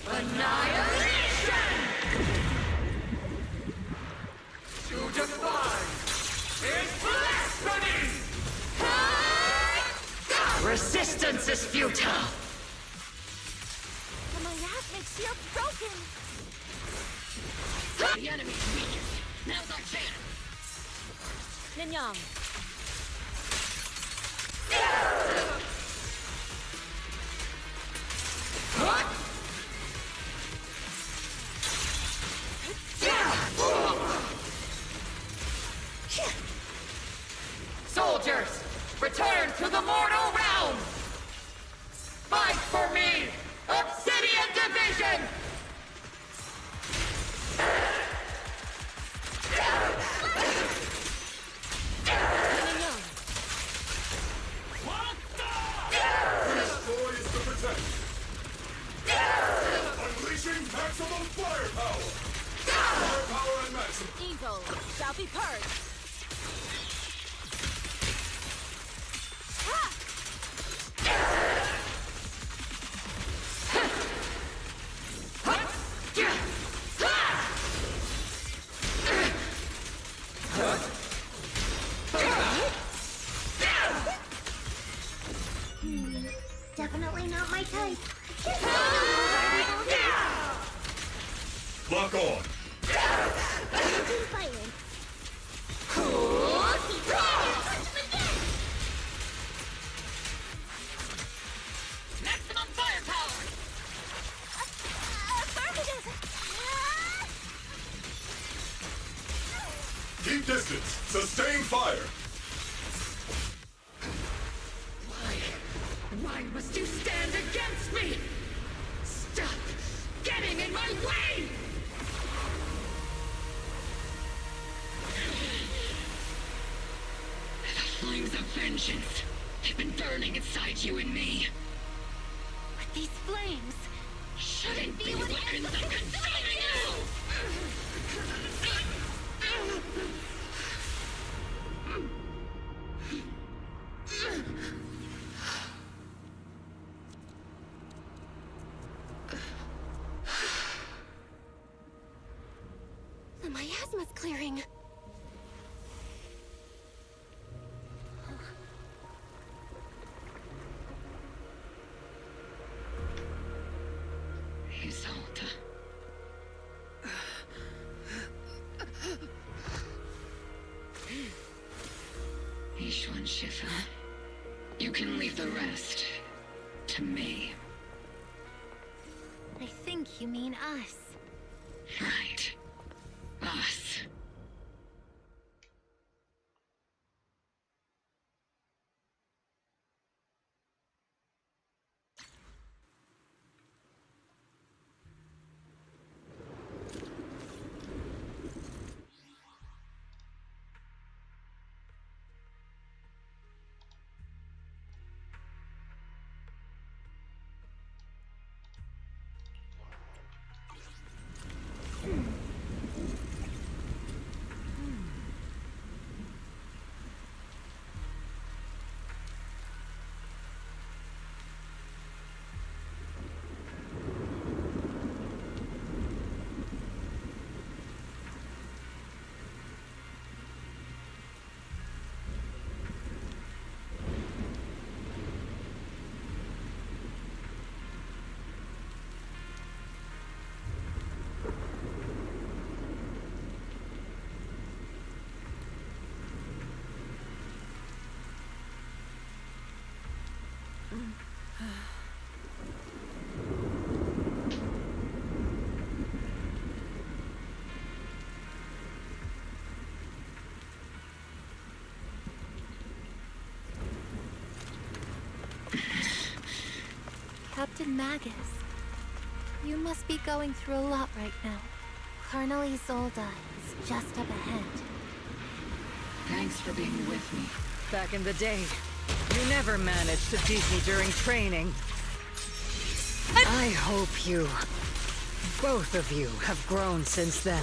Annihilation! To defy is blasphemy! Resistance is futile! The miasmic shield's broken! The enemy's weakened. Now's our chance. Ninyang. Soldiers, return to the mortal realm! Fight for me, Obsidian Division! Destroy is to protect. Unleashing maximum firepower. Firepower and maximum. Evil shall be purged. Definitely not my type. Lock on. Fighting. Maximum firepower! Affirmative! Keep distance. Sustain fire. Why must you stand against me? Stop getting in my way! The flames of vengeance have been burning inside you and me. But these flames Shouldn't be weapons of consuming you! The miasma's clearing. Isolde. Ishwan Shifa. You can leave the rest to me. I think you mean us. Right. Us. Captain Magus, you must be going through a lot right now. Colonel Isolde is just up ahead. Thanks for being with me. Back in the day, you never managed to beat me during training. I I hope you, both of you, have grown since then.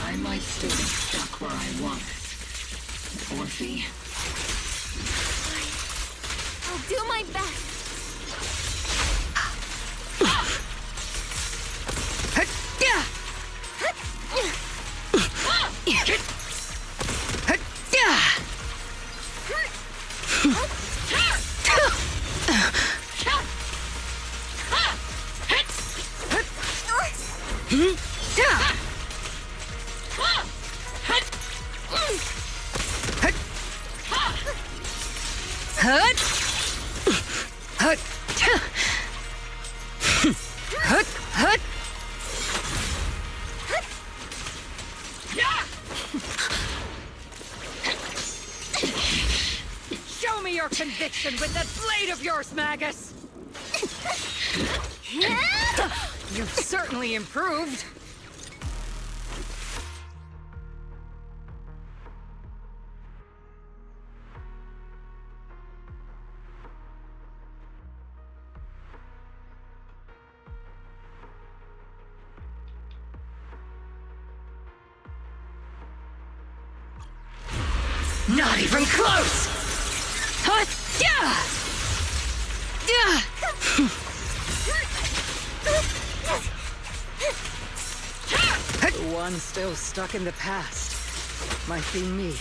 I might still be stuck where I was. Orphie. I'll do my best. Show me your conviction with that blade of yours, Magus! You've certainly improved. Not even close! The one still stuck in the past might be me.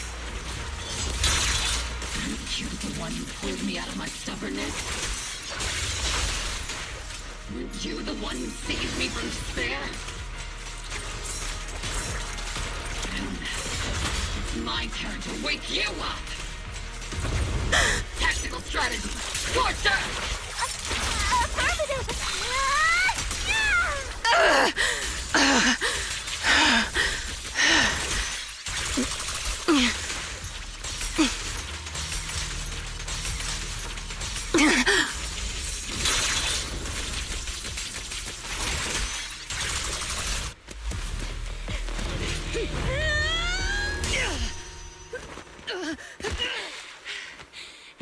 Aren't you the one who pulled me out of my stubbornness? Weren't you the one who saved me from despair? It's my turn to wake you up! Tactical strategy! Torture! Affirmative!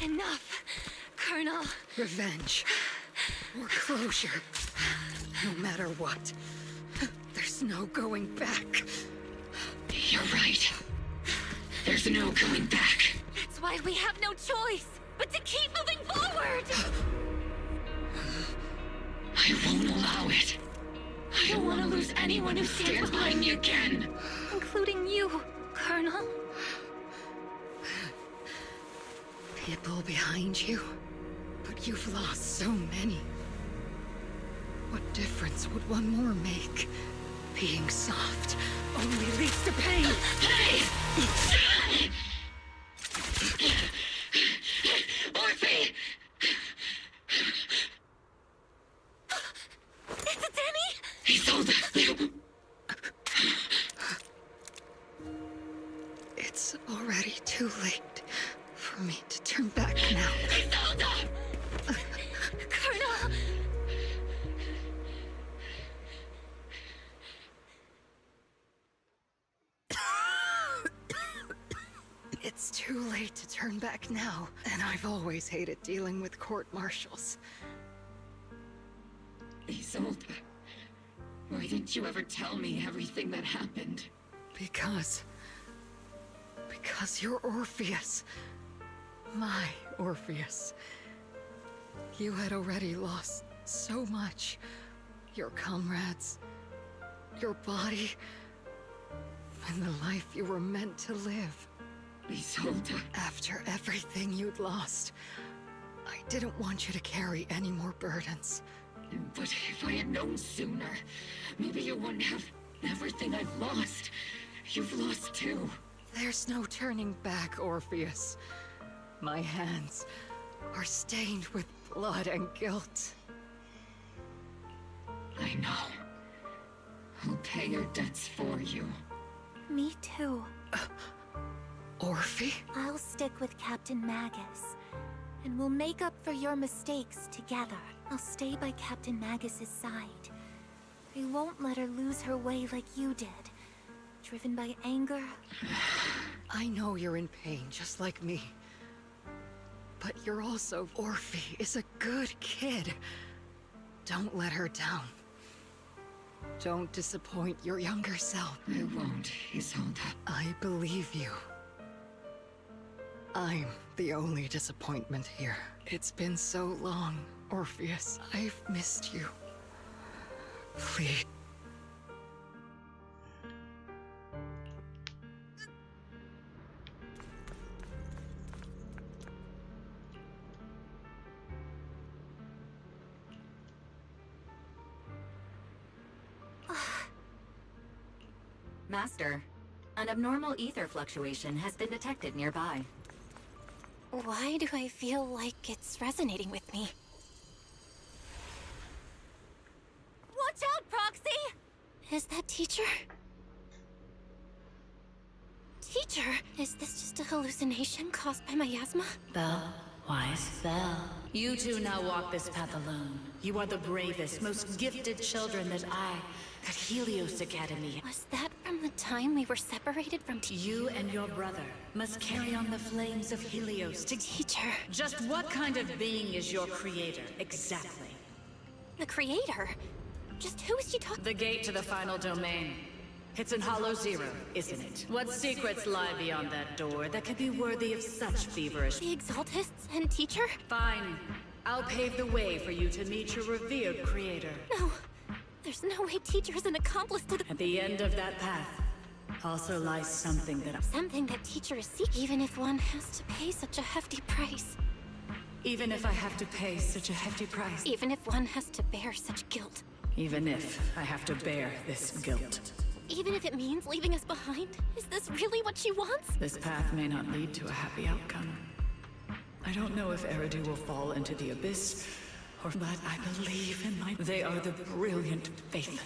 Enough, Colonel. Revenge. Or closure. No matter what. There's no going back. You're right. There's no going back. That's why we have no choice but to keep moving forward! I won't allow it. I don't want to lose anyone who stands behind me again. Including you, Colonel. People behind you, but you've lost so many. What difference would one more make? Being soft only leads to pain. Hey! Orphie! Is it Danny? He sold it. It's already too late for me to turn back now. He sold it! Colonel! It's too late to turn back now, and I've always hated dealing with court-martials. Isolde, why didn't you ever tell me everything that happened? Because you're Orpheus. My Orpheus. You had already lost so much. Your comrades, your body, and the life you were meant to live. Isolde. After everything you'd lost, I didn't want you to carry any more burdens. But if I had known sooner, maybe you wouldn't have everything I've lost. You've lost too. There's no turning back, Orpheus. My hands are stained with blood and guilt. I know. I'll pay your debts for you. Me too. Orphie? I'll stick with Captain Magus, and we'll make up for your mistakes together. I'll stay by Captain Magus's side. I won't let her lose her way like you did. Driven by anger. I know you're in pain, just like me. But you're also... Orphie is a good kid. Don't let her down. Don't disappoint your younger self. I won't, Isolde. I believe you. I'm the only disappointment here. It's been so long, Orpheus. I've missed you. Please. Master, an abnormal ether fluctuation has been detected nearby. Why do I feel like it's resonating with me? Watch out, Proxy! Is that teacher? Teacher, is this just a hallucination caused by miasma? Belle, wise Belle. You two now walk this path alone. You are the bravest, most gifted children that Helios Academy. Was that from the time we were separated from You and your brother must carry on the flames of Helios to teacher? Just what kind of being is your creator, exactly? The creator? Just who is she talking? The gate to the final domain. It's in Hollow Zero, isn't it? What secrets lie beyond that door that could be worthy of such feverish... The Exaltists and teacher? Fine. I'll pave the way for you to meet your revered creator. No. There's no way teacher is an accomplice to the... At the end of that path also lies something that... Something that teacher is seeking, even if one has to pay such a hefty price. Even if I have to pay such a hefty price. Even if one has to bear such guilt. Even if I have to bear this guilt. Even if it means leaving us behind? Is this really what she wants? This path may not lead to a happy outcome. I don't know if Eridu will fall into the abyss, but I believe in my... They are the brilliant Phaethon.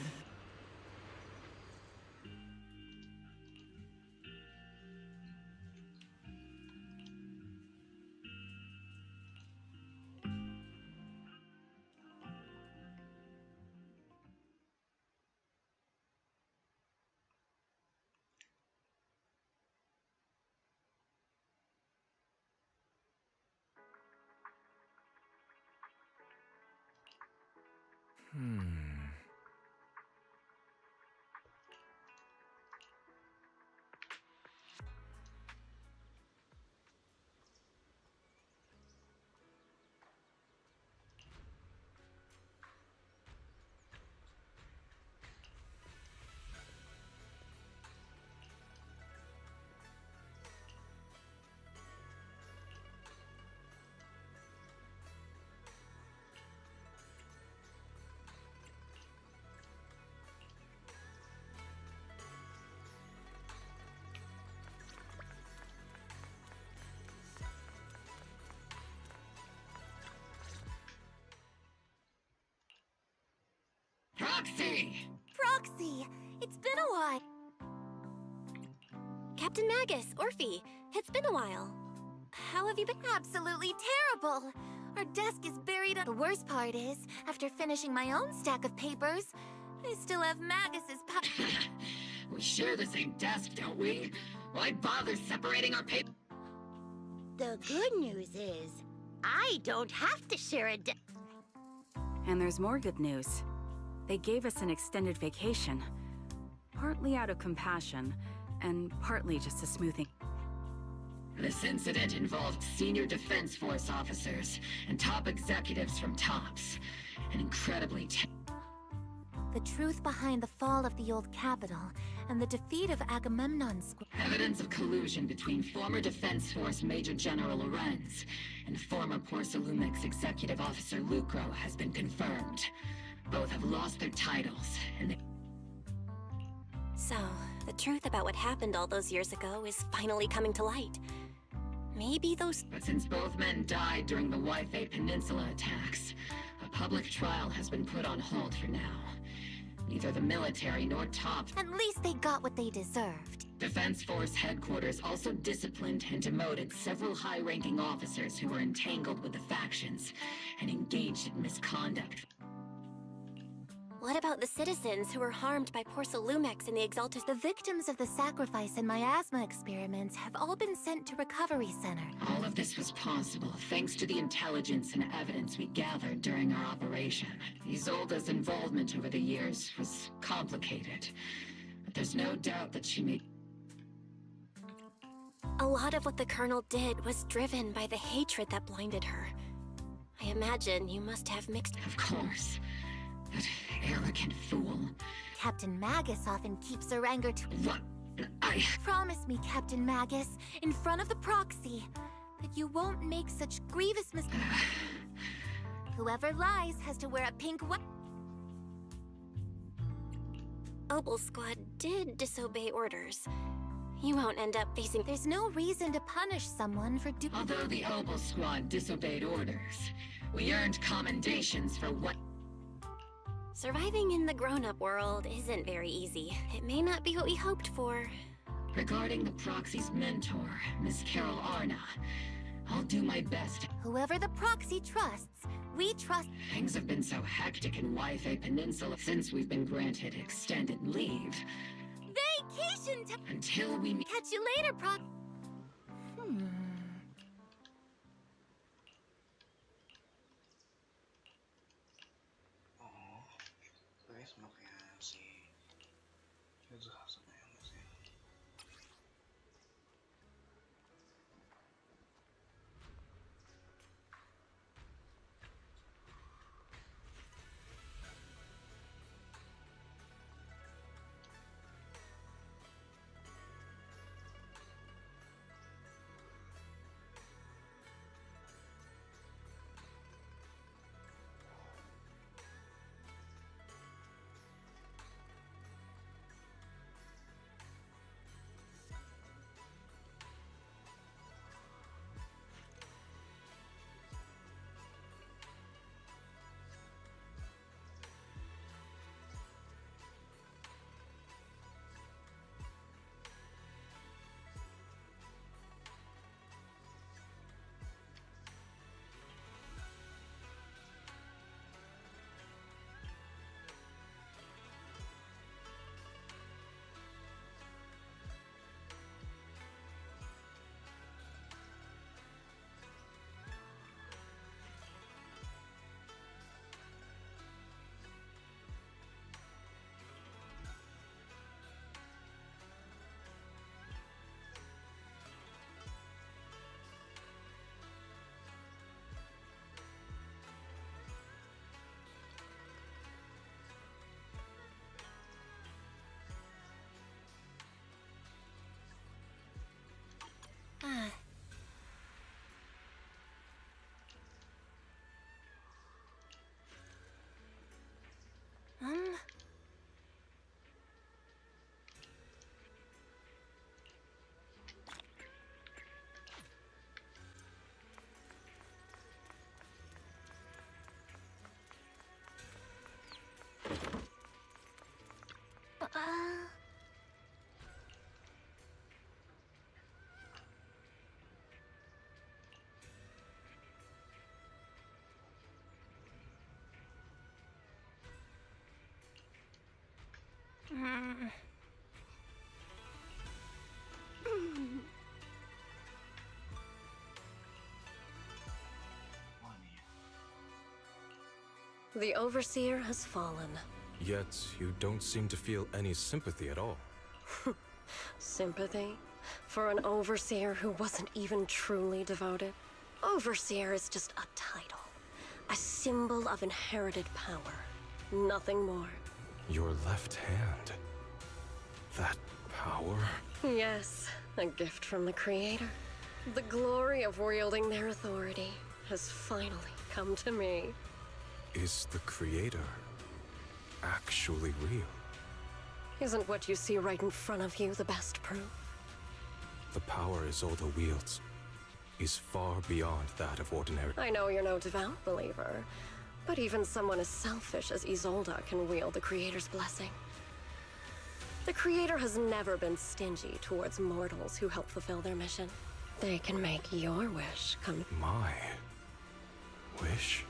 Proxy! Proxy! It's been a while! Captain Magus, Orphie, it's been a while. How have you been? Absolutely terrible! Our desk is buried The worst part is, after finishing my own stack of papers, I still have Magus's We share the same desk, don't we? Why bother separating our papers? The good news is, I don't have to share a desk. And there's more good news. They gave us an extended vacation. Partly out of compassion, and partly just a smoothing. This incident involved senior Defense Force officers and top executives from TOPS. An incredibly The truth behind the fall of the old capital and the defeat of Agamemnon's... Evidence of collusion between former Defense Force Major General Lorenz and former Porcelumix Executive Officer Lucro has been confirmed. Both have lost their titles, and they... So, the truth about what happened all those years ago is finally coming to light. Maybe those... But since both men died during the Waifei Peninsula attacks, a public trial has been put on hold for now. Neither the military nor TOPS... At least they got what they deserved. Defense Force headquarters also disciplined and demoted several high-ranking officers who were entangled with the factions and engaged in misconduct. What about the citizens who were harmed by Porcelumix and the Exalted? The victims of the sacrifice and miasma experiments have all been sent to Recovery Center. All of this was possible thanks to the intelligence and evidence we gathered during our operation. Isolde's involvement over the years was complicated, but there's no doubt that she made... A lot of what the Colonel did was driven by the hatred that blinded her. I imagine you must have mixed... Of course. That arrogant fool. Captain Magus often keeps her anger to... What? Promise me, Captain Magus, in front of the proxy, that you won't make such grievous mistakes. Whoever lies has to wear a pink Obel Squad did disobey orders. You won't end up facing... There's no reason to punish someone for Although the Obel Squad disobeyed orders, we earned commendations for what... Surviving in the grown-up world isn't very easy. It may not be what we hoped for. Regarding the proxy's mentor, Miss Carol Arna, I'll do my best. Whoever the proxy trusts, we trust... Things have been so hectic in Wi-Fi Peninsula since we've been granted extended leave. Vacation time! Until we meet... Catch you later, Sama kayak si Yuzuha sama yang sih. The Overseer has fallen. Yet, you don't seem to feel any sympathy at all. Sympathy? For an Overseer who wasn't even truly devoted? Overseer is just a title. A symbol of inherited power. Nothing more. Your left hand. That power? Yes, a gift from the Creator. The glory of wielding their authority has finally come to me. Is the Creator actually real? Isn't what you see right in front of you the best proof? The power Isolde wields is far beyond that of ordinary. I know you're no devout believer, but even someone as selfish as Isolde can wield the Creator's blessing. The Creator has never been stingy towards mortals who help fulfill their mission. They can make your wish come. My wish?